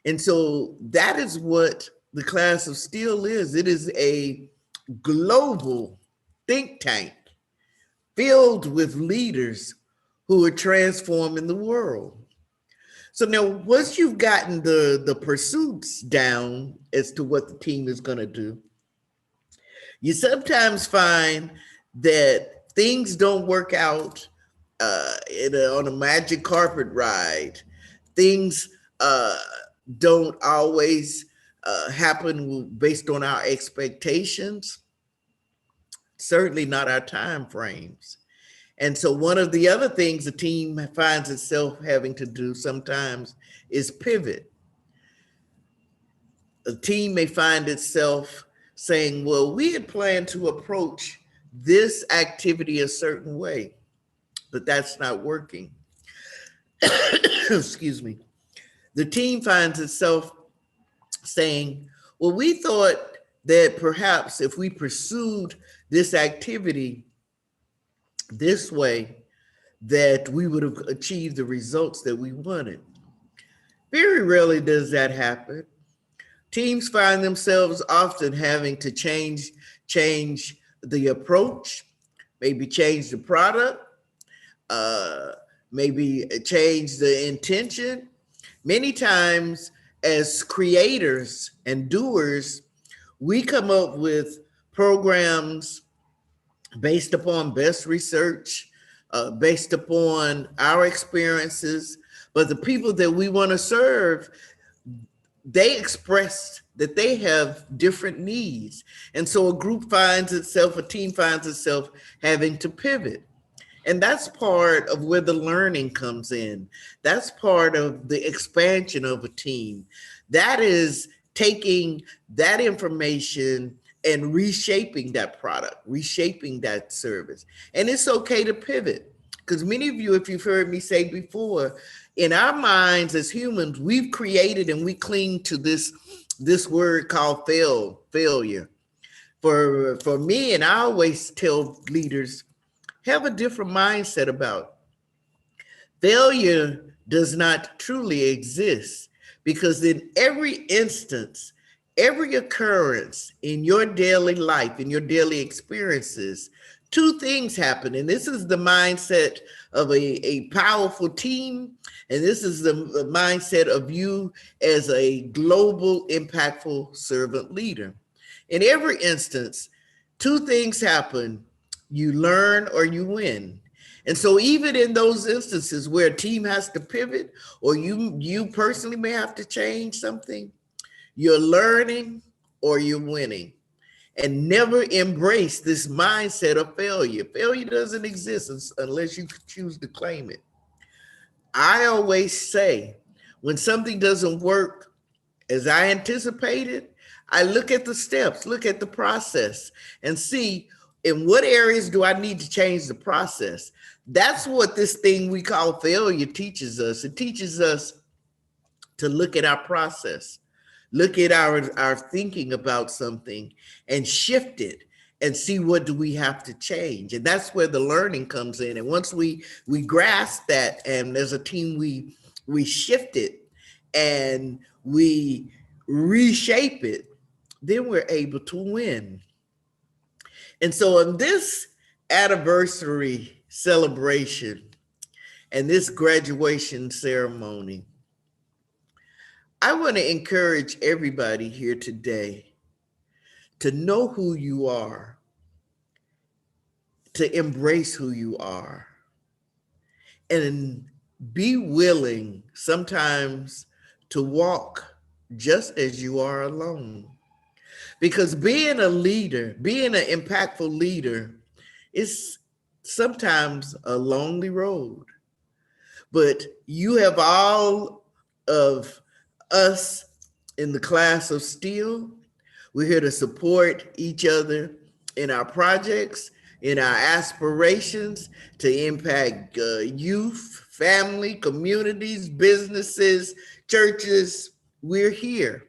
And so that is what the class of SteelE is. It is a global think tank filled with leaders who are transforming the world. So now, once you've gotten the pursuits down as to what the team is going to do, you sometimes find that things don't work out on a magic carpet ride. Things don't always happen based on our expectations, certainly not our time frames. And so one of the other things the team finds itself having to do sometimes is pivot. A team may find itself saying, well, we had planned to approach this activity a certain way, but that's not working. Excuse me. The team finds itself saying, well, we thought that perhaps if we pursued this activity this way, that we would have achieved the results that we wanted. Very rarely does that happen. Teams find themselves often having to change the approach, maybe change the product, maybe change the intention. Many times as creators and doers, we come up with programs based upon best research, based upon our experiences, but the people that we want to serve, they express that they have different needs. And so a team finds itself having to pivot. And that's part of where the learning comes in. That's part of the expansion of a team. That is taking that information and reshaping that product, reshaping that service. And it's okay to pivot, because many of you, if you've heard me say before, in our minds as humans, we've created and we cling to this word called failure. For me, and I always tell leaders, have a different mindset about it. Failure does not truly exist, because in every instance, every occurrence in your daily life, in your daily experiences, two things happen. And this is the mindset of a powerful team. And this is the mindset of you as a global, impactful servant leader. In every instance, two things happen: you learn or you win. And so even in those instances where a team has to pivot, or you personally may have to change something, you're learning or you're winning. And never embrace this mindset of failure. Failure doesn't exist unless you choose to claim it. I always say, when something doesn't work as I anticipated, I look at the steps, look at the process, and see in what areas do I need to change the process. That's what this thing we call failure teaches us. It teaches us to look at our process, look at our thinking about something, and shift it and see what do we have to change. And that's where the learning comes in. And once we grasp that, and as a team we shift it and we reshape it, then we're able to win. And so on this anniversary celebration and this graduation ceremony, I want to encourage everybody here today to know who you are, to embrace who you are, and be willing sometimes to walk just as you are alone. Because being a leader, being an impactful leader, is sometimes a lonely road. But you have all of us in the Class of SteelE. We're here to support each other in our projects, in our aspirations to impact youth, family, communities, businesses, churches. We're here.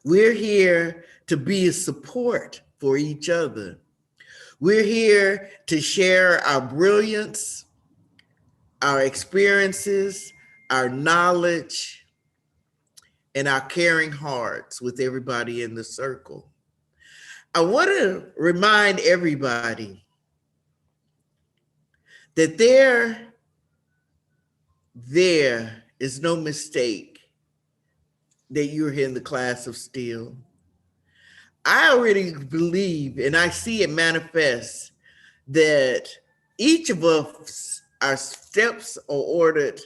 We're here to be a support for each other. We're here to share our brilliance, our experiences, our knowledge, and our caring hearts with everybody in the circle. I want to remind everybody that there is no mistake that you're here in the Class of SteelE. I already believe, and I see it manifest, that each of us, our steps are ordered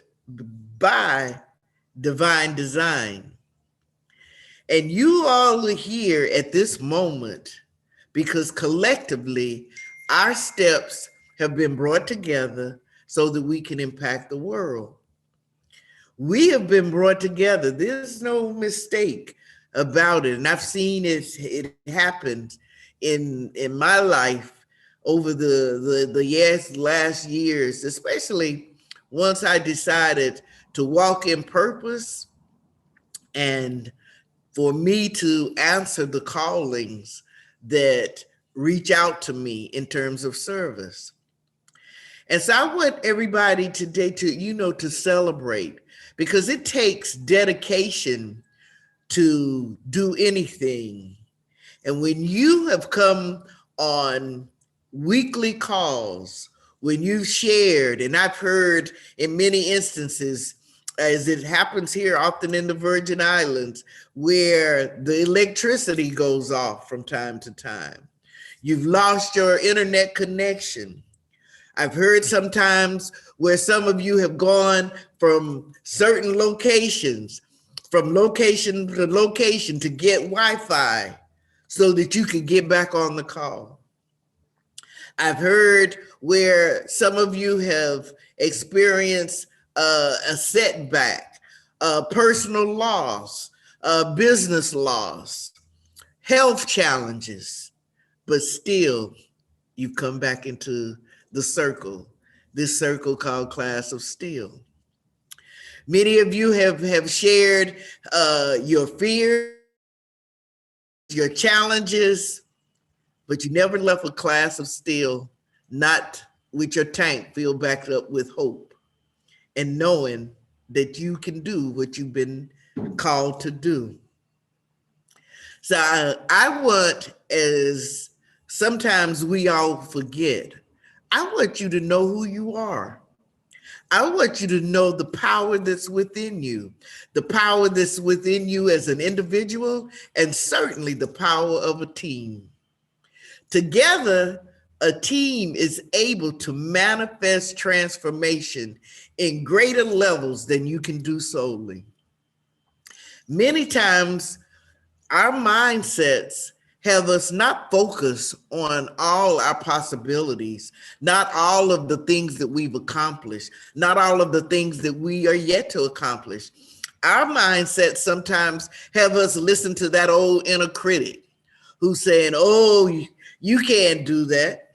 by divine design. And you all are here at this moment because collectively our steps have been brought together so that we can impact the world. We have been brought together. There's no mistake about it. And I've seen it happen in my life over the last years, especially once I decided to walk in purpose and for me to answer the callings that reach out to me in terms of service. And so I want everybody today to celebrate, because it takes dedication to do anything. And when you have come on weekly calls, when you've shared, and I've heard in many instances, as it happens here often in the Virgin Islands, where the electricity goes off from time to time. You've lost your internet connection. I've heard sometimes where some of you have gone from certain locations, from location to location to get Wi-Fi so that you could get back on the call. I've heard where some of you have experienced a setback, personal loss, business loss, health challenges, but still you've come back into the circle, this circle called Class of SteelE. Many of you have shared your fears, your challenges, but you never left a Class of SteelE, not with your tank filled back up with hope and knowing that you can do what you've been called to do. So I want, as sometimes we all forget, I want you to know who you are. I want you to know the power that's within you, the power that's within you as an individual, and certainly the power of a team. Together, a team is able to manifest transformation in greater levels than you can do solely. Many times, our mindsets have us not focus on all our possibilities, not all of the things that we've accomplished, not all of the things that we are yet to accomplish. Our mindsets sometimes have us listen to that old inner critic who's saying, oh, you can't do that.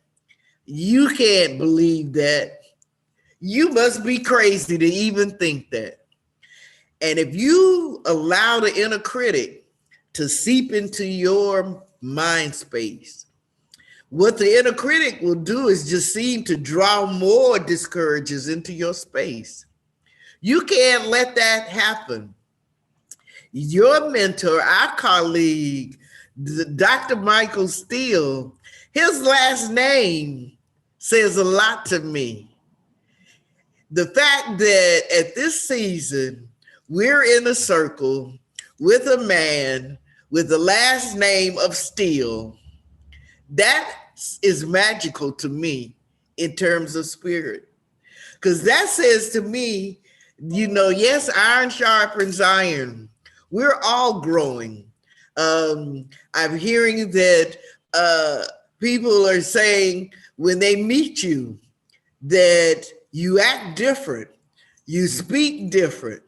You can't believe that. You must be crazy to even think that. And if you allow the inner critic to seep into your mind space, what the inner critic will do is just seem to draw more discouragers into your space. You can't let that happen. Your mentor, our colleague, Dr. Michael SteelE, his last name says a lot to me. The fact that at this season, we're in a circle with a man with the last name of SteelE, that is magical to me in terms of spirit. Because that says to me, you know, yes, iron sharpens iron. We're all growing. I'm hearing that people are saying when they meet you that you act different, you speak different,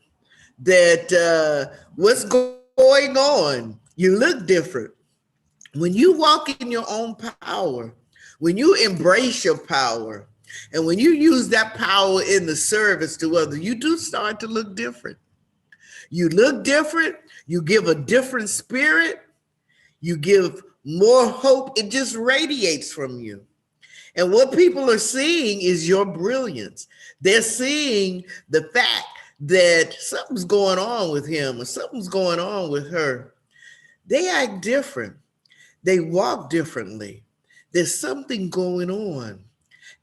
that what's going on, you look different. When you walk in your own power, when you embrace your power, and when you use that power in the service to others, you do start to look different. You look different, you give a different spirit, you give more hope, it just radiates from you. And what people are seeing is your brilliance. They're seeing the fact that something's going on with him or something's going on with her. They act different. They walk differently. There's something going on.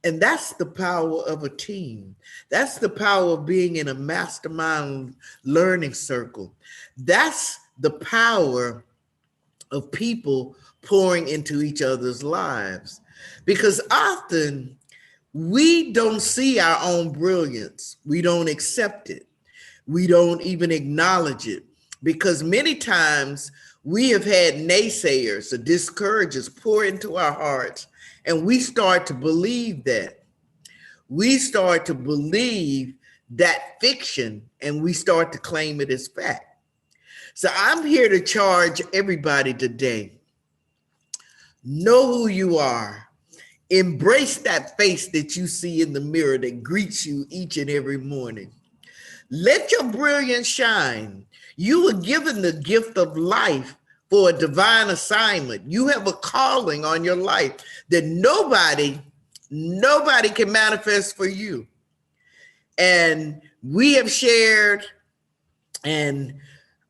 And that's the power of a team. That's the power of being in a mastermind learning circle. That's the power of people pouring into each other's lives. Because often we don't see our own brilliance. We don't accept it. We don't even acknowledge it. Because many times we have had naysayers or discouragers pour into our hearts, and we start to believe that. We start to believe that fiction, and we start to claim it as fact. So I'm here to charge everybody today. Know who you are. Embrace that face that you see in the mirror that greets you each and every morning. Let your brilliance shine. You were given the gift of life for a divine assignment. You have a calling on your life that nobody can manifest for you. And we have shared And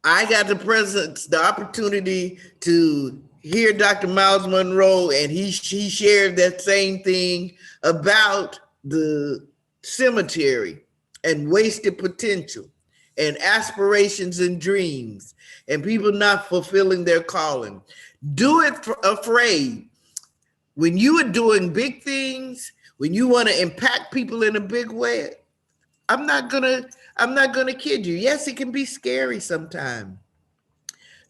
I got the opportunity to hear Dr. Miles Monroe, and he shared that same thing about the cemetery and wasted potential and aspirations and dreams and people not fulfilling their calling. Do it afraid. When you are doing big things, when you want to impact people in a big way, I'm not gonna kid you. Yes, it can be scary sometimes.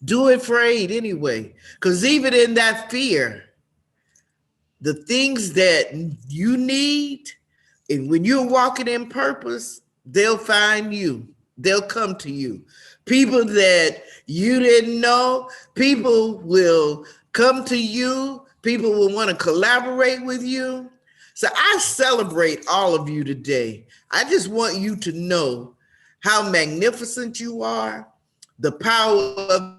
Do it afraid anyway. Because even in that fear, the things that you need, and when you're walking in purpose, they'll find you. They'll come to you. People that you didn't know, people will come to you. People will want to collaborate with you. So I celebrate all of you today. I just want you to know how magnificent you are, the power of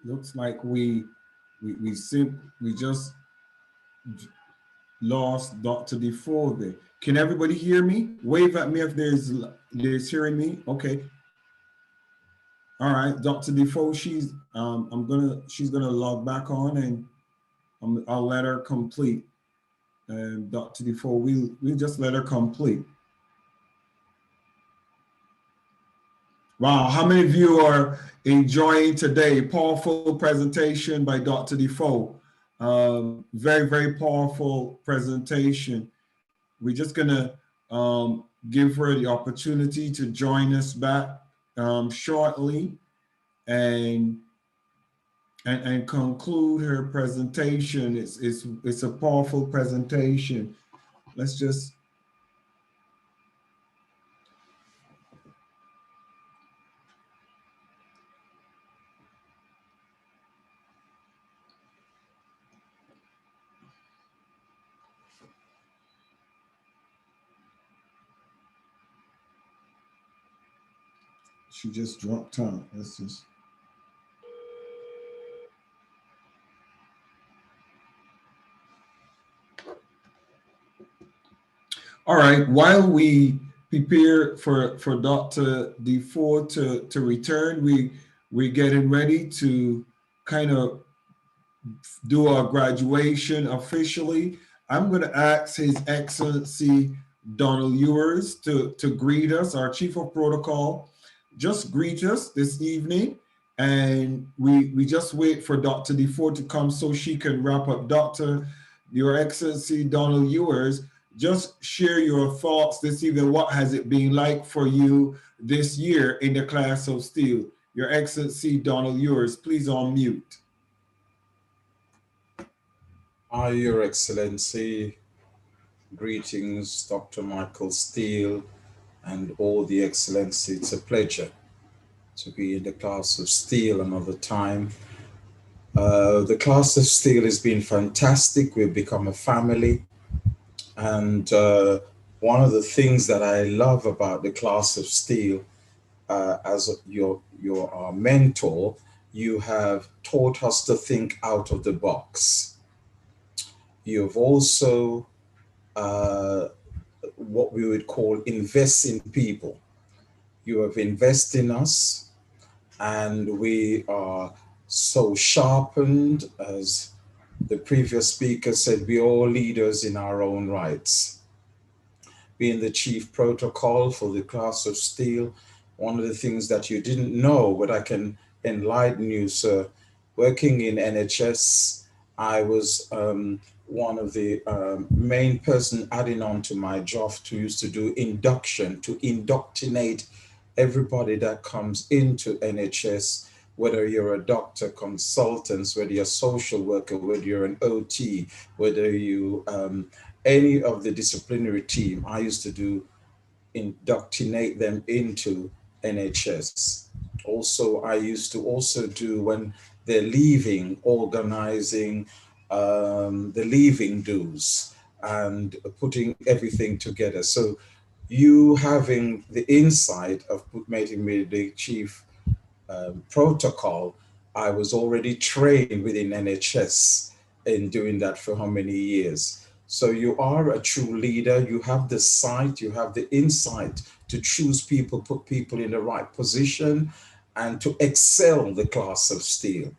Looks like we just lost Dr. Defoe there. Can everybody hear me? Wave at me if there's hearing me. Okay. All right, Dr. Defoe, she's gonna log back on, and I'll let her complete. Dr. Defoe, we'll just let her complete. Wow, how many of you are enjoying today? Powerful presentation by Dr. Defoe. Very, very powerful presentation. We're just gonna give her the opportunity to join us back shortly and conclude her presentation. It's a powerful presentation. Let's just. She just dropped out. Let's just. All right, while we prepare for Dr. Defoe to return, we're getting ready to kind of do our graduation officially. I'm going to ask His Excellency Donald Ewers to greet us, our Chief of Protocol. Just greet us this evening, and we just wait for Dr. Defoe to come so she can wrap up. Your Excellency Donald Ewers, just share your thoughts this evening. What has it been like for you this year in the Class of SteelE? Your Excellency Donald Ewers, please unmute. Hi, Your Excellency. Greetings, Dr. Michael Steele and all the Excellency. It's a pleasure to be in the Class of SteelE another time. The Class of SteelE has been fantastic. We've become a family. And one of the things that I love about the Class of SteelE, as your mentor, you have taught us to think out of the box. You've also what we would call invest in people. You have invested in us, and we are so sharpened, as the previous speaker said, we're all leaders in our own rights. Being the chief protocol for the Class of SteelE, one of the things that you didn't know, but I can enlighten you, sir, working in NHS, I was one of the main person adding on to my job to used to do induction, to indoctrinate everybody that comes into NHS, whether you're a doctor, consultants, whether you're a social worker, whether you're an OT, whether you, any of the disciplinary team. I used to do indoctrinate them into NHS. Also, I used to also do, when they're leaving, organizing the leaving dues and putting everything together. So you having the insight of making me the chief protocol, I was already trained within NHS in doing that for how many years. So you are a true leader. You have the sight, you have the insight to choose people, put people in the right position, and to excel the class of steel.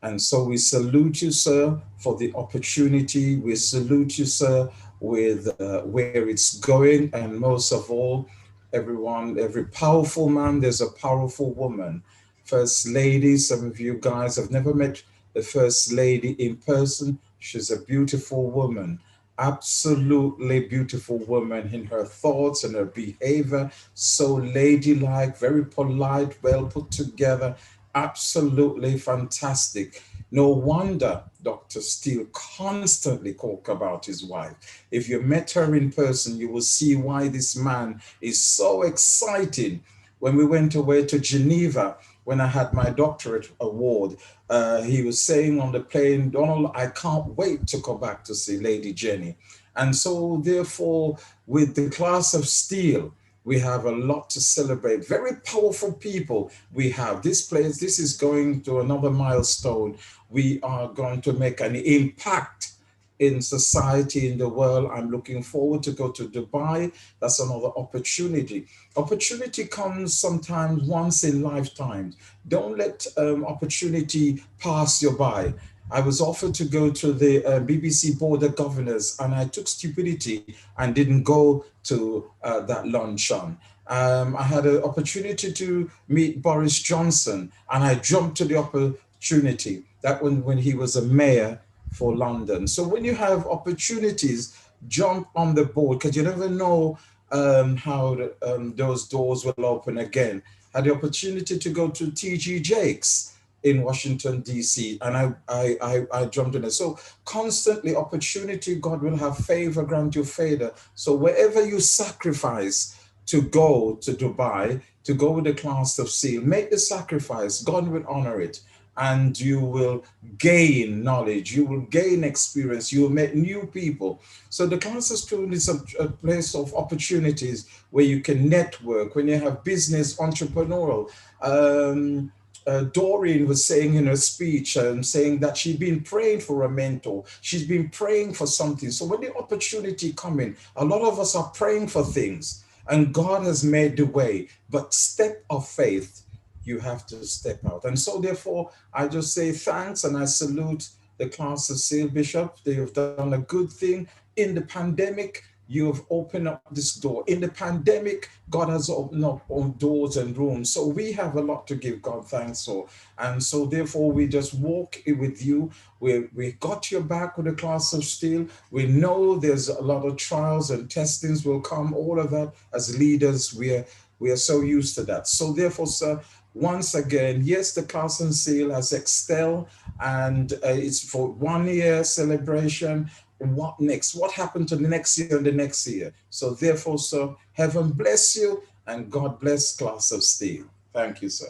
And so we salute you, sir, for the opportunity. We salute you, sir, with where it's going. And most of all, everyone, every powerful man, there's a powerful woman. First Lady, some of you guys have never met the First Lady in person. She's a beautiful woman, absolutely beautiful woman in her thoughts and her behavior. So ladylike, very polite, well put together. Absolutely fantastic. No wonder Dr. Steele constantly talk about his wife. If you met her in person, you will see why this man is so exciting. When we went away to Geneva, when I had my doctorate award, he was saying on the plane, Donald, I can't wait to go back to see Lady Jenny. And so therefore, with the Class of SteelE, we have a lot to celebrate. Very powerful people we have. This place, this is going to another milestone. We are going to make an impact in society, in the world. I'm looking forward to go to Dubai. That's another opportunity. Opportunity comes sometimes once in lifetimes. Don't let opportunity pass you by. I was offered to go to the BBC Board of Governors, and I took stupidity and didn't go to that luncheon. I had an opportunity to meet Boris Johnson, and I jumped to the opportunity. That when he was a mayor for London. So when you have opportunities, jump on the board, because you never know how those doors will open again. I had the opportunity to go to TG Jakes in Washington, D.C., and I jumped in it. So constantly opportunity, God will have favor, grant you favor. So wherever you sacrifice to go to Dubai, to go with the Class of SteelE, make the sacrifice, God will honor it. And you will gain knowledge, you will gain experience, you will meet new people. So the Class of SteelE is a place of opportunities where you can network, when you have business, entrepreneurial. Doreen was saying in her speech, saying that she'd been praying for a mentor. She's been praying for something. So when the opportunity comes in, a lot of us are praying for things, and God has made the way. But step of faith, you have to step out. And so therefore, I just say thanks, and I salute the Class of SteelE, Bishop. They have done a good thing. In the pandemic, you have opened up this door. In the pandemic, God has opened up all doors and rooms. So we have a lot to give God thanks for. And so therefore, we just walk with you. We got your back with the Class of SteelE. We know there's a lot of trials and testings will come, all of that. As leaders, we are so used to that. So therefore, sir, once again, yes, the Class of SteelE has excelled, and it's for 1 year celebration. What next? What happened to the next year and the next year? So therefore, sir, heaven bless you, and God bless Class of SteelE. Thank you, sir.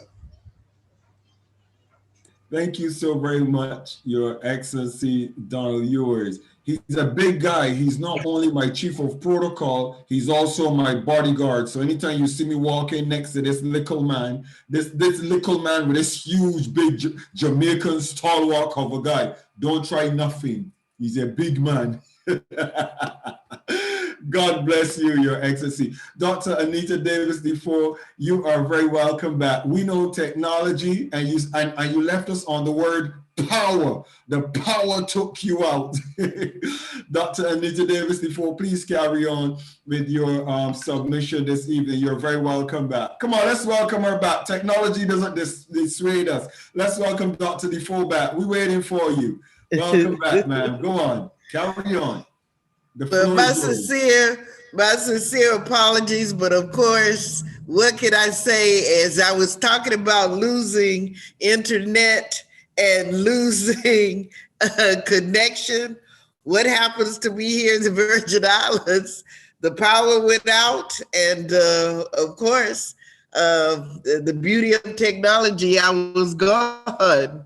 Thank you so very much, Your Excellency Donald Ewers. He's a big guy. He's not only my chief of protocol, he's also my bodyguard. So anytime you see me walking next to this little man, this little man with this huge, big Jamaican stalwart of a guy, don't try nothing. He's a big man. God bless you, Your Excellency. Dr. Anita Davis Defoe, you are very welcome back. We know technology, and you left us on the word power. The power took you out. Dr. Anita Davis Defoe, please carry on with your submission this evening. You're very welcome back. Come on, let's welcome her back. Technology doesn't dissuade us. Let's welcome Dr. Defoe back. We're waiting for you. Welcome back, ma'am. Go on. Carry on. Well, my sincere apologies, but of course, what can I say? As I was talking about losing internet and losing connection, what happens to me here in the Virgin Islands? the power went out, and of course, the beauty of technology, I was gone.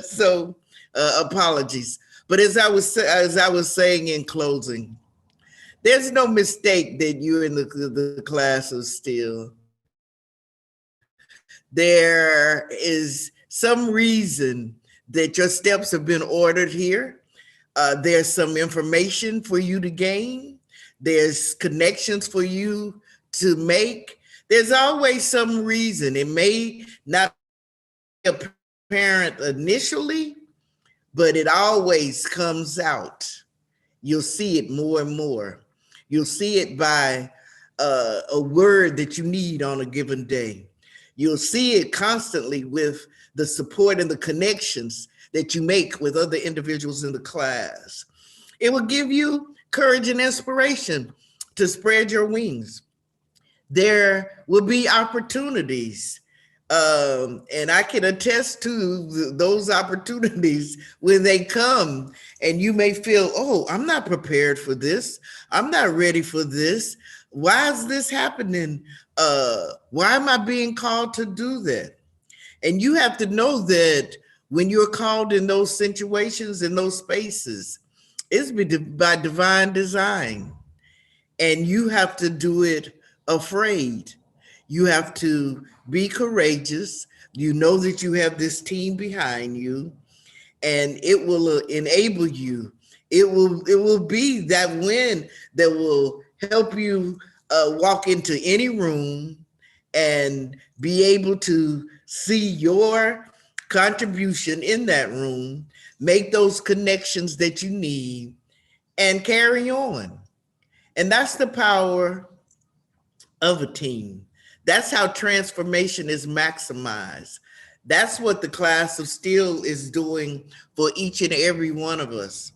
So apologies. But as I was saying in closing, there's no mistake that you're in the class of SteelE. There is some reason that your steps have been ordered here. There's some information for you to gain. There's connections for you to make. There's always some reason. It may not be apparent initially, but it always comes out. You'll see it more and more. You'll see it by a word that you need on a given day. You'll see it constantly with the support and the connections that you make with other individuals in the class. It will give you courage and inspiration to spread your wings. There will be opportunities. And I can attest to those opportunities when they come, and you may feel, oh, I'm not prepared for this. I'm not ready for this. Why is this happening? Why am I being called to do that? And you have to know that when you're called in those situations, in those spaces, it's by divine design. And you have to do it afraid. You have to be courageous. You know that you have this team behind you, and it will enable you. It will be that win that will help you walk into any room and be able to see your contribution in that room, make those connections that you need, and carry on. And that's the power of a team. That's how transformation is maximized. That's what the Class of SteelE is doing for each and every one of us.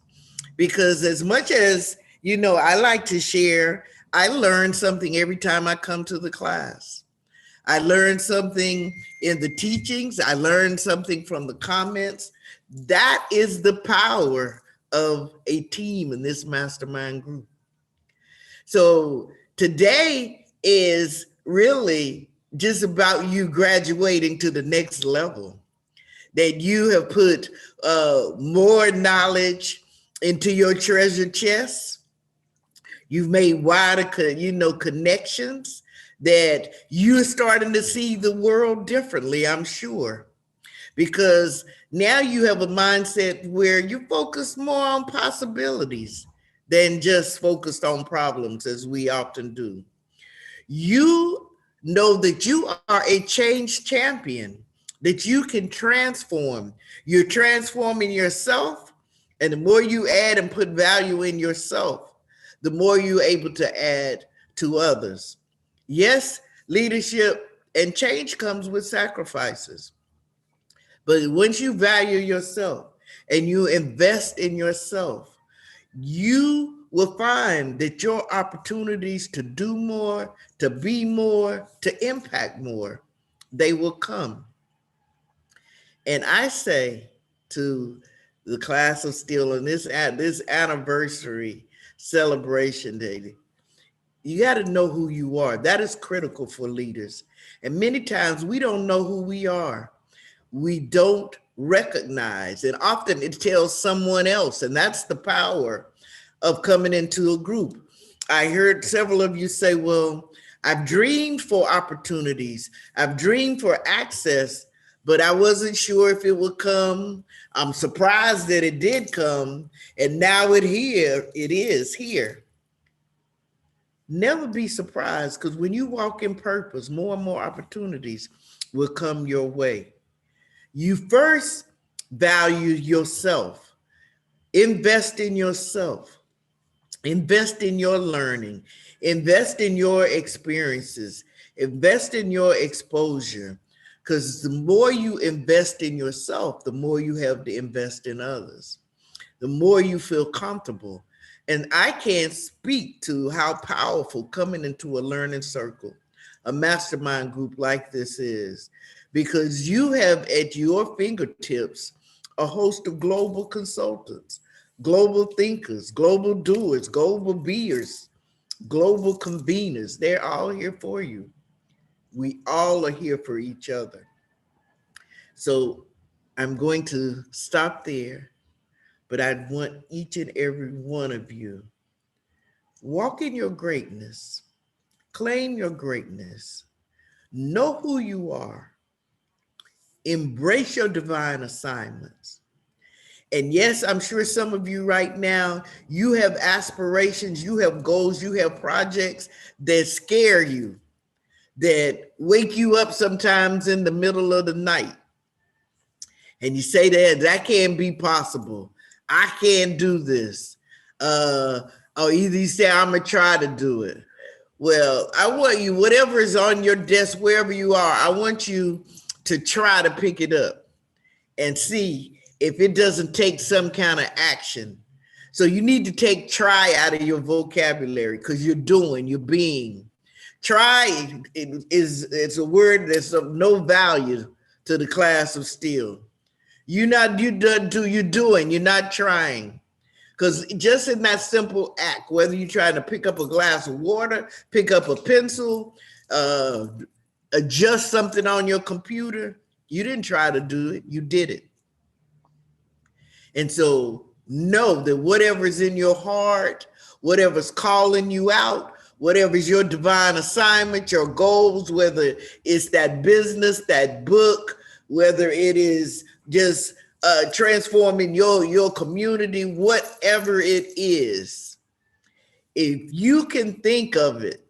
Because as much as, you know, I like to share, I learn something every time I come to the class. I learn something in the teachings. I learn something from the comments. That is the power of a team in this mastermind group. So today is really just about you graduating to the next level, that you have put more knowledge into your treasure chest. You've made wider, connections, that you're starting to see the world differently, I'm sure, because now you have a mindset where you focus more on possibilities than just focused on problems, as we often do. You know that you are a change champion, that you can transform. You're transforming yourself, and the more you add and put value in yourself, the more you're able to add to others. Yes, leadership and change comes with sacrifices. But once you value yourself and you invest in yourself, you will find that your opportunities to do more, to be more, to impact more, they will come. And I say to the Class of SteelE on this anniversary celebration day, you got to know who you are. That is critical for leaders. And many times we don't know who we are. We don't recognize, and often it tells someone else, and that's the power of coming into a group. I heard several of you say, well, I've dreamed for opportunities. I've dreamed for access, but I wasn't sure if it would come. I'm surprised that it did come, and now it is here. Never be surprised, because when you walk in purpose, more and more opportunities will come your way. You first value yourself. Invest in yourself. Invest in your learning. Invest in your experiences. Invest in your exposure. Because the more you invest in yourself, the more you have to invest in others. The more you feel comfortable. And I can't speak to how powerful coming into a learning circle, a mastermind group like this is, because you have at your fingertips a host of global consultants, global thinkers, global doers, global beers, global conveners, they're all here for you. We all are here for each other. So I'm going to stop there, but I want each and every one of you, walk in your greatness, claim your greatness, know who you are, embrace your divine assignments. And yes, I'm sure some of you right now, you have aspirations, you have goals, you have projects that scare you, that wake you up sometimes in the middle of the night. And you say that can't be possible. I can't do this. Or either you say, I'm gonna try to do it. Well, I want you, whatever is on your desk, wherever you are, I want you to try to pick it up and see if it doesn't take some kind of action. So you need to take try out of your vocabulary, because you're being. Try it's a word that's of no value to the class of SteelE. You're doing, you're not trying. Because just in that simple act, whether you're trying to pick up a glass of water, pick up a pencil, adjust something on your computer, you didn't try to do it, you did it. And so know that whatever's in your heart, whatever's calling you out, whatever's your divine assignment, your goals, whether it's that business, that book, whether it is just transforming your community, whatever it is, if you can think of it,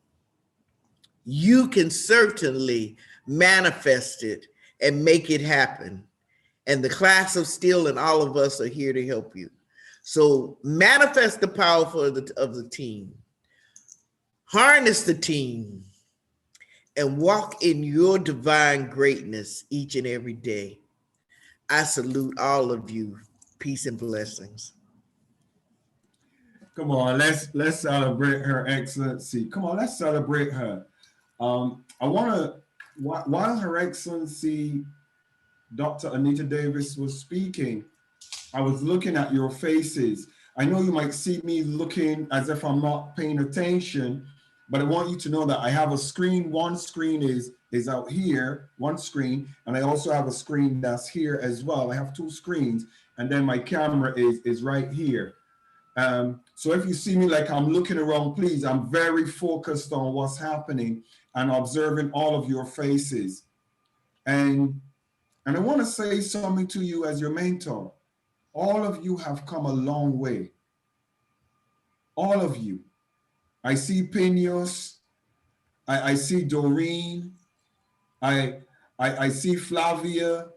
you can certainly manifest it and make it happen. And the class of SteelE and all of us are here to help you. So manifest the power of the team, harness the team, and walk in your divine greatness each and every day. I salute all of you. Peace and blessings. Come on, let's celebrate Her Excellency. Come on, let's celebrate her. I want to, while Her Excellency Dr. Anita Davis was speaking, I was looking at your faces. I know you might see me looking as if I'm not paying attention, but I want you to know that I have a screen. One screen is out here, one screen, and I also have a screen that's here as well. I have two screens, and then my camera is right here. So if you see me like I'm looking around, please, I'm very focused on what's happening and observing all of your faces. And I want to say something to you as your mentor. All of you have come a long way. All of you. I see Pinos. I see Doreen. I see Flavia.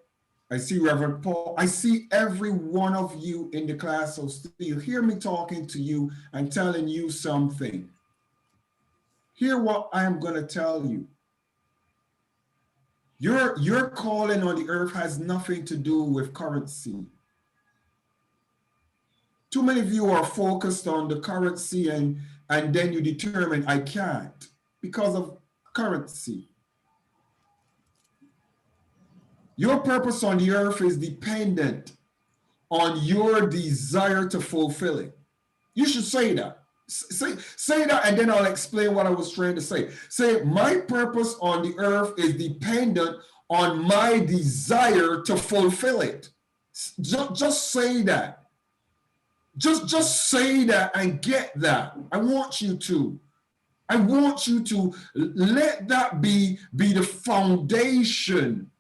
I see Reverend Paul. I see every one of you in the class of SteelE. Hear me talking to you and telling you something. Hear what I am going to tell you. Your calling on the earth has nothing to do with currency. Too many of you are focused on the currency and then you determine I can't because of currency. Your purpose on the earth is dependent on your desire to fulfill it. You should say that. Say that, and then I'll explain what I was trying to say. Say, my purpose on the earth is dependent on my desire to fulfill it. Just say that. Just say that and get that. I want you to. I want you to let that be the foundation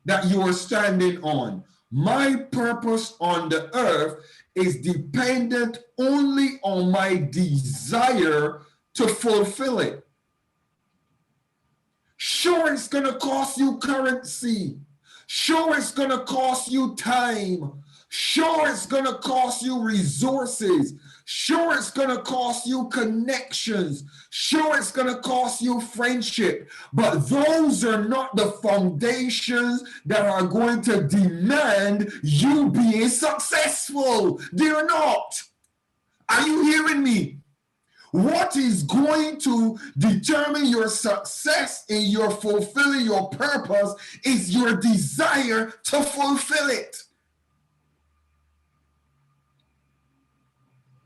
that you are standing on. My purpose on the earth is dependent only on my desire to fulfill it. Sure, it's going to cost you currency. Sure, it's going to cost you time. Sure, it's going to cost you resources. Sure, it's going to cost you connections. Sure, it's going to cost you friendship. But those are not the foundations that are going to demand you being successful. They're not. Are you hearing me? What is going to determine your success in your fulfilling your purpose is your desire to fulfill it.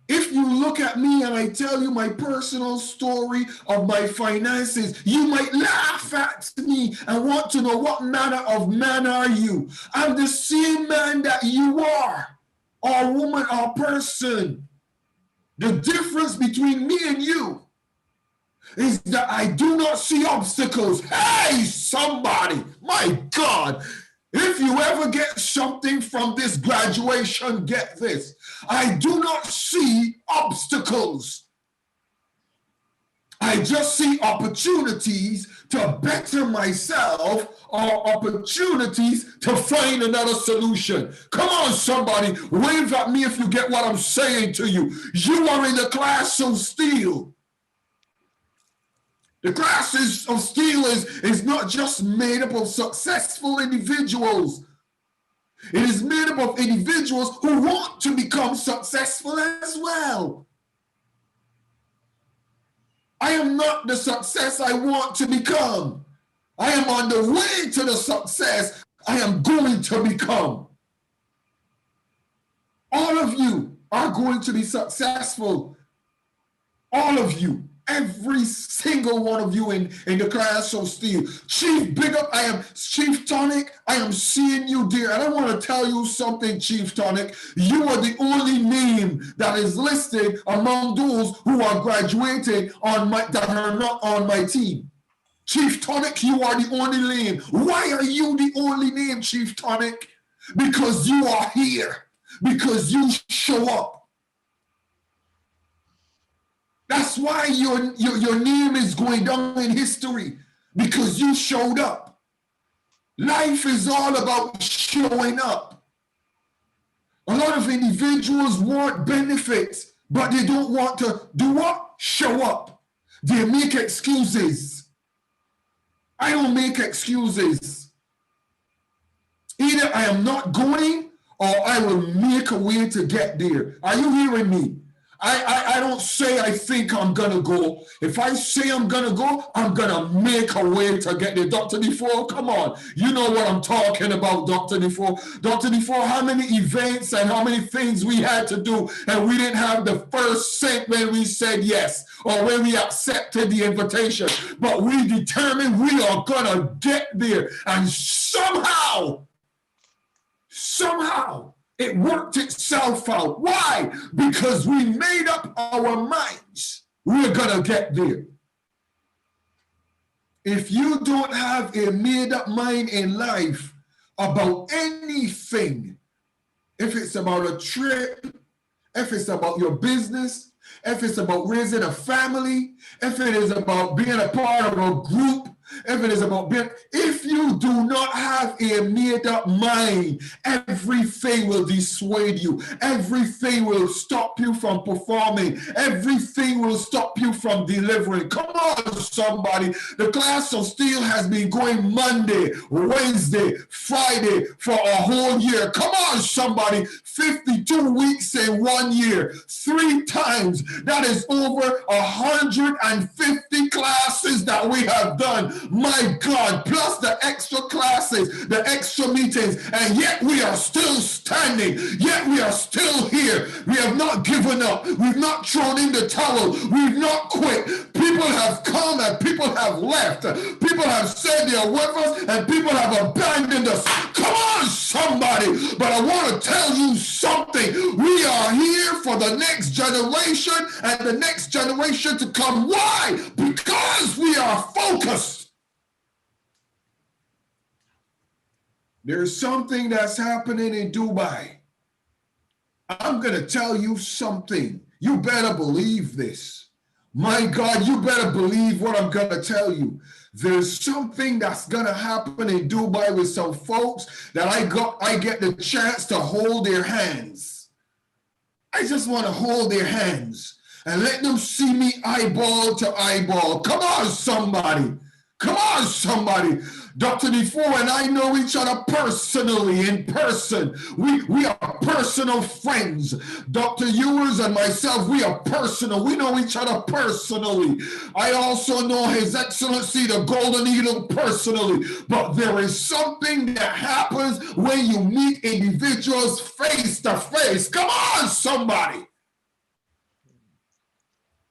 If if you look at me and I tell you my personal story of my finances, you might laugh at me and want to know what manner of man are you? I'm the same man that you are, or woman or person. The difference between me and you is that I do not see obstacles. Hey, somebody, my God, if you ever get something from this graduation, get this. I do not see obstacles. I just see opportunities to better myself or opportunities to find another solution. Come on, somebody, wave at me if you get what I'm saying to you. You are in the class of SteelE. The class of SteelE is not just made up of successful individuals. It is made up of individuals who want to become successful as well. I am not the success I want to become. I am on the way to the success I am going to become. All of you are going to be successful. All of you. Every single one of you in the class of SteelE. Chief, big up, I am Chief Tonic. I am seeing you, dear. And I want to tell you something, Chief Tonic. You are the only name that is listed among those who are graduating that are not on my team. Chief Tonic, you are the only name. Why are you the only name, Chief Tonic? Because you are here. Because you show up. That's why your name is going down in history, because you showed up. Life is all about showing up. A lot of individuals want benefits, but they don't want to do what? Show up. They make excuses. I don't make excuses. Either I am not going or I will make a way to get there. Are you hearing me? I don't say I think I'm going to go. If I say I'm going to go, I'm going to make a way to get there. Dr. Defoe, come on. You know what I'm talking about, Dr. Defoe. Dr. Defoe, how many events and how many things we had to do, and we didn't have the first cent when we said yes or when we accepted the invitation. But we determined we are going to get there. And somehow, it worked itself out. Why? Because we made up our minds. We're going to get there. If you don't have a made up mind in life about anything, if it's about a trip, if it's about your business, if it's about raising a family, if it is about being a part of a group, if it is about if you do not have a made up mind, everything will dissuade you. Everything will stop you from performing. Everything will stop you from delivering. Come on, somebody. The class of SteelE has been going Monday, Wednesday, Friday for a whole year. Come on, somebody. 52 weeks in 1 year. 3 times. That is over 150 classes that we have done. My God, plus the extra classes, the extra meetings, and yet we are still standing, yet we are still here. We have not given up. We've not thrown in the towel. We've not quit. People have come and people have left. People have said they are with us and people have abandoned us. Come on, somebody. But I want to tell you something. We are here for the next generation and the next generation to come. Why? Because we are focused. There's something that's happening in Dubai. I'm going to tell you something. You better believe this. My God, you better believe what I'm going to tell you. There's something that's going to happen in Dubai with some folks that I get the chance to hold their hands. I just want to hold their hands and let them see me eyeball to eyeball. Come on, somebody. Come on, somebody. Dr. Defoe and I know each other personally, in person. We are personal friends. Dr. Ewers and myself, we are personal. We know each other personally. I also know His Excellency, the Golden Eagle, personally. But there is something that happens when you meet individuals face to face. Come on, somebody.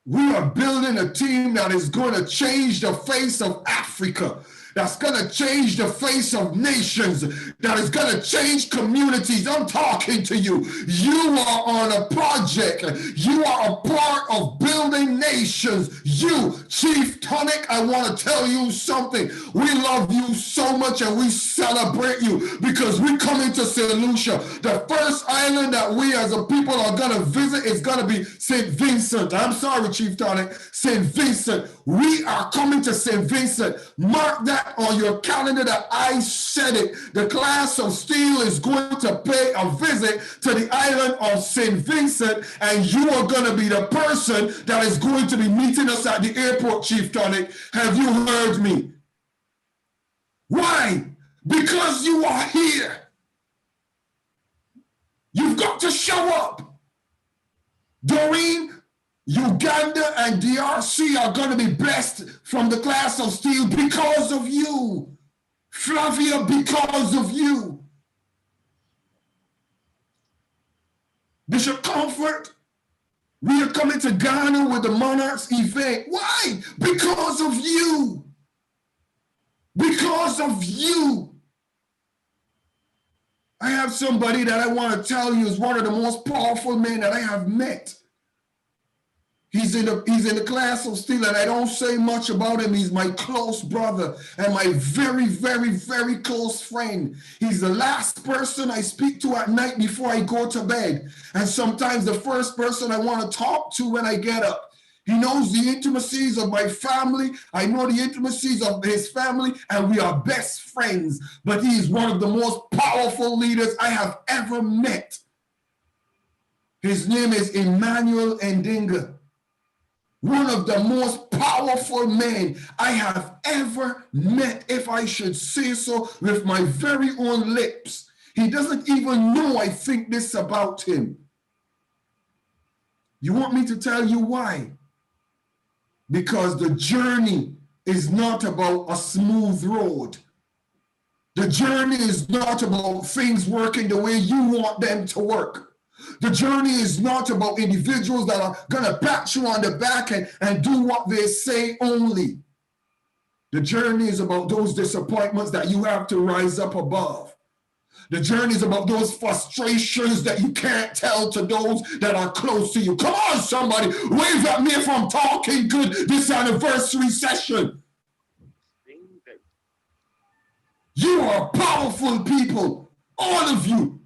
We are building a team that is going to change the face of Africa, that's going to change the face of nations, that is going to change communities. I'm talking to you. You are on a project. You are a part of building nations. You, Chief Tonic, I want to tell you something. We love you so much and we celebrate you because we come into St. Lucia. The first island that we as a people are going to visit is going to be St. Vincent. I'm sorry, Chief Tonic. St. Vincent. We are coming to St. Vincent. Mark that on your calendar that I said it. The Class of SteelE is going to pay a visit to the island of St. Vincent, and you are going to be the person that is going to be meeting us at the airport, Chief Tonic. Have you heard me? Why? Because you are here. You've got to show up. Doreen, Uganda and DRC are going to be blessed from the Class of SteelE because of you. Flavia, because of you. Bishop Comfort, we are coming to Ghana with the Monarchs event. Why? Because of you. Because of you. I have somebody that I want to tell you is one of the most powerful men that I have met. He's in the Class of SteelE, and I don't say much about him. He's my close brother and my very, very, very close friend. He's the last person I speak to at night before I go to bed. And sometimes the first person I want to talk to when I get up. He knows the intimacies of my family. I know the intimacies of his family, and we are best friends. But he is one of the most powerful leaders I have ever met. His name is Emmanuel Ndinga. One of the most powerful men I have ever met, if I should say so with my very own lips. He doesn't even know I think this about him. You want me to tell you why? Because the journey is not about a smooth road. The journey is not about things working the way you want them to work. The journey is not about individuals that are going to pat you on the back and do what they say only. The journey is about those disappointments that you have to rise up above. The journey is about those frustrations that you can't tell to those that are close to you. Come on, somebody, wave at me if I'm talking good this anniversary session. You are powerful people, all of you.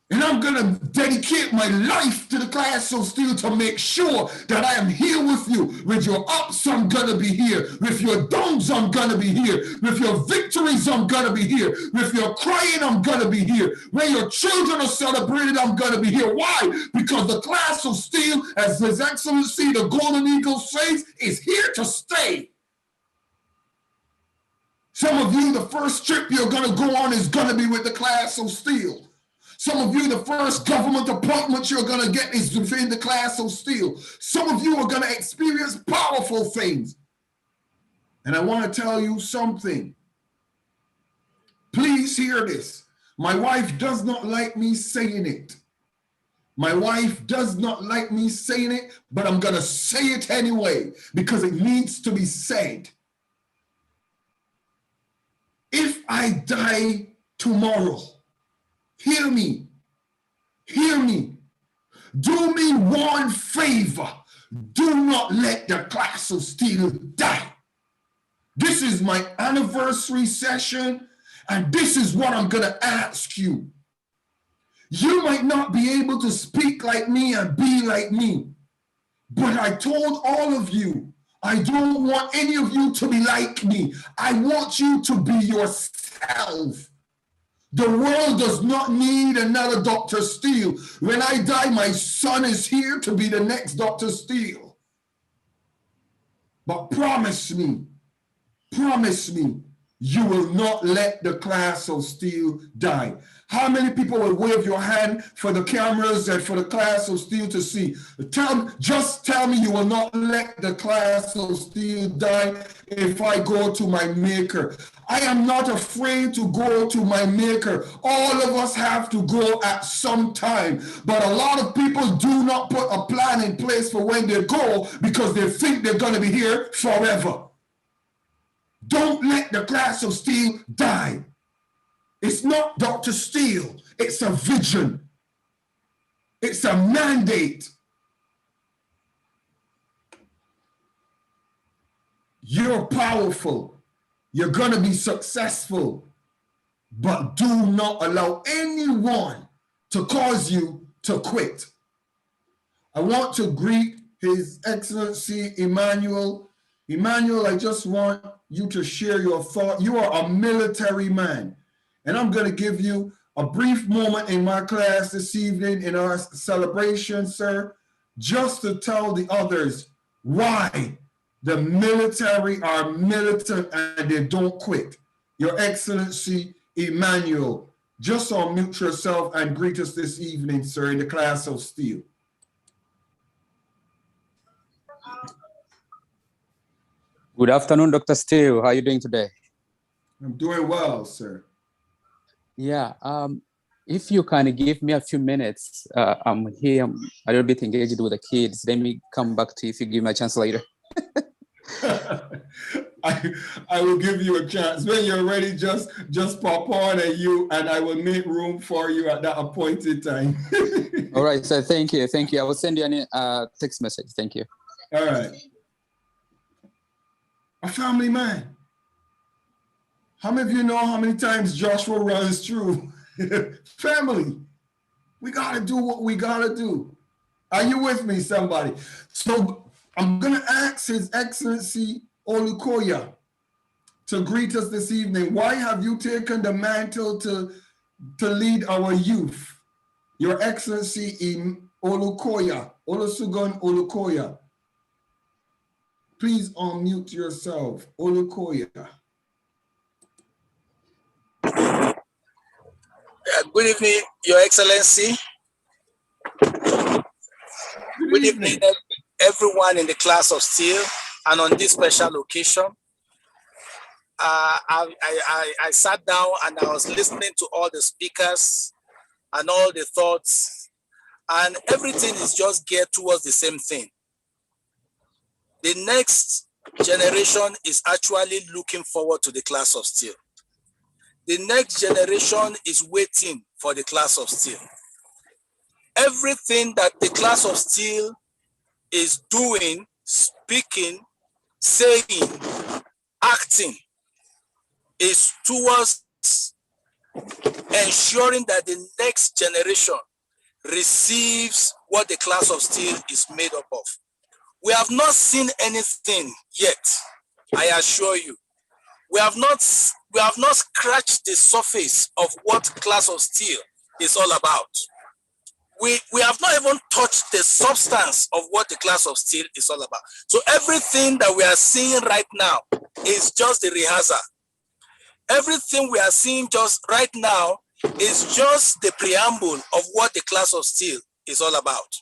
And I'm going to dedicate my life to the Class of SteelE to make sure that I am here with you. With your ups, I'm going to be here. With your downs, I'm going to be here. With your victories, I'm going to be here. With your crying, I'm going to be here. When your children are celebrated, I'm going to be here. Why? Because the Class of SteelE, as His Excellency, the Golden Eagle says, is here to stay. Some of you, the first trip you're going to go on is going to be with the Class of SteelE. Some of you, the first government appointment you're going to get is within the Class of SteelE. Some of you are going to experience powerful things. And I want to tell you something. Please hear this. My wife does not like me saying it. My wife does not like me saying it, but I'm going to say it anyway because it needs to be said. If I die tomorrow, hear me, hear me. Do me one favor. Do not let the Class of SteelE die. This is my anniversary session, and this is what I'm going to ask you. You might not be able to speak like me and be like me, but I told all of you, I don't want any of you to be like me. I want you to be yourself. The world does not need another Dr. SteelE. When I die, my son is here to be the next Dr. SteelE. But promise me, You will not let the class of steel die. How many people will wave your hand for the cameras and for the class of steel to see? Just tell me you will not let the class of steel die if I go to my maker. I am not afraid to go to my maker. All of us have to go at some time. But a lot of people do not put a plan in place for when they go because they think they're going to be here forever. Don't let the class of steel die. It's not Dr. Steele. It's a vision. It's a mandate. You're powerful. You're going to be successful. But do not allow anyone to cause you to quit. I want to greet His Excellency Emmanuel. Emmanuel, I just want you to share your thought. You are a military man. And I'm going to give you a brief moment in my class this evening in our celebration, sir, just to tell the others why the military are militant and they don't quit. Your Excellency Emmanuel, just unmute yourself and greet us this evening, sir, in the class of steel. Good afternoon, Dr. Steele. How are you doing today? I'm doing well, sir. Yeah, if you can give me a few minutes, I'm here, I'm a little bit engaged with the kids. Let me come back to you if you give me a chance later. I will give you a chance. When you're ready, just pop on and I will make room for you at that appointed time. All right, so thank you. Thank you. I will send you a text message. Thank you. All right. A family man. How many of you know how many times Joshua runs through? Family. We got to do what we got to do. Are you with me, somebody? So I'm going to ask His Excellency Olukoya to greet us this evening. Why have you taken the mantle to lead our youth? Your Excellency Olukoya, Olusegun Olukoya. Please unmute yourself, Olukoya. Good evening, Your Excellency. Good evening, everyone in the class of steel, and on this special occasion. I sat down and I was listening to all the speakers and all the thoughts, and everything is just geared towards the same thing. The next generation is actually looking forward to the class of steel. The next generation is waiting for the class of steel. Everything that the class of steel is doing, speaking, saying, acting is towards ensuring that the next generation receives what the class of steel is made up of. We have not seen anything yet, I assure you. We have not scratched the surface of what class of steel is all about. We have not even touched the substance of what the class of steel is all about. So everything that we are seeing right now is just the rehearsal. Everything we are seeing just right now is just the preamble of what the class of steel is all about.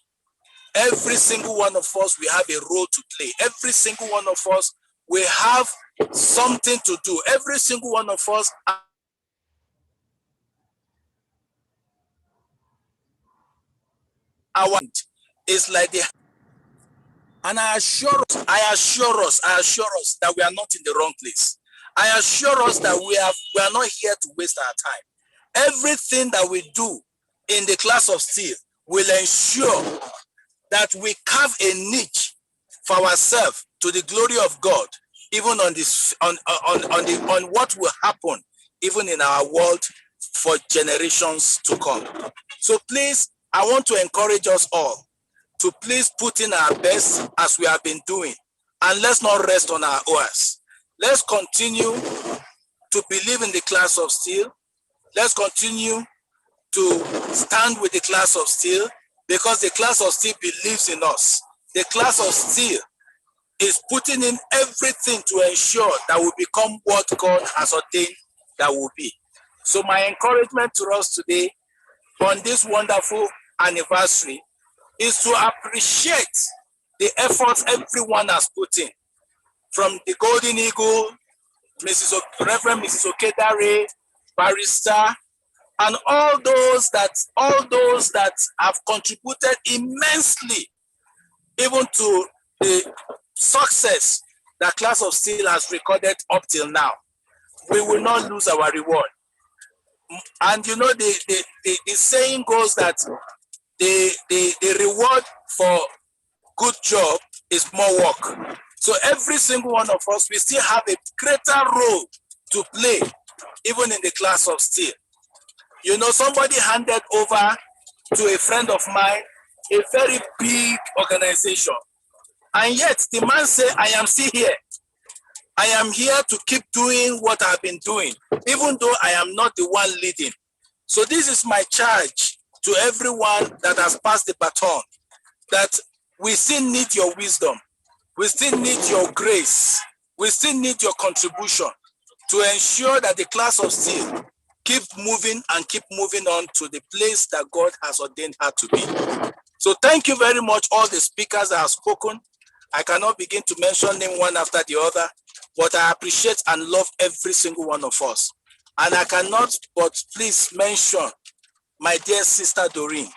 Every single one of us, we have a role to play. Every single one of us, we have something to do. Every single one of us is like the, and I assure us that we are not in the wrong place. I assure us that we are not here to waste our time. Everything that we do in the class of steel will ensure that we carve a niche for ourselves to the glory of God, even on this, on what will happen even in our world for generations to come. So please, I want to encourage us all to please put in our best as we have been doing, and let's not rest on our oars. Let's continue to believe in the class of steel. Let's continue to stand with the class of steel, because the class of steel believes in us. The class of steel is putting in everything to ensure that we become what God has ordained that will be. So my encouragement to us today on this wonderful anniversary is to appreciate the efforts everyone has put in, from the Golden Eagle, Reverend Mrs. Okedare, Barrister, and all those that have contributed immensely, even to the success that Class of SteelE has recorded up till now. We will not lose our reward. And you know, the saying goes that the reward for good job is more work. So every single one of us, we still have a greater role to play, even in the Class of SteelE. You know, somebody handed over to a friend of mine a very big organization. And yet the man said, I am still here. I am here to keep doing what I've been doing, even though I am not the one leading. So this is my charge to everyone that has passed the baton, that we still need your wisdom. We still need your grace. We still need your contribution to ensure that the Class of SteelE keep moving and keep moving on to the place that God has ordained her to be. So thank you very much, all the speakers that have spoken. I cannot begin to mention them one after the other, but I appreciate and love every single one of us. And I cannot but please mention my dear sister Doreen.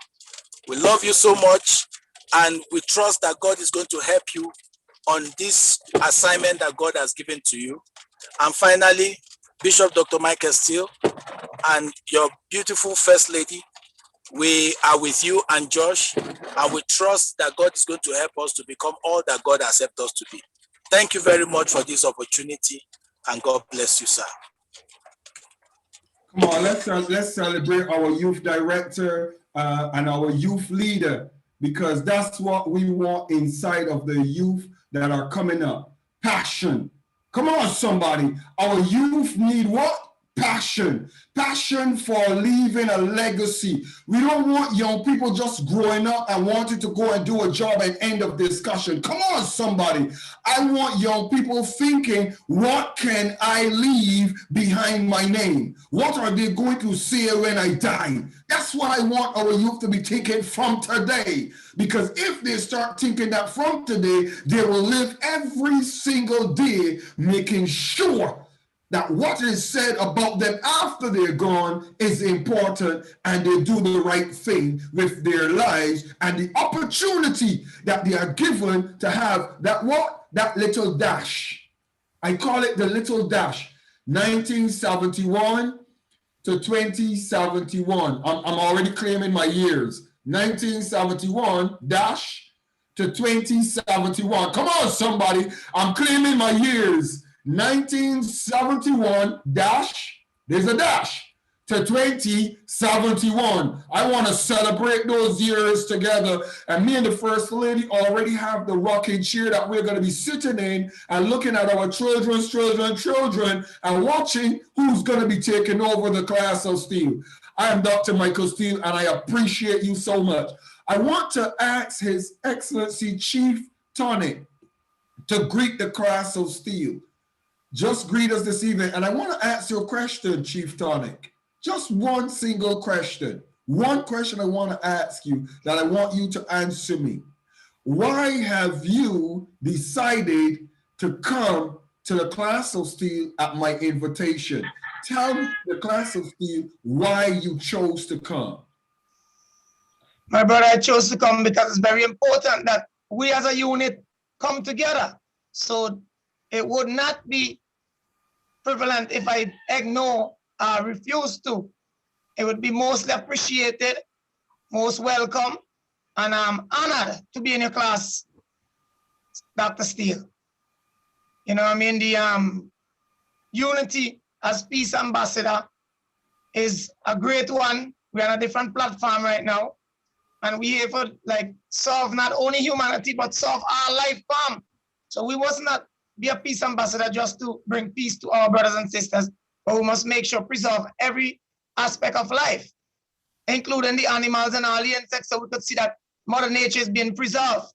We love you so much, and we trust that God is going to help you on this assignment that God has given to you. And finally, Bishop Dr. Michael Steele and your beautiful First Lady, we are with you and Josh, and we trust that God is going to help us to become all that God has helped us to be. Thank you very much for this opportunity, and God bless you, sir. Come on, let's celebrate our youth director and our youth leader, because that's what we want inside of the youth that are coming up. Passion. Come on, somebody. Our youth need what? Passion. Passion for leaving a legacy. We don't want young people just growing up and wanting to go and do a job and end of discussion. Come on, somebody. I want young people thinking, what can I leave behind my name? What are they going to say when I die? That's what I want our youth to be thinking from today. Because if they start thinking that from today, they will live every single day making sure that what is said about them after they're gone is important, and they do the right thing with their lives, and the opportunity that they are given to have that what? That little dash. I call it the little dash. 1971 to 2071. I'm already claiming my years. 1971 dash to 2071. Come on, somebody. I'm claiming my years. 1971 dash, there's a dash, to 2071. I want to celebrate those years together. And me and the First Lady already have the rocking chair that we're going to be sitting in and looking at our children's children and watching who's going to be taking over the Class of SteelE. I am Dr. Michael Steele, and I appreciate you so much. I want to ask His Excellency Chief Tonic to greet the Class of SteelE. Just greet us this evening. And I want to ask you a question, Chief Tonic. Just one single question. One question I want to ask you that I want you to answer me. Why have you decided to come to the Class of SteelE at my invitation? Tell me, the Class of SteelE, why you chose to come. My brother, I chose to come because it's very important that we as a unit come together. So it would not be prevalent if I ignore or refuse to. It would be mostly appreciated, most welcome, and I'm honored to be in your class, Dr. Steele. You know what I mean? The unity as peace ambassador is a great one. We're on a different platform right now, and we here for like solve not only humanity, but solve our life form. So we must not be a peace ambassador just to bring peace to our brothers and sisters, but we must make sure preserve every aspect of life, including the animals and all the insects, so we could see that Mother Nature is being preserved.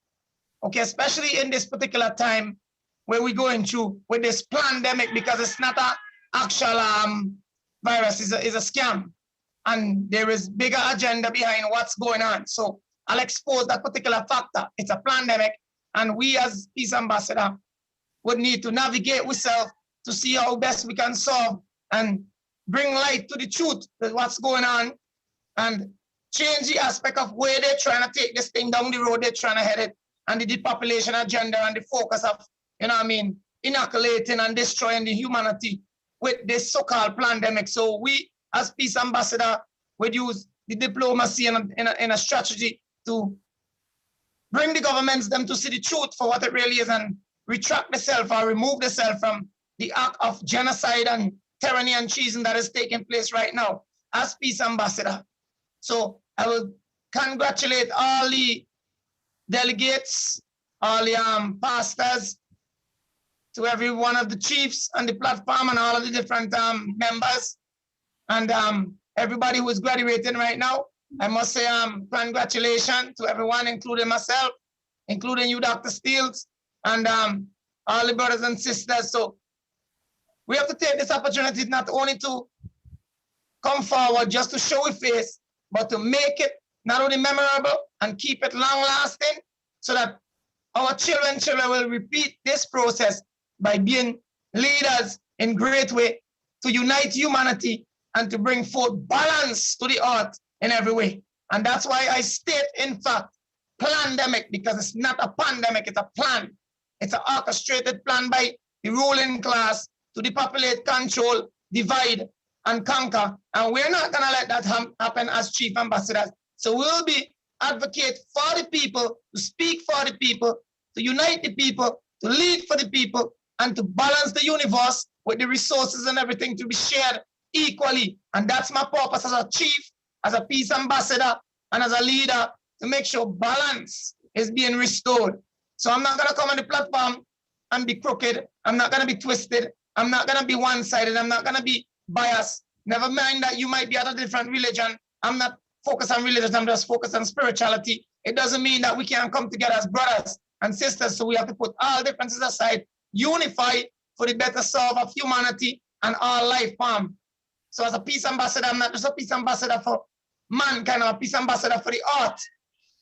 okay, especially in this particular time where we're going through with this pandemic, because it's not an actual virus, is a scam. And there is bigger agenda behind what's going on. So I'll expose that particular factor. It's a pandemic, and we as Peace Ambassador would need to navigate ourselves to see how best we can solve and bring light to the truth of what's going on, and change the aspect of where they're trying to take this thing down the road, they're trying to head it, and the depopulation agenda and the focus of, you know what I mean, inoculating and destroying the humanity with this so-called pandemic. So we, as Peace Ambassador, would use the diplomacy in a strategy to bring the governments them to see the truth for what it really is, and retract themselves or remove themselves from the act of genocide and tyranny and treason that is taking place right now as Peace Ambassador. So I will congratulate all the delegates, all the pastors, to every one of the chiefs on the platform, and all of the different members, and everybody who is graduating right now. I must say congratulations to everyone, including myself, including you, Dr. SteelE's, and all the brothers and sisters. So we have to take this opportunity not only to come forward just to show a face, but to make it not only memorable and keep it long lasting, so that our children will repeat this process by being leaders in great way to unite humanity and to bring forth balance to the earth in every way. And that's why I state, in fact, pandemic, because it's not a pandemic, it's a plan. It's an orchestrated plan by the ruling class to depopulate, control, divide, and conquer. And we're not gonna let that happen as chief ambassadors. So we'll be advocate for the people, to speak for the people, to unite the people, to lead for the people, and to balance the universe with the resources and everything to be shared equally. And that's my purpose as a chief, as a peace ambassador, and as a leader, to make sure balance is being restored. So I'm not gonna come on the platform and be crooked. I'm not gonna be twisted. I'm not gonna be one-sided. I'm not gonna be biased. Never mind that you might be at a different religion. I'm not focused on religion, I'm just focused on spirituality. It doesn't mean that we can't come together as brothers and sisters. So we have to put all differences aside, unify for the better serve of humanity and all life form. So as a peace ambassador, I'm not just a peace ambassador for mankind, I'm a peace ambassador for the earth.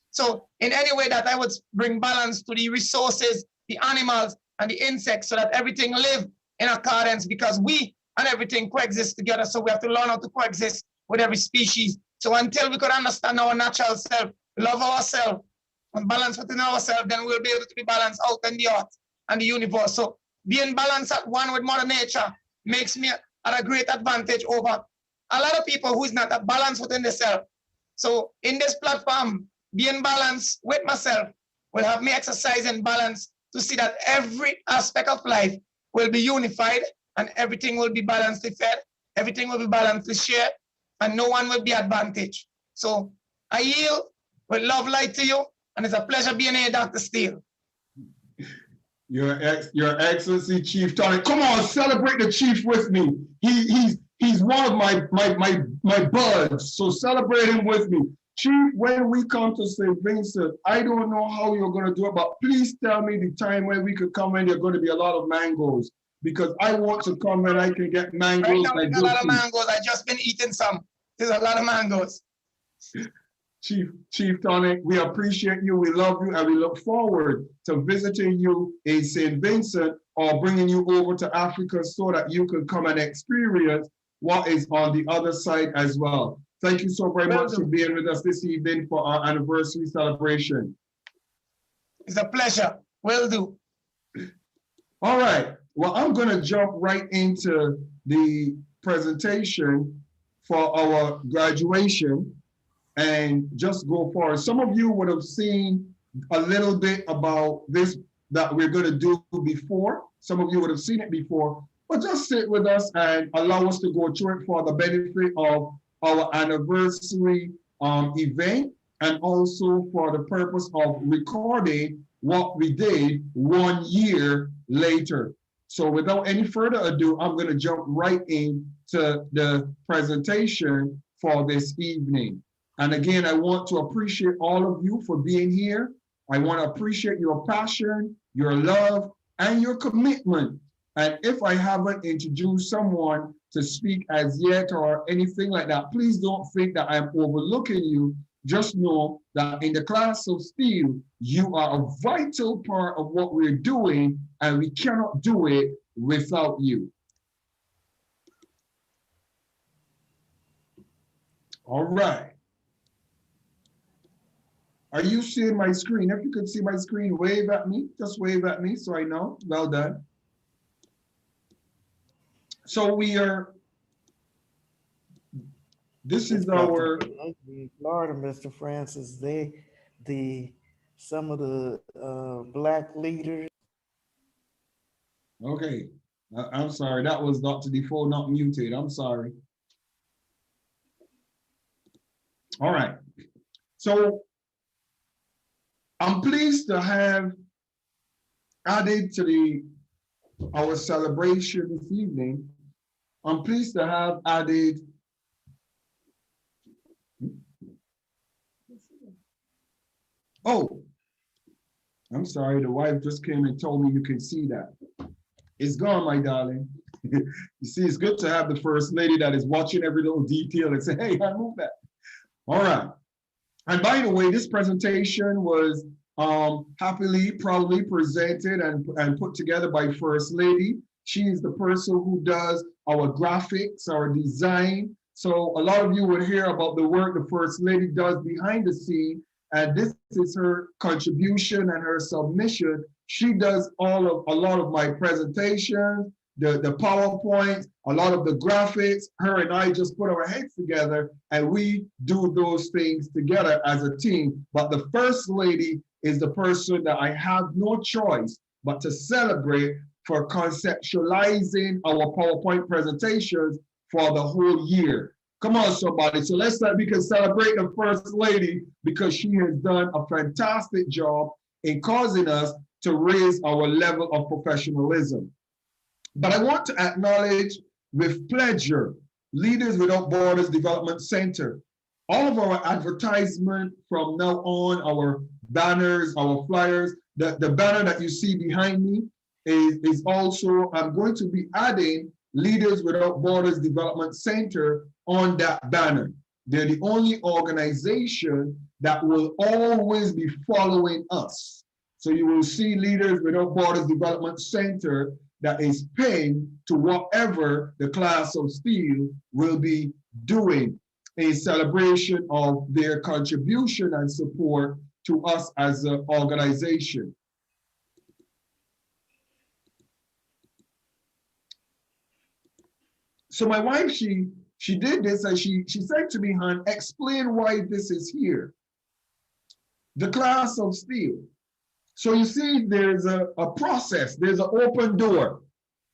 So in any way that I would bring balance to the resources, the animals, and the insects, so that everything live in accordance, because we and everything coexist together. So we have to learn how to coexist with every species. So until we could understand our natural self, love ourselves, and balance within ourselves, then we'll be able to be balanced out in the earth and the universe. So being balanced at one with Mother Nature makes me at a great advantage over a lot of people who is not that balanced within themselves. So in this platform, being balanced with myself will have me exercising balance to see that every aspect of life will be unified, and everything will be balancedly fed, everything will be balancedly shared, and no one will be advantaged. So I yield with love, light to you, and it's a pleasure being here, Dr. SteelE. Your Excellency, Chief Tony. Come on, celebrate the chief with me. He's one of my buds, so celebrate him with me. Chief, when we come to St. Vincent, I don't know how you're going to do it, but please tell me the time when we could come when there's going to be a lot of mangoes, because I want to come when I can get mangoes. Right now, there's a lot of mangoes. I've just been eating some. There's a lot of mangoes. Chief Tonic, we appreciate you, we love you, and we look forward to visiting you in St. Vincent or bringing you over to Africa so that you can come and experience what is on the other side as well. Thank you so very much for being with us this evening for our anniversary celebration. It's a pleasure. Will do. All right. Well, I'm going to jump right into the presentation for our graduation and just go forward. Some of you would have seen a little bit about this that we're going to do before. Some of you would have seen it before, but just sit with us and allow us to go through it for the benefit of our anniversary event, and also for the purpose of recording what we did 1 year later. So without any further ado, I'm going to jump right into the presentation for this evening. And again, I want to appreciate all of you for being here. I want to appreciate your passion, your love, and your commitment. And if I haven't introduced someone to speak as yet or anything like that, please don't think that I'm overlooking you. Just know that in the Class of SteelE, you are a vital part of what we're doing, and we cannot do it without you. All right. Are you seeing my screen? If you could see my screen, wave at me. Just wave at me so I know. Well done. So we are, this is our Florida, Mr. Francis. Some of the Black leaders. Okay, I'm sorry. That was Dr. Defoe, not muted. I'm sorry. All right. So I'm pleased to have added to our celebration this evening. I'm pleased to have added oh, I'm sorry, the wife just came and told me you can see that. It's gone, my darling. You see, it's good to have the first lady that is watching every little detail and say, hey, I moved that. All right. And by the way, this presentation was happily, proudly presented and put together by First Lady. She is the person who does our graphics, our design. So a lot of you will hear about the work the First Lady does behind the scene. And this is her contribution and her submission. She does a lot of my presentations, the PowerPoints, a lot of the graphics. Her and I just put our heads together and we do those things together as a team. But the First Lady is the person that I have no choice but to celebrate for conceptualizing our PowerPoint presentations for the whole year. Come on, somebody. So we can celebrate the First Lady because she has done a fantastic job in causing us to raise our level of professionalism. But I want to acknowledge with pleasure Leaders Without Borders Development Center. All of our advertisement from now on, our banners, our flyers, the banner that you see behind me is also, I'm going to be adding Leaders Without Borders Development Center on that banner. They're the only organization that will always be following us. So you will see Leaders Without Borders Development Center that is pinned to whatever the Class of SteelE will be doing in celebration of their contribution and support to us as an organization. So my wife, she did this and she said to me, hon, explain why this is here. The Class of SteelE. So you see, there's a process, there's an open door.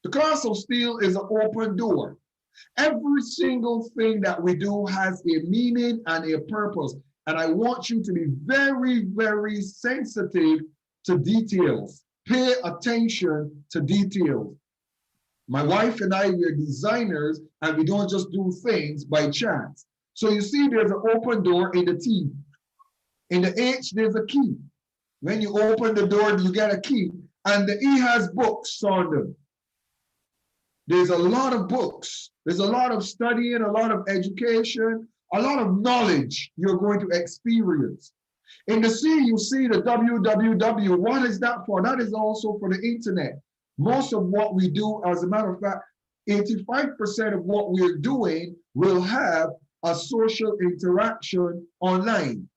The Class of SteelE is an open door. Every single thing that we do has a meaning and a purpose. And I want you to be very, very sensitive to details. Pay attention to details. My wife and I, we're designers, and we don't just do things by chance. So you see, there's an open door in the T. In the H, there's a key. When you open the door, you get a key. And the E has books on them. There's a lot of books. There's a lot of studying, a lot of education, a lot of knowledge you're going to experience. In the C, you see the www. What is that for? That is also for the internet. Most of what we do, as a matter of fact, 85% of what we're doing will have a social interaction online.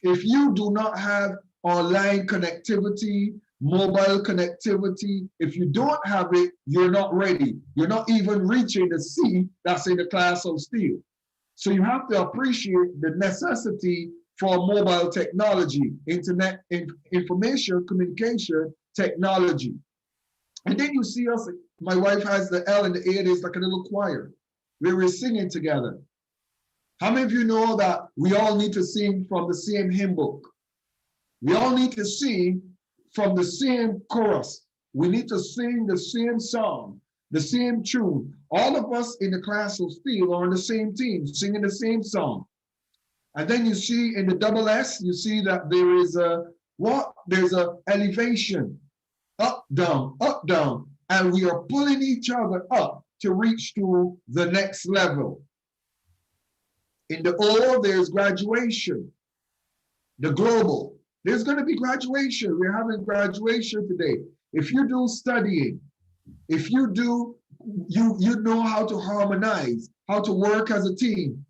If you do not have online connectivity, mobile connectivity, if you don't have it, you're not ready. You're not even reaching the C that's in the Class of SteelE. So you have to appreciate the necessity for mobile technology, internet information communication technology. And then you see us, my wife has the L and the A, it's like a little choir where we're singing together. How many of you know that we all need to sing from the same hymn book? We all need to sing from the same chorus. We need to sing the same song, the same tune. All of us in the Class of SteelE are on the same team, singing the same song. And then you see in the double S, you see that there is what? There's an elevation, up, down, and we are pulling each other up to reach to the next level. In the O, there's graduation. The global, there's going to be graduation. We're having graduation today. If you do studying, if you do, you know how to harmonize, how to work as a team.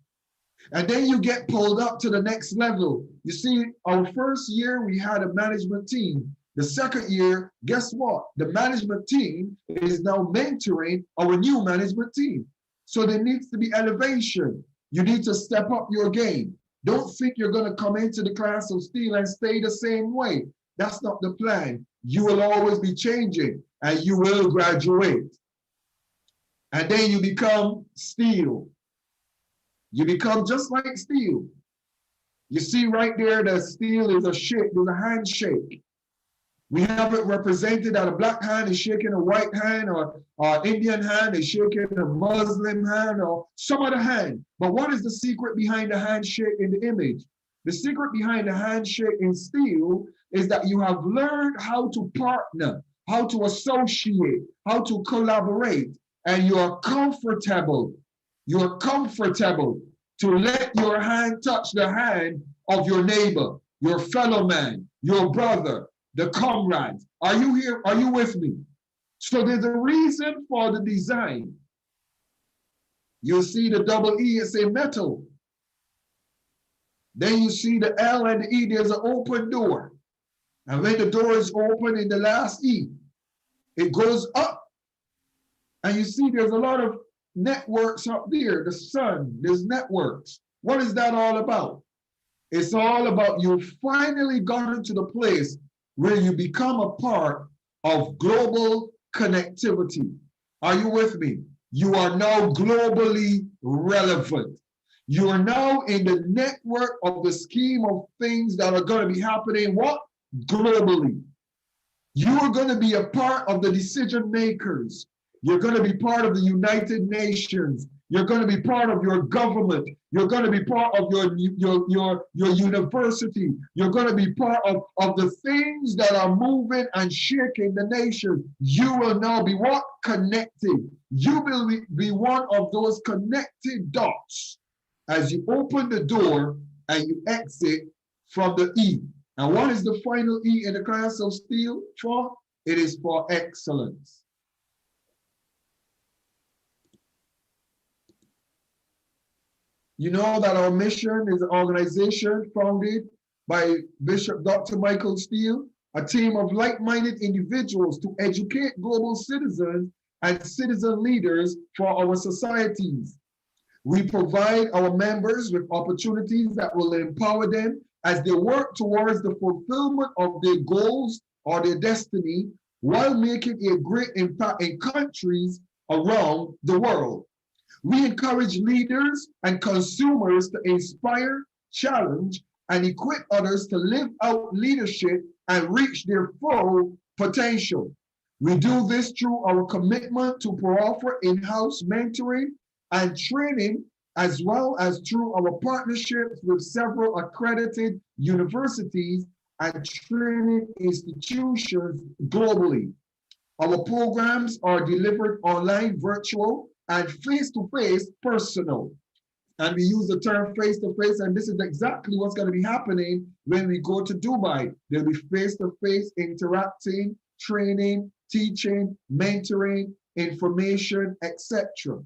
And then you get pulled up to the next level. You see, our first year, we had a management team. The second year, guess what? The management team is now mentoring our new management team. So there needs to be elevation. You need to step up your game. Don't think you're going to come into the class of SteelE and stay the same way. That's not the plan. You will always be changing and you will graduate. And then you become SteelE. You become just like SteelE. You see right there that SteelE is a shake, there's a handshake. We have it represented that a black hand is shaking a white hand, or Indian hand is shaking a Muslim hand, or some other hand. But what is the secret behind the handshake in the image? The secret behind the handshake in SteelE is that you have learned how to partner, how to associate, how to collaborate, and you are comfortable. You are comfortable to let your hand touch the hand of your neighbor, your fellow man, your brother, the comrades. Are you here? Are you with me? So there's a reason for the design. You see the double E, it's a metal. Then you see the L and the E, there's an open door. And when the door is open in the last E, it goes up. And you see there's a lot of networks up there, the sun, there's networks. What is that all about? It's all about you finally gotten to the place where you become a part of global connectivity. Are you with me? You are now globally relevant. You are now in the network of the scheme of things that are going to be happening, what? Globally. You are going to be a part of the decision makers. You're going to be part of the United Nations. You're going to be part of your government. You're going to be part of your university. You're going to be part of the things that are moving and shaking the nation. You will now be what? Connected. You will be one of those connected dots as you open the door and you exit from the E. And what is the final E in the class of SteelE for? It is for excellence. You know that our mission is an organization founded by Bishop Dr. Michael SteelE, a team of like-minded individuals to educate global citizens and citizen leaders for our societies. We provide our members with opportunities that will empower them as they work towards the fulfillment of their goals or their destiny while making a great impact in countries around the world. We encourage leaders and consumers to inspire, challenge, and equip others to live out leadership and reach their full potential. We do this through our commitment to offer in-house mentoring and training, as well as through our partnerships with several accredited universities and training institutions globally. Our programs are delivered online, virtual, and face-to-face personal. And we use the term face-to-face, and this is exactly what's going to be happening when we go to Dubai. There'll be face-to-face interacting, training, teaching, mentoring, information, etc.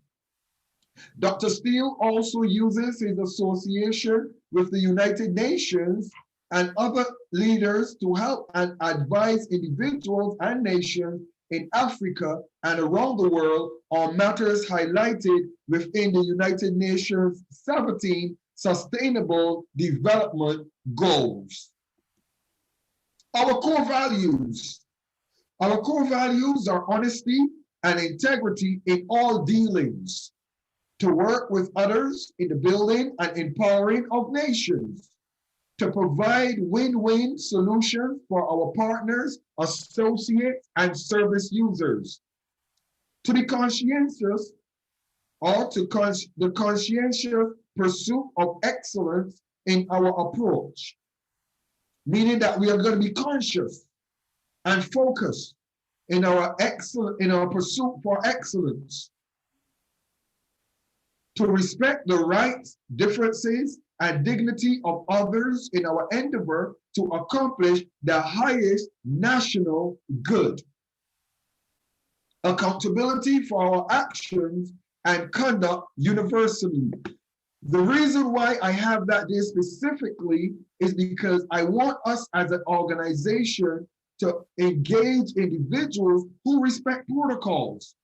Dr. SteelE also uses his association with the United Nations and other leaders to help and advise individuals and nations in Africa and around the world on matters highlighted within the United Nations 17 Sustainable Development Goals. Our core values. Our core values are honesty and integrity in all dealings, to work with others in the building and empowering of nations, to provide win-win solutions for our partners, associates, and service users, to be conscientious or to the conscientious pursuit of excellence in our approach, meaning that we are going to be conscious and focused in our pursuit for excellence, to respect the rights, differences, and dignity of others in our endeavor to accomplish the highest national good. Accountability for our actions and conduct universally. The reason why I have that there specifically is because I want us as an organization to engage individuals who respect protocols.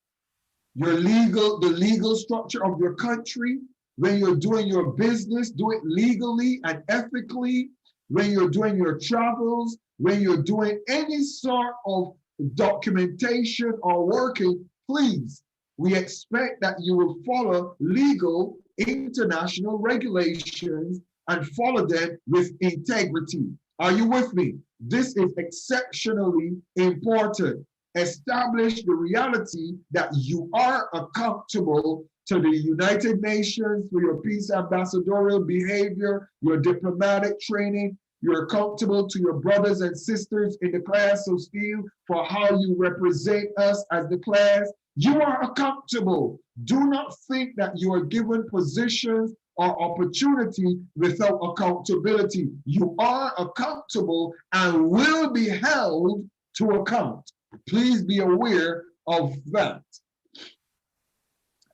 The legal structure of your country. When you're doing your business, do it legally and ethically. When you're doing your travels, when you're doing any sort of documentation or working, please, we expect that you will follow legal international regulations and follow them with integrity. Are you with me? This is exceptionally important. Establish the reality that you are accountable to the United Nations for your peace ambassadorial behavior, your diplomatic training. You're accountable to your brothers and sisters in the class of SteelE for how you represent us as the class. You are accountable. Do not think that you are given positions or opportunity without accountability. You are accountable and will be held to account. Please be aware of that.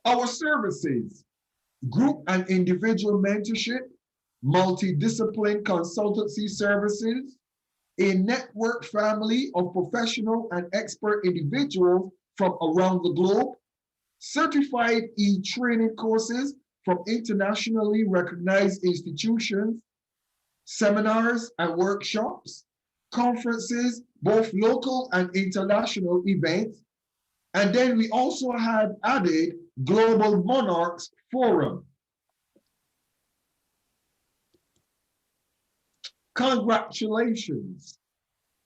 Our services, group and individual mentorship, multidiscipline consultancy services, a network family of professional and expert individuals from around the globe, certified e-training courses from internationally recognized institutions, seminars and workshops, conferences, both local and international events. And then we also had added Global Monarchs Forum. Congratulations.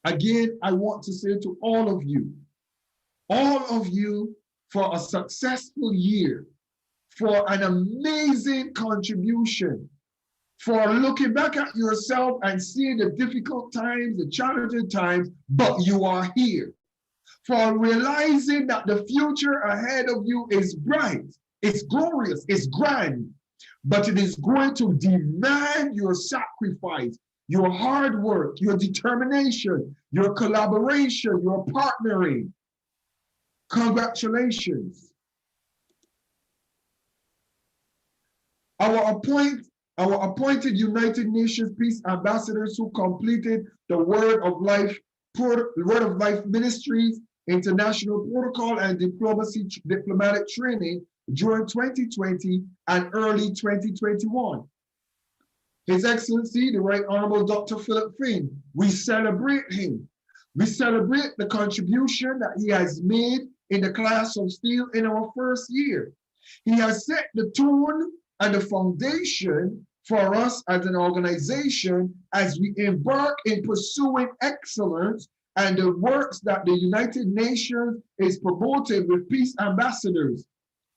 Again, I want to say to all of you for a successful year, for an amazing contribution, for looking back at yourself and seeing the difficult times, the challenging times, but you are here. For realizing that the future ahead of you is bright, it's glorious, it's grand, but it is going to demand your sacrifice, your hard work, your determination, your collaboration, your partnering. Congratulations. Our appointed United Nations Peace Ambassadors who completed the Word of Life Ministries, International Protocol and Diplomatic Training during 2020 and early 2021. His Excellency, the Right Honorable Dr. Philip Finn, we celebrate him. We celebrate the contribution that he has made in the Class of SteelE in our first year. He has set the tone and the foundation for us as an organization as we embark in pursuing excellence and the works that the United Nations is promoting with peace ambassadors.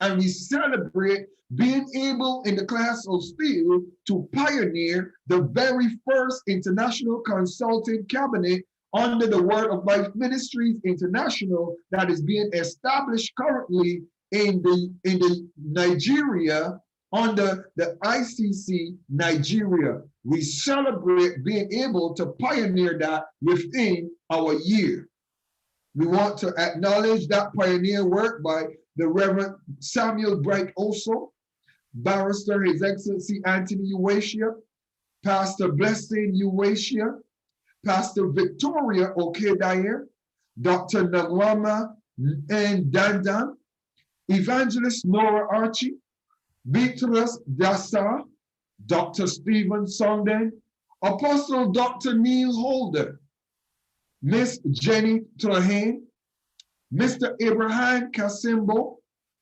And we celebrate being able in the Class of SteelE to pioneer the very first international consulting cabinet under the Word of Life Ministries International that is being established currently in the Nigeria under the ICC Nigeria. We celebrate being able to pioneer that within our year. We want to acknowledge that pioneer work by the Reverend Samuel Bright Oso, Barrister His Excellency Anthony Uwashia, Pastor Blessing Uwashia, Pastor Victoria Okedayer, Dr. Nawama Dandan, Evangelist Nora Archie, Beatrice Dassa, Dr. Stephen Songden, Apostle Dr. Neil Holder, Miss Jenny Trahane, Mr. Abraham Kasimbo,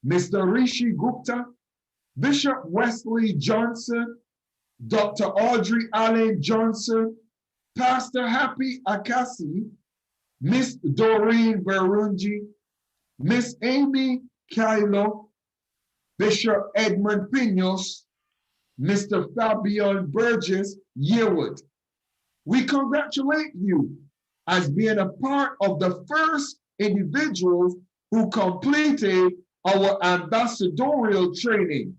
Mr. Rishi Gupta, Bishop Wesley Johnson, Dr. Audrey Allen Johnson, Pastor Happy Akasi, Miss Doreen Verunji, Miss Amy Kylo, Bishop Edmund Pinos, Mr. Fabian Burgess Yearwood. We congratulate you as being a part of the first individuals who completed our ambassadorial training.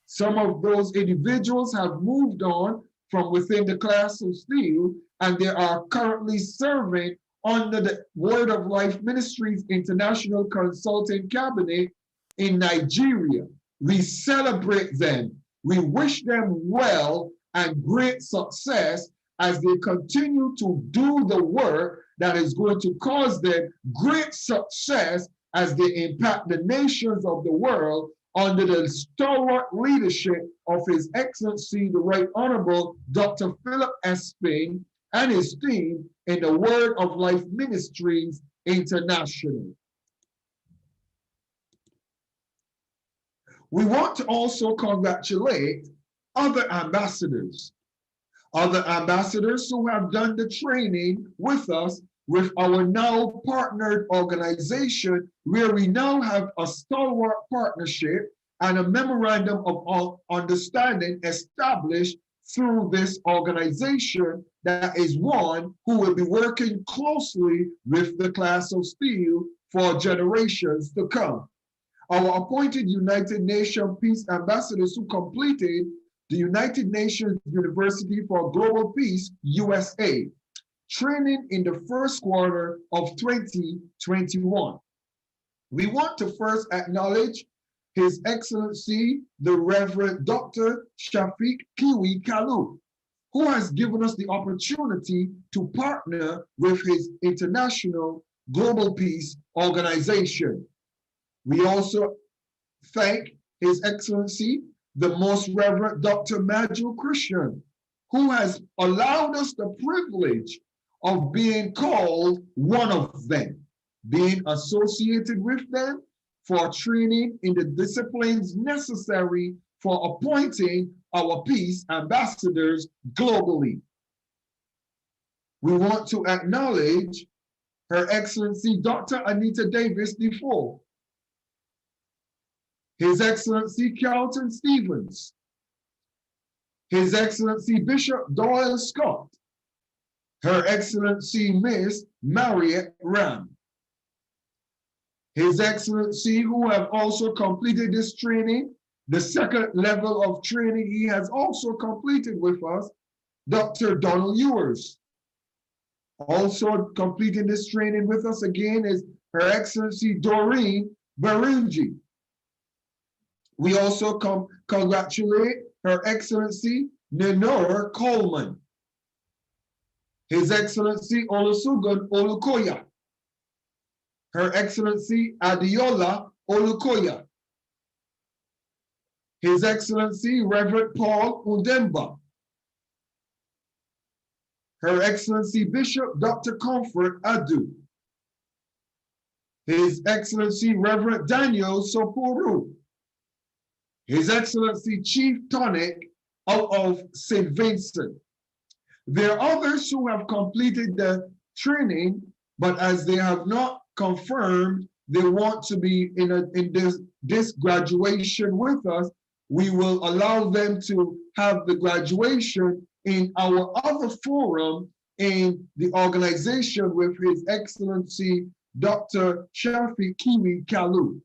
Some of those individuals have moved on from within the Class of SteelE, and they are currently serving under the Word of Life Ministries International Consulting Cabinet in Nigeria. We celebrate them. We wish them well and great success as they continue to do the work that is going to cause them great success as they impact the nations of the world under the stalwart leadership of His Excellency, the Right Honorable Dr. Philip S. Spain and his team in the Word of Life Ministries International. We want to also congratulate other ambassadors who have done the training with us with our now partnered organization, where we now have a stalwart partnership and a memorandum of understanding established through this organization that is one who will be working closely with the Class of SteelE for generations to come. Our appointed United Nations Peace Ambassadors who completed the United Nations University for Global Peace, USA, training in the first quarter of 2021. We want to first acknowledge His Excellency, the Reverend Dr. Shafiq Kiwi Kalu, who has given us the opportunity to partner with his International Global Peace Organization. We also thank His Excellency, the Most Reverend Dr. Maju Christian, who has allowed us the privilege of being called one of them, being associated with them for training in the disciplines necessary for appointing our peace ambassadors globally. We want to acknowledge Her Excellency Dr. Anita Davis Defoe, His Excellency Carlton Stevens, His Excellency Bishop Doyle Scott, Her Excellency Miss Marriott Ram, His Excellency, who have also completed this training, the second level of training he has also completed with us, Dr. Donald Ewers. Also completing this training with us again is Her Excellency Doreen Barunji. We also congratulate Her Excellency Nenora Coleman, His Excellency Olusegun Olukoya, Her Excellency Adiola Olukoya, His Excellency Reverend Paul Udemba, Her Excellency Bishop Dr. Comfort Adu, His Excellency Reverend Daniel Sopuru, His Excellency Chief Tonic of St. Vincent. There are others who have completed the training, but as they have not confirmed they want to be in this graduation with us, we will allow them to have the graduation in our other forum in the organization with His Excellency Dr. Shafi Kiwi Kalu.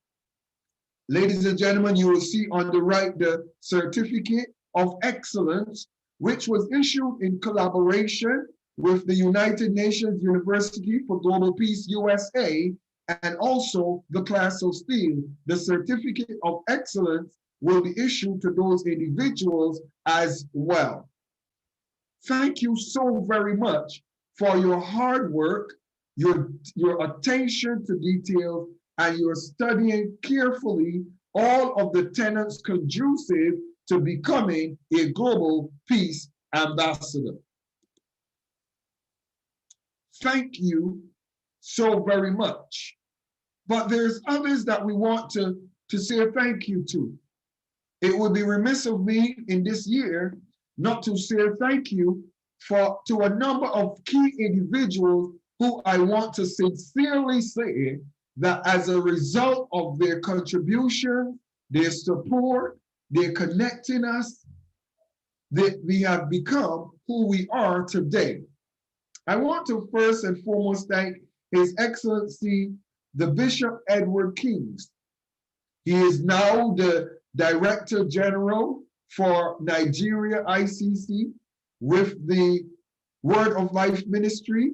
Ladies and gentlemen, you will see on the right the Certificate of Excellence, which was issued in collaboration with the United Nations University for Global Peace, USA, and also the Class of SteelE. The Certificate of Excellence will be issued to those individuals as well. Thank you so very much for your hard work, your attention to detail, and your studying carefully all of the tenets conducive to becoming a global peace ambassador. Thank you so very much. But there's others that we want to say thank you to. It would be remiss of me in this year not to say thank you to a number of key individuals who I want to sincerely say that as a result of their contribution, their support, their connecting us, that we have become who we are today. I want to first and foremost thank His Excellency, the Bishop Edward Kings. He is now the Director General for Nigeria ICC with the Word of Life Ministry.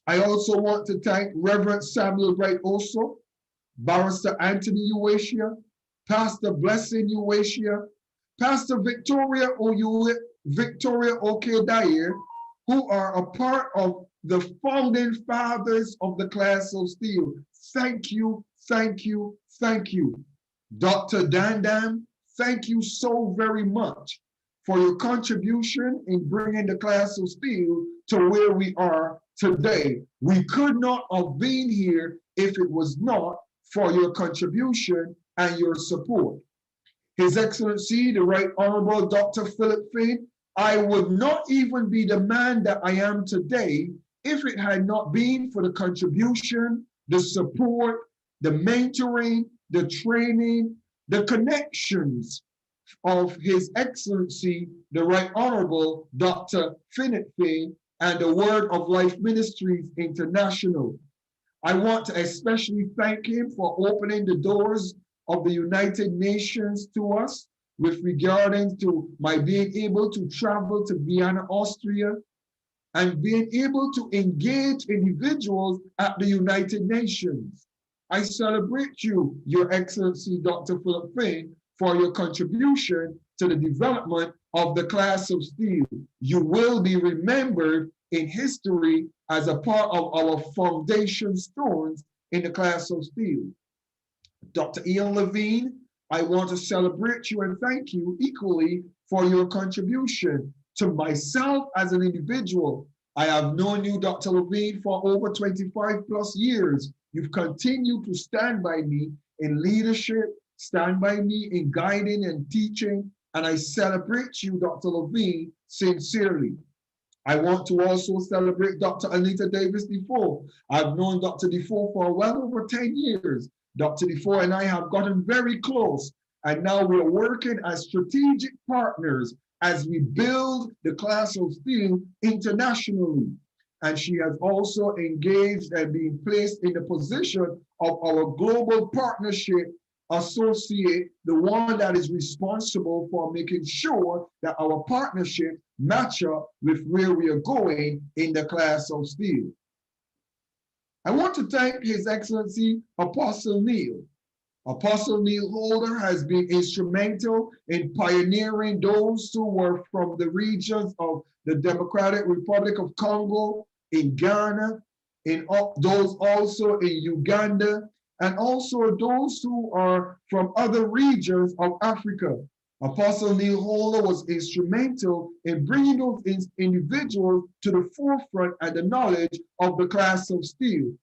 I also want to thank Reverend Samuel Bright Oso, Barrister Anthony Uwasia, Pastor Blessing Uwasia, Pastor Victoria Okedaye, who are a part of the founding fathers of the Class of SteelE. Thank you, thank you, thank you. Dr. Dandam, thank you so very much for your contribution in bringing the Class of SteelE to where we are today. We could not have been here if it was not for your contribution and your support. His Excellency, the Right Honorable Dr. Philip Finn, I would not even be the man that I am today if it had not been for the contribution, the support, the mentoring, the training, the connections of His Excellency, the Right Honorable Dr. Philip Finn and the Word of Life Ministries International. I want to especially thank him for opening the doors of the United Nations to us with regarding to my being able to travel to Vienna, Austria, and being able to engage individuals at the United Nations. I celebrate you, Your Excellency, Dr. Philip Finn, for your contribution to the development of the Class of SteelE. You will be remembered in history as a part of our foundation stones in the Class of SteelE. Dr. Ian Levine, I want to celebrate you and thank you equally for your contribution to myself as an individual. I have known you, Dr. Levine, for over 25 plus years. You've continued to stand by me in leadership, stand by me in guiding and teaching, and I celebrate you, Dr. Levine, sincerely. I want to also celebrate Dr. Anita Davis Defoe. I've known Dr. Defoe for well over 10 years. Dr. Defoe and I have gotten very close, and now we're working as strategic partners as we build the Class of SteelE internationally. And she has also engaged and been placed in the position of our global partnership associate, the one that is responsible for making sure that our partnership match up with where we are going in the Class of SteelE. I want to thank His Excellency Apostle Neil. Apostle Neil Holder has been instrumental in pioneering those who were from the regions of the Democratic Republic of Congo, in Ghana, in those also in Uganda, and also those who are from other regions of Africa. Apostle Neil Holder was instrumental in bringing those individuals to the forefront and the knowledge of the Class of SteelE.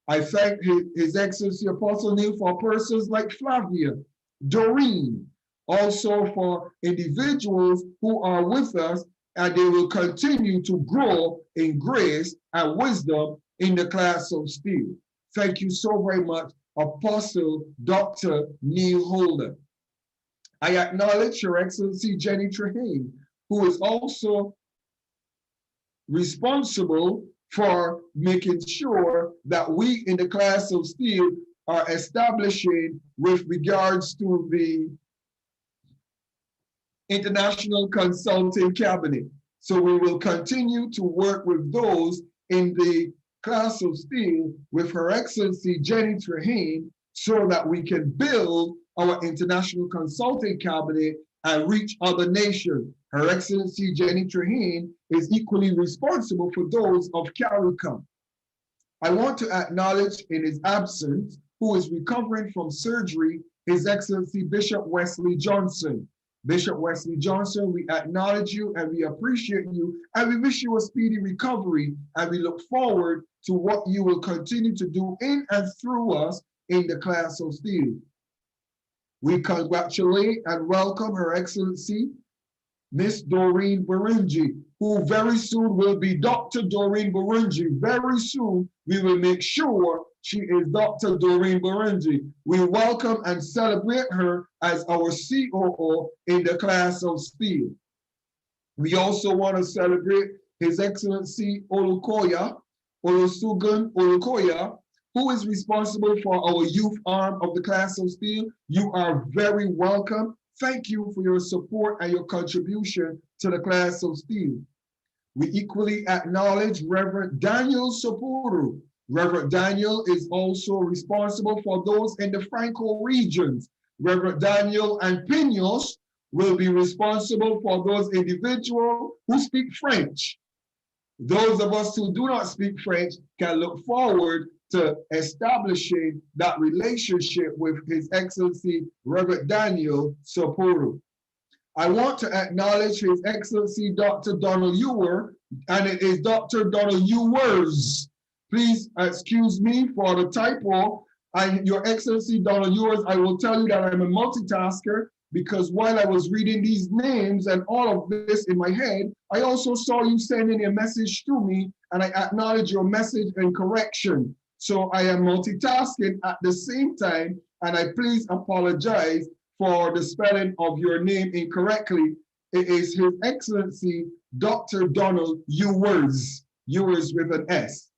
I thank His Excellency Apostle Neil for persons like Flavia, Doreen, also for individuals who are with us, and they will continue to grow in grace and wisdom in the Class of SteelE. Thank you so very much, Apostle Dr. Neil Holder. I acknowledge Her Excellency Jenny Trehane, who is also responsible for making sure that we in the Class of SteelE are establishing with regards to the International Consulting Cabinet. So we will continue to work with those in the Class of SteelE with Her Excellency Jenny Trehane so that we can build our International Consulting Cabinet and reach other nations. Her Excellency Jenny Trehane is equally responsible for those of CARICOM. I want to acknowledge in his absence, who is recovering from surgery, His Excellency Bishop Wesley Johnson. Bishop Wesley Johnson, we acknowledge you and we appreciate you and we wish you a speedy recovery and we look forward to what you will continue to do in and through us in the Class of SteelE. We congratulate and welcome Her Excellency Miss Doreen Burunji, who very soon will be Dr. Doreen Burunji. Very soon we will make sure she is Dr. Doreen Burunji. We welcome and celebrate her as our COO in the Class of SteelE. We also want to celebrate His Excellency Olukoya, Olusegun Olukoya, who is responsible for our youth arm of the Class of SteelE. You are very welcome. Thank you for your support and your contribution to the Class of SteelE. We equally acknowledge Reverend Daniel Sapuru. Reverend Daniel is also responsible for those in the Franco regions. Reverend Daniel and Pinos will be responsible for those individuals who speak French. Those of us who do not speak French can look forward to establishing that relationship with His Excellency Reverend Daniel Sapuru. I want to acknowledge His Excellency Dr. Donald Ewer, and it is Dr. Donald Ewers. Please excuse me for the typo. Your Excellency Donald Ewers, I will tell you that I'm a multitasker, because while I was reading these names and all of this in my head, I also saw you sending a message to me, and I acknowledge your message and correction. So I am multitasking at the same time, and I please apologize for the spelling of your name incorrectly. It is His Excellency Dr. Donald Ewers, Ewers with an S.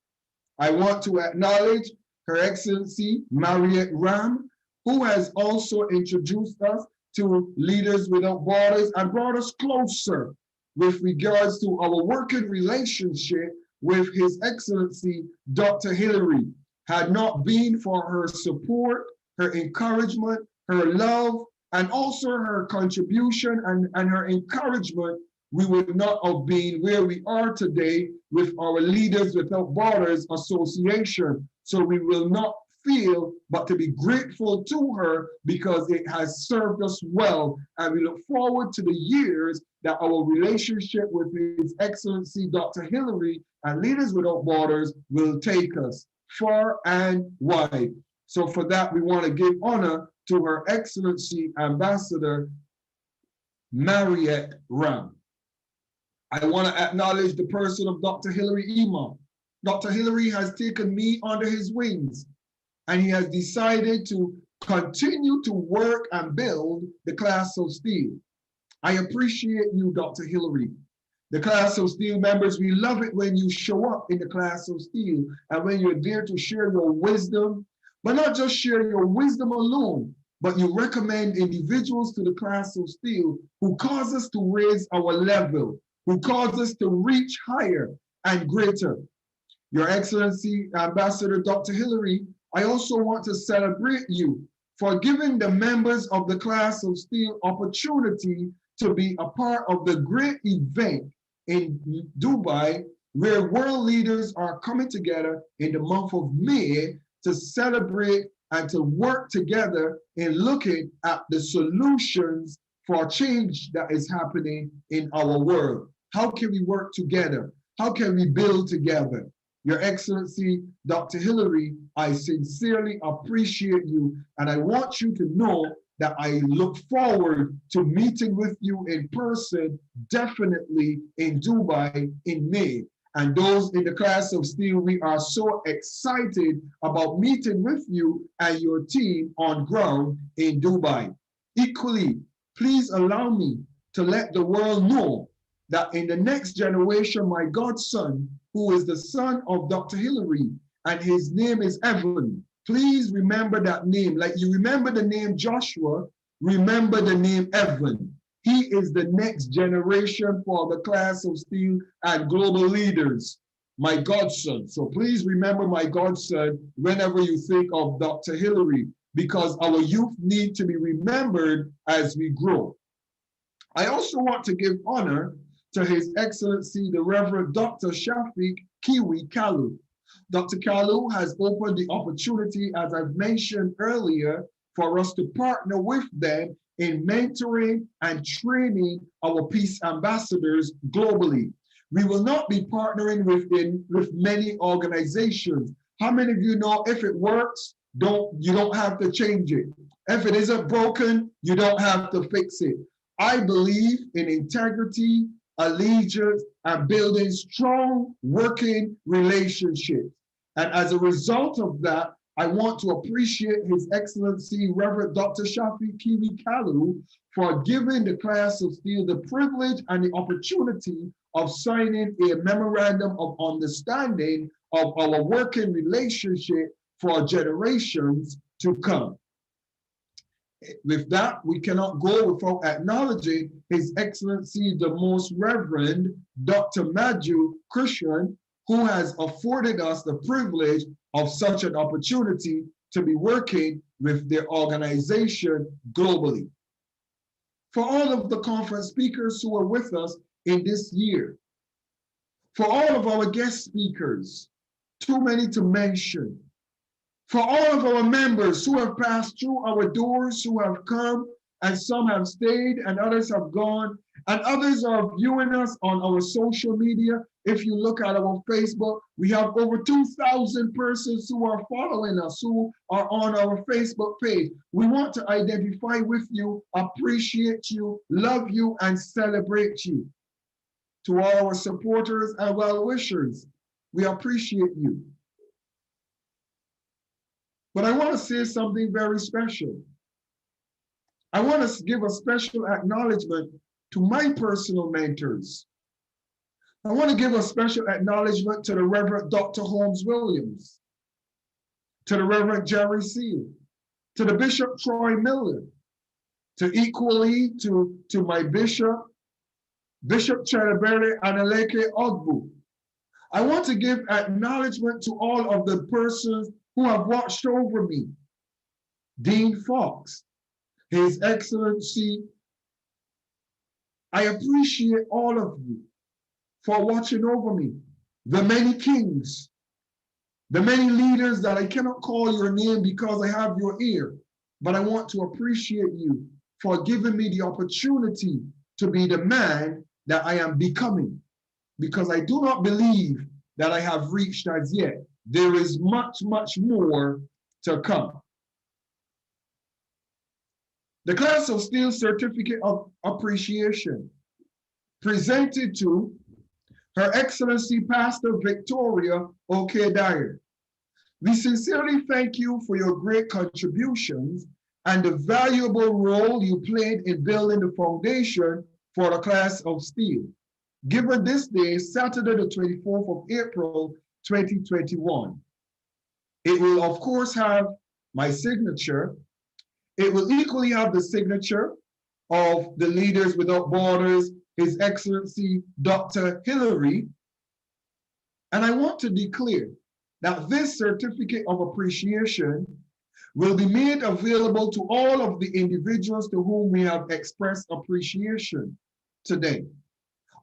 I want to acknowledge Her Excellency Mariette Ram, who has also introduced us to Leaders Without Borders and brought us closer with regards to our working relationship with His Excellency Dr. Hillary. Had not been for her support, her encouragement, her love, and also her contribution and her encouragement, we would not have been where we are today with our Leaders Without Borders Association. So we will not feel but to be grateful to her, because it has served us well, and we look forward to the years that our relationship with His Excellency Dr. Hillary and Leaders Without Borders will take us far and wide. So for that, we want to give honor to Her Excellency Ambassador Mariette Ram. I want to acknowledge the person of Dr. Hillary Imam. Dr. Hillary has taken me under his wings, and he has decided to continue to work and build the Class of SteelE. I appreciate you, Dr. Hillary. The Class of SteelE members, we love it when you show up in the Class of SteelE and when you're there to share your wisdom, but not just share your wisdom alone, but you recommend individuals to the Class of SteelE who cause us to raise our level, who cause us to reach higher and greater. Your Excellency, Ambassador Dr. Hillary, I also want to celebrate you for giving the members of the Class of SteelE opportunity to be a part of the great event in Dubai, where world leaders are coming together in the month of May to celebrate and to work together in looking at the solutions for change that is happening in our world. How can we work together? How can we build together? Your Excellency, Dr. Hillary, I sincerely appreciate you, and I want you to know that I look forward to meeting with you in person, definitely in Dubai in May. And those in the Class of SteelE, we are so excited about meeting with you and your team on ground in Dubai. Equally, please allow me to let the world know that in the next generation, my godson, who is the son of Dr. Hillary, and his name is Evan. Please remember that name. Like you remember the name Joshua, remember the name Evan. He is the next generation for the Class of SteelE and global leaders, my godson. So please remember my godson whenever you think of Dr. Hillary, because our youth need to be remembered as we grow. I also want to give honor to His Excellency, the Reverend Dr. Shafiq Kiwi Kalu. Dr. Kalu has opened the opportunity, as I've mentioned earlier, for us to partner with them in mentoring and training our peace ambassadors globally. We will not be partnering with many organizations. How many of you know if it works, you don't have to change it? If it isn't broken, you don't have to fix it. I believe in integrity, allegiance, and building strong working relationships. And as a result of that, I want to appreciate His Excellency Reverend Dr. Shafiq Kiwi Kalu for giving the Class of SteelE the privilege and the opportunity of signing a memorandum of understanding of our working relationship for generations to come. With that, we cannot go without acknowledging His Excellency, the Most Reverend Dr. Matthew Christian, who has afforded us the privilege of such an opportunity to be working with their organization globally. For all of the conference speakers who are with us in this year, for all of our guest speakers, too many to mention, for all of our members who have passed through our doors, who have come, and some have stayed and others have gone, and others are viewing us on our social media. If you look at our Facebook, we have over 2,000 persons who are following us, who are on our Facebook page. We want to identify with you, appreciate you, love you, and celebrate you. To all our supporters and well-wishers, we appreciate you. But I want to say something very special. I want to give a special acknowledgement to my personal mentors. I want to give a special acknowledgement to the Reverend Dr. Holmes Williams, to the Reverend Jerry Seal, to the Bishop Troy Miller, to equally to my Bishop Chedebere Analeke Ogbu. I want to give acknowledgement to all of the persons who have watched over me. Dean Fox, His Excellency, I appreciate all of you for watching over me. The many kings, the many leaders that I cannot call your name because I have your ear, but I want to appreciate you for giving me the opportunity to be the man that I am becoming, because I do not believe that I have reached as yet. There is much, much more to come. The Class of SteelE Certificate of Appreciation presented to Her Excellency Pastor Victoria Okedire. We sincerely thank you for your great contributions and the valuable role you played in building the foundation for the Class of SteelE. Given this day, Saturday, the 24th of April, 2021. It will, of course, have my signature. It will equally have the signature of the Leaders Without Borders, His Excellency Dr. Hillary. And I want to declare that this certificate of appreciation will be made available to all of the individuals to whom we have expressed appreciation today.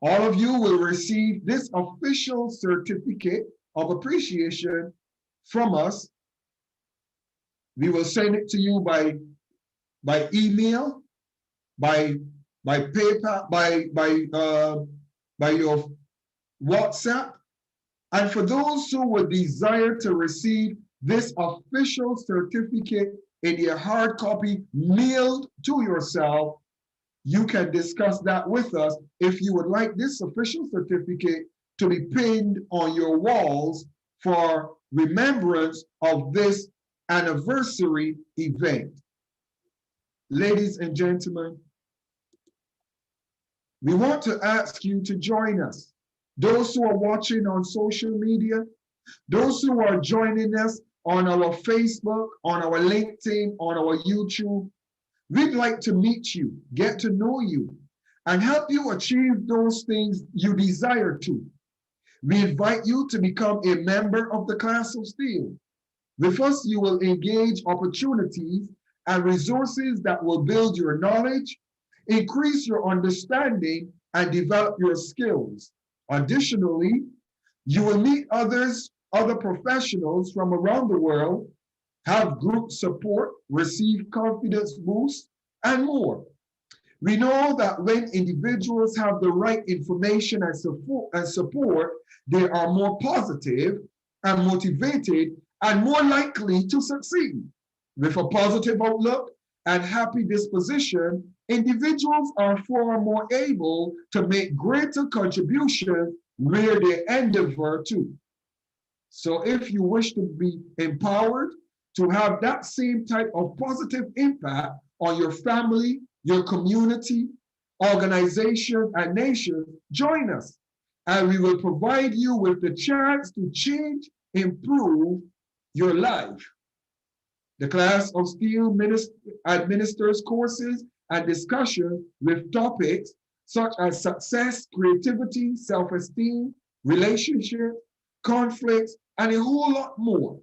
All of you will receive this official certificate of appreciation from us. We will send it to you by email, by PayPal, by your WhatsApp. And for those who would desire to receive this official certificate in your hard copy mailed to yourself, you can discuss that with us if you would like this official certificate to be pinned on your walls for remembrance of this anniversary event. Ladies and gentlemen, we want to ask you to join us. Those who are watching on social media, those who are joining us on our Facebook, on our LinkedIn, on our YouTube, we'd like to meet you, get to know you, and help you achieve those things you desire to. We invite you to become a member of the Class of SteelE. With us, you will engage opportunities and resources that will build your knowledge, increase your understanding, and develop your skills. Additionally, you will meet other professionals from around the world, have group support, receive confidence boosts, and more. We know that when individuals have the right information and support, they are more positive and motivated and more likely to succeed. With a positive outlook and happy disposition, individuals are far more able to make greater contributions where they endeavor to. So if you wish to be empowered to have that same type of positive impact on your family, your community, organization, and nation, join us, and we will provide you with the chance to change, improve your life. The Class of SteelE administers courses and discussion with topics such as success, creativity, self-esteem, relationship, conflicts, and a whole lot more,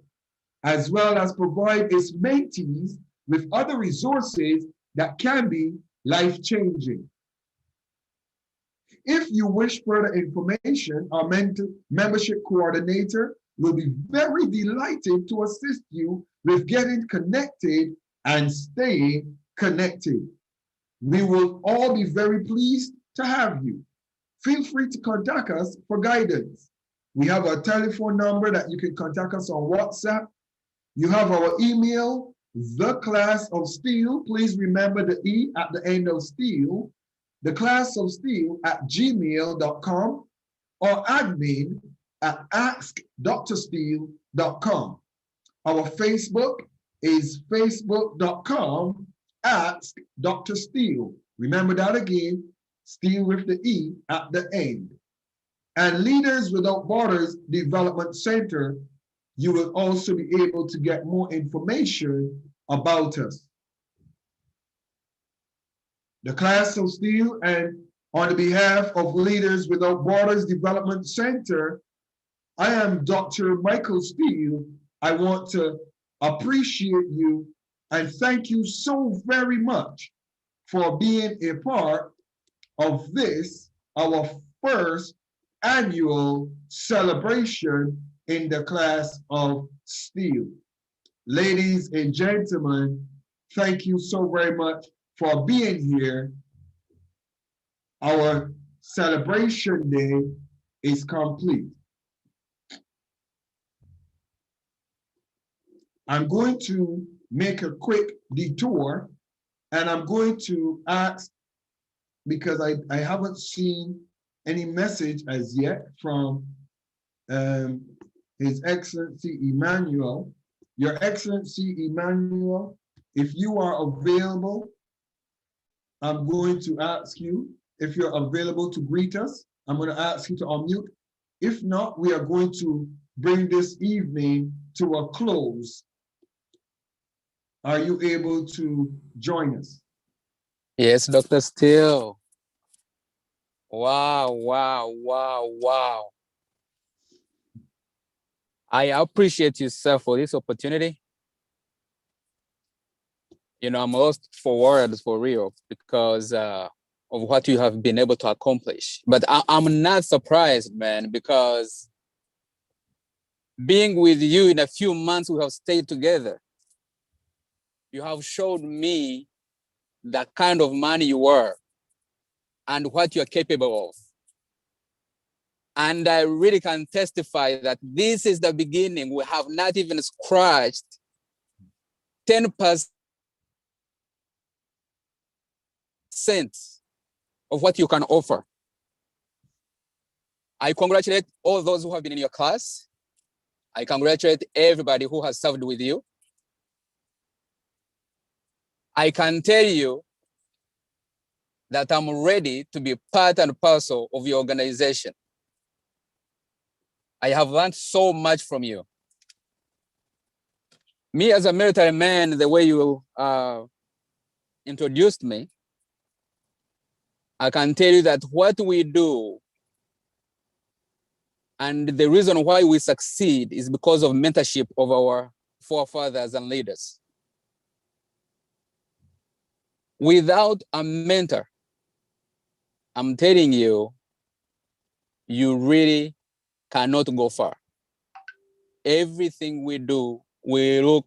as well as provide its mentees with other resources that can be life-changing. If you wish further information, our membership coordinator will be very delighted to assist you with getting connected and staying connected. We will all be very pleased to have you. Feel free to contact us for guidance. We have a telephone number that you can contact us on WhatsApp. You have our email, The Class of SteelE. Please remember the E at the end of SteelE. The Class of SteelE at gmail.com or admin at askdrsteele.com. Our Facebook is facebook.com askdrsteele. Remember that again, SteelE with the E at the end. And Leaders Without Borders Development Center, you will also be able to get more information about us. The Class of SteelE, and on behalf of Leaders Without Borders Development Center, I am Dr. Michael Steele. I want to appreciate you and thank you so very much for being a part of this, our first annual celebration in the Class of SteelE. Ladies and gentlemen, thank you so very much for being here. Our celebration day is complete. I'm going to make a quick detour and I'm going to ask, because I haven't seen any message as yet from His Excellency Emmanuel. Your Excellency Emmanuel, if you are available, I'm going to ask you if you're available to greet us. I'm going to ask you to unmute. If not, we are going to bring this evening to a close. Are you able to join us? Yes, Dr. Steele. Wow, wow, wow, wow. I appreciate you, sir, for this opportunity. You know, I'm lost for words for real because of what you have been able to accomplish. But I'm not surprised, man, because being with you in a few months, we have stayed together. You have showed me the kind of man you are and what you're capable of. And I really can testify that this is the beginning. We have not even scratched 10% of what you can offer. I congratulate all those who have been in your class. I congratulate everybody who has served with you. I can tell you that I'm ready to be part and parcel of your organization. I have learned so much from you. Me as a military man, the way you introduced me, I can tell you that what we do and the reason why we succeed is because of mentorship of our forefathers and leaders. Without a mentor, I'm telling you, you really cannot go far. Everything we do, we look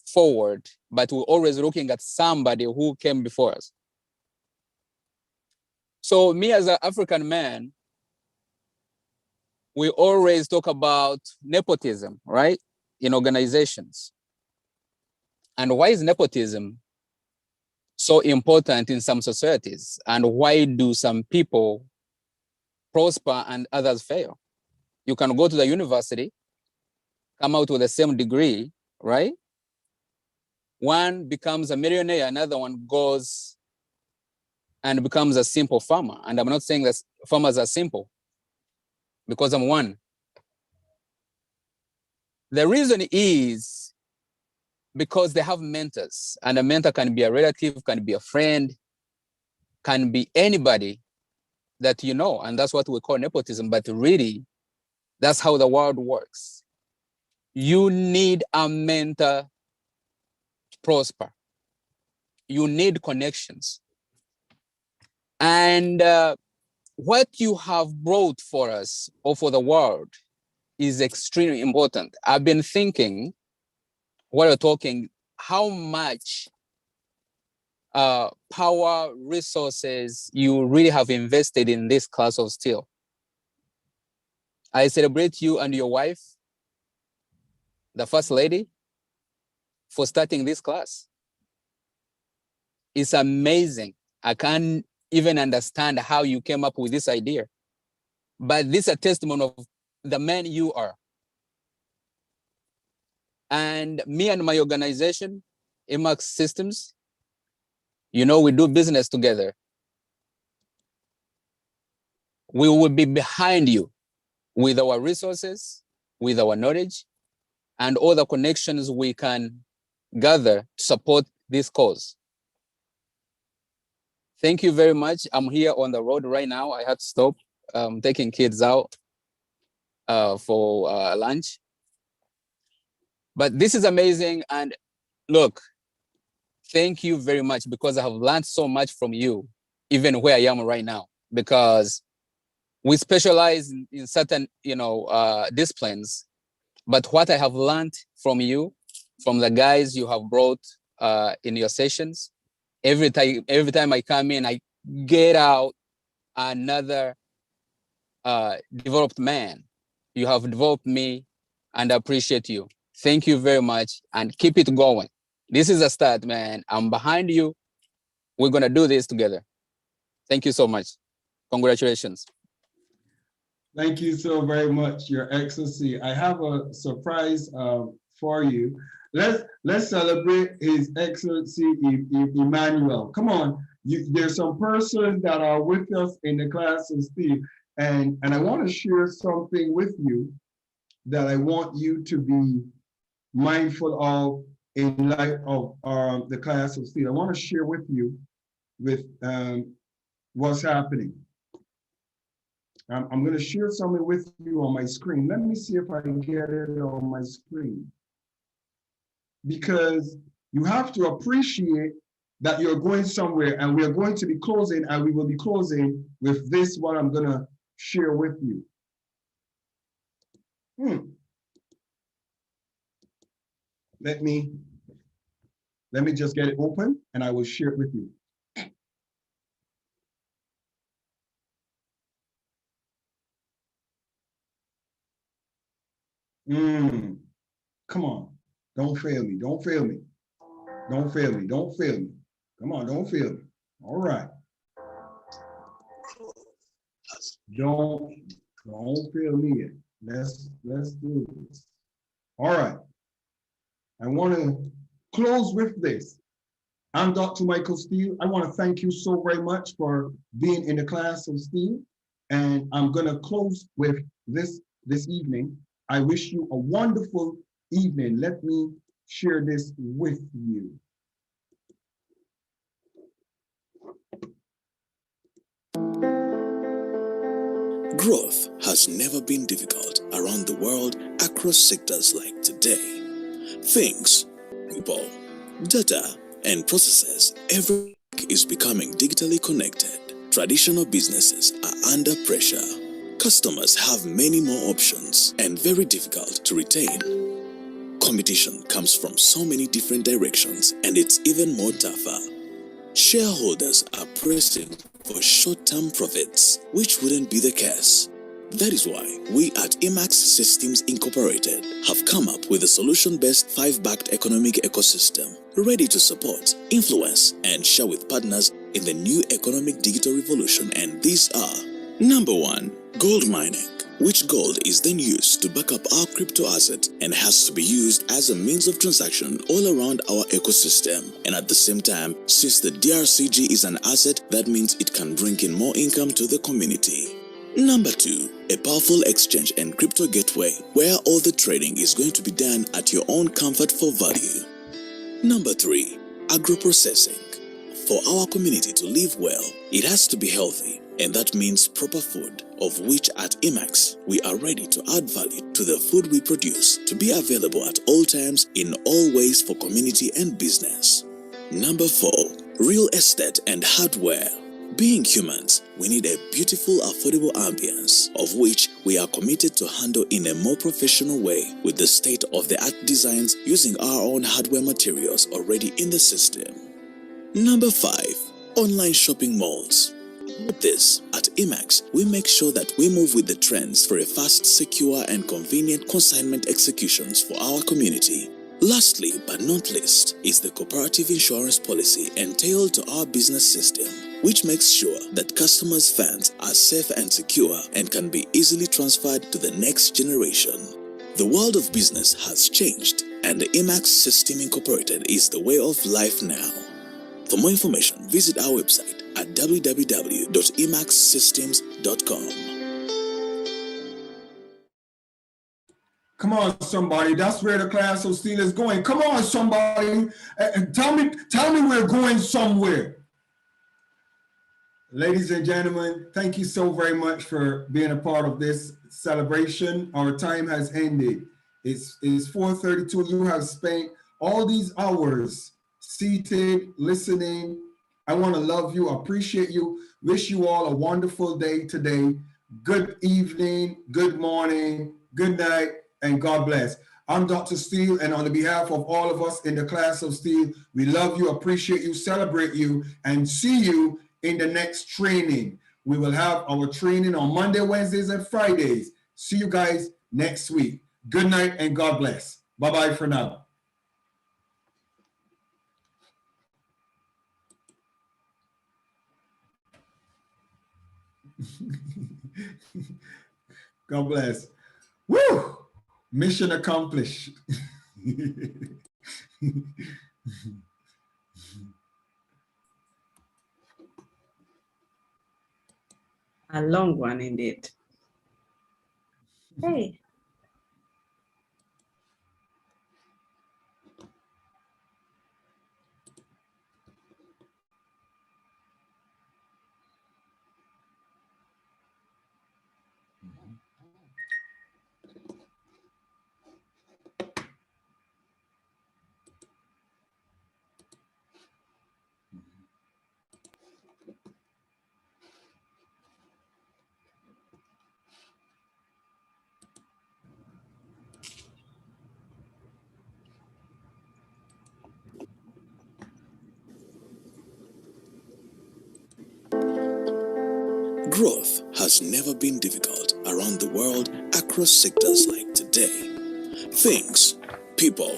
forward, but we're always looking at somebody who came before us. So me as an African man, we always talk about nepotism, right? In organizations. And why is nepotism so important in some societies? And why do some people prosper and others fail? You can go to the university, come out with the same degree, right? One becomes a millionaire, another one goes and becomes a simple farmer. And I'm not saying that farmers are simple, because I'm one. The reason is because they have mentors, and a mentor can be a relative, can be a friend, can be anybody that you know, and that's what we call nepotism. But really, that's how the world works. You need a mentor to prosper. You need connections. And what you have brought for us or for the world is extremely important. I've been thinking while you're talking, how much power, resources you really have invested in this Class of SteelE. I celebrate you and your wife, the First Lady, for starting this class. It's amazing. I can't even understand how you came up with this idea. But this is a testimony of the man you are. And me and my organization, Emax Systems, you know, we do business together. We will be behind you with our resources, with our knowledge, and all the connections we can gather to support this cause. Thank you very much. I'm here on the road right now. I had to stop taking kids out for lunch. But this is amazing. And look, thank you very much, because I have learned so much from you, even where I am right now, because we specialize in certain, disciplines. But what I have learned from you, from the guys you have brought in your sessions, every time I come in, I get out another developed man. You have developed me, and I appreciate you. Thank you very much, and keep it going. This is a start, man. I'm behind you. We're gonna do this together. Thank you so much. Congratulations. Thank you so very much, Your Excellency. I have a surprise for you. Let's celebrate His Excellency Emmanuel. Come on, there's some persons that are with us in the Class of SteelE, and I want to share something with you that I want you to be mindful of in light of the Class of SteelE. I want to share with you what's happening. I'm going to share something with you on my screen. Let me see if I can get it on my screen. Because you have to appreciate that you're going somewhere, and we're going to be closing, and we will be closing with this, what I'm going to share with you. Let me just get it open, and I will share it with you. Come on, don't fail me, don't fail me. Don't fail me, don't fail me. Come on, don't fail me. All right. Don't fail me yet. Let's do this. All right. I want to close with this. I'm Dr. Michael Steele. I want to thank you so very much for being in the Class of SteelE. And I'm going to close with this evening. I wish you a wonderful evening. Let me share this with you. Growth has never been difficult around the world across sectors like today. Things, people, data, and processes, everything is becoming digitally connected. Traditional businesses are under pressure. Customers have many more options and very difficult to retain. Competition comes from so many different directions, and it's even more tougher. Shareholders are pressing for short-term profits, which wouldn't be the case. That is why we at Emax Systems Incorporated have come up with a solution-based 5-backed economic ecosystem, ready to support, influence, and share with partners in the new economic digital revolution. And these are: number 1, gold mining. which gold is then used to back up our crypto asset and has to be used as a means of transaction all around our ecosystem. And at the same time, since the DRCG is an asset, that means it can bring in more income to the community. Number 2, a powerful exchange and crypto gateway where all the trading is going to be done at your own comfort for value. Number 3, agro-processing. For our community to live well, it has to be healthy, and that means proper food, of which at Emax, we are ready to add value to the food we produce to be available at all times in all ways for community and business. Number 4, real estate and hardware. Being humans, we need a beautiful, affordable ambience, of which we are committed to handle in a more professional way with the state-of-the-art designs using our own hardware materials already in the system. Number 5, online shopping malls. With this, at Emax, we make sure that we move with the trends for a fast, secure, and convenient consignment executions for our community. Lastly, but not least, is the cooperative insurance policy entailed to our business system, which makes sure that customers' funds are safe and secure and can be easily transferred to the next generation. The world of business has changed, and the Emax System Incorporated is the way of life now. For more information, visit our website at www.emaxsystems.com. Come on, somebody. That's where the Class of SteelE is going. Come on, somebody. Tell me we're going somewhere. Ladies and gentlemen, thank you so very much for being a part of this celebration. Our time has ended. It's 4:32. You have spent all these hours seated, listening. I want to love you, appreciate you, wish you all a wonderful day today. Good evening, good morning, good night, and God bless. I'm Dr. SteelE, and on behalf of all of us in the Class of SteelE, we love you, appreciate you, celebrate you, and see you in the next training. We will have our training on Monday, Wednesdays, and Fridays. See you guys next week. Good night and God bless. Bye-bye for now. God bless. Woo! Mission accomplished. A long one indeed. Hey. Growth has never been difficult around the world across sectors like today. Things, people,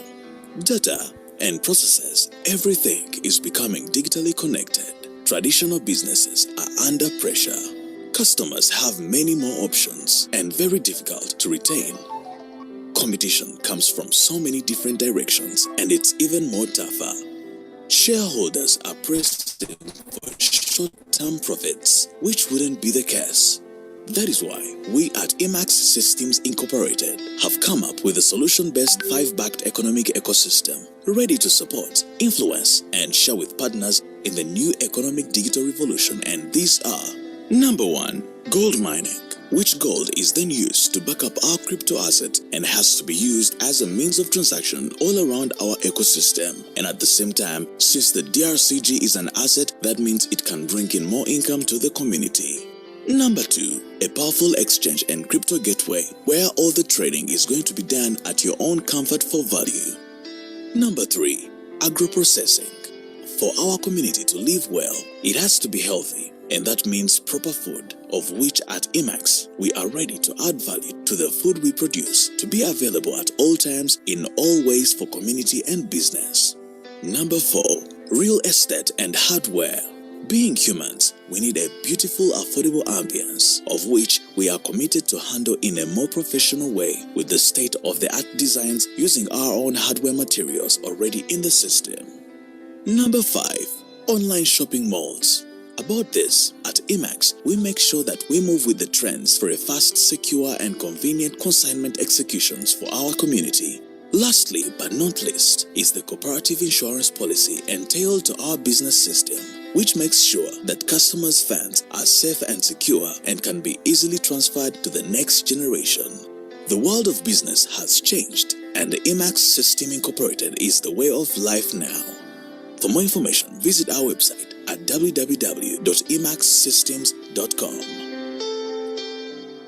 data, and processes, everything is becoming digitally connected. Traditional businesses are under pressure. Customers have many more options and very difficult to retain. Competition comes from so many different directions, and it's even more tougher. Shareholders are pressing for short-term profits, which wouldn't be the case. That is why we at Emax Systems Incorporated have come up with a solution-based 5-backed economic ecosystem ready to support, influence, and share with partners in the new economic digital revolution. And these are: number 1, gold mining, which gold is then used to back up our crypto asset and has to be used as a means of transaction all around our ecosystem. And at the same time, since the DRCG is an asset, that means it can bring in more income to the community. Number 2, a powerful exchange and crypto gateway where all the trading is going to be done at your own comfort for value. Number 3, agro-processing. For our community to live well, it has to be healthy, and that means proper food, of which at Emax, we are ready to add value to the food we produce to be available at all times in all ways for community and business. Number 4, real estate and hardware. Being humans, we need a beautiful, affordable ambience, of which we are committed to handle in a more professional way with the state-of-the-art designs using our own hardware materials already in the system. Number 5. Online shopping malls. About this, at Emacs, we make sure that we move with the trends for a fast, secure, and convenient consignment executions for our community. Lastly, but not least, is the cooperative insurance policy entailed to our business system, which makes sure that customers' funds are safe and secure and can be easily transferred to the next generation. The world of business has changed, and the Emacs System Incorporated is the way of life now. For more information, visit our website at www.emacssystems.com.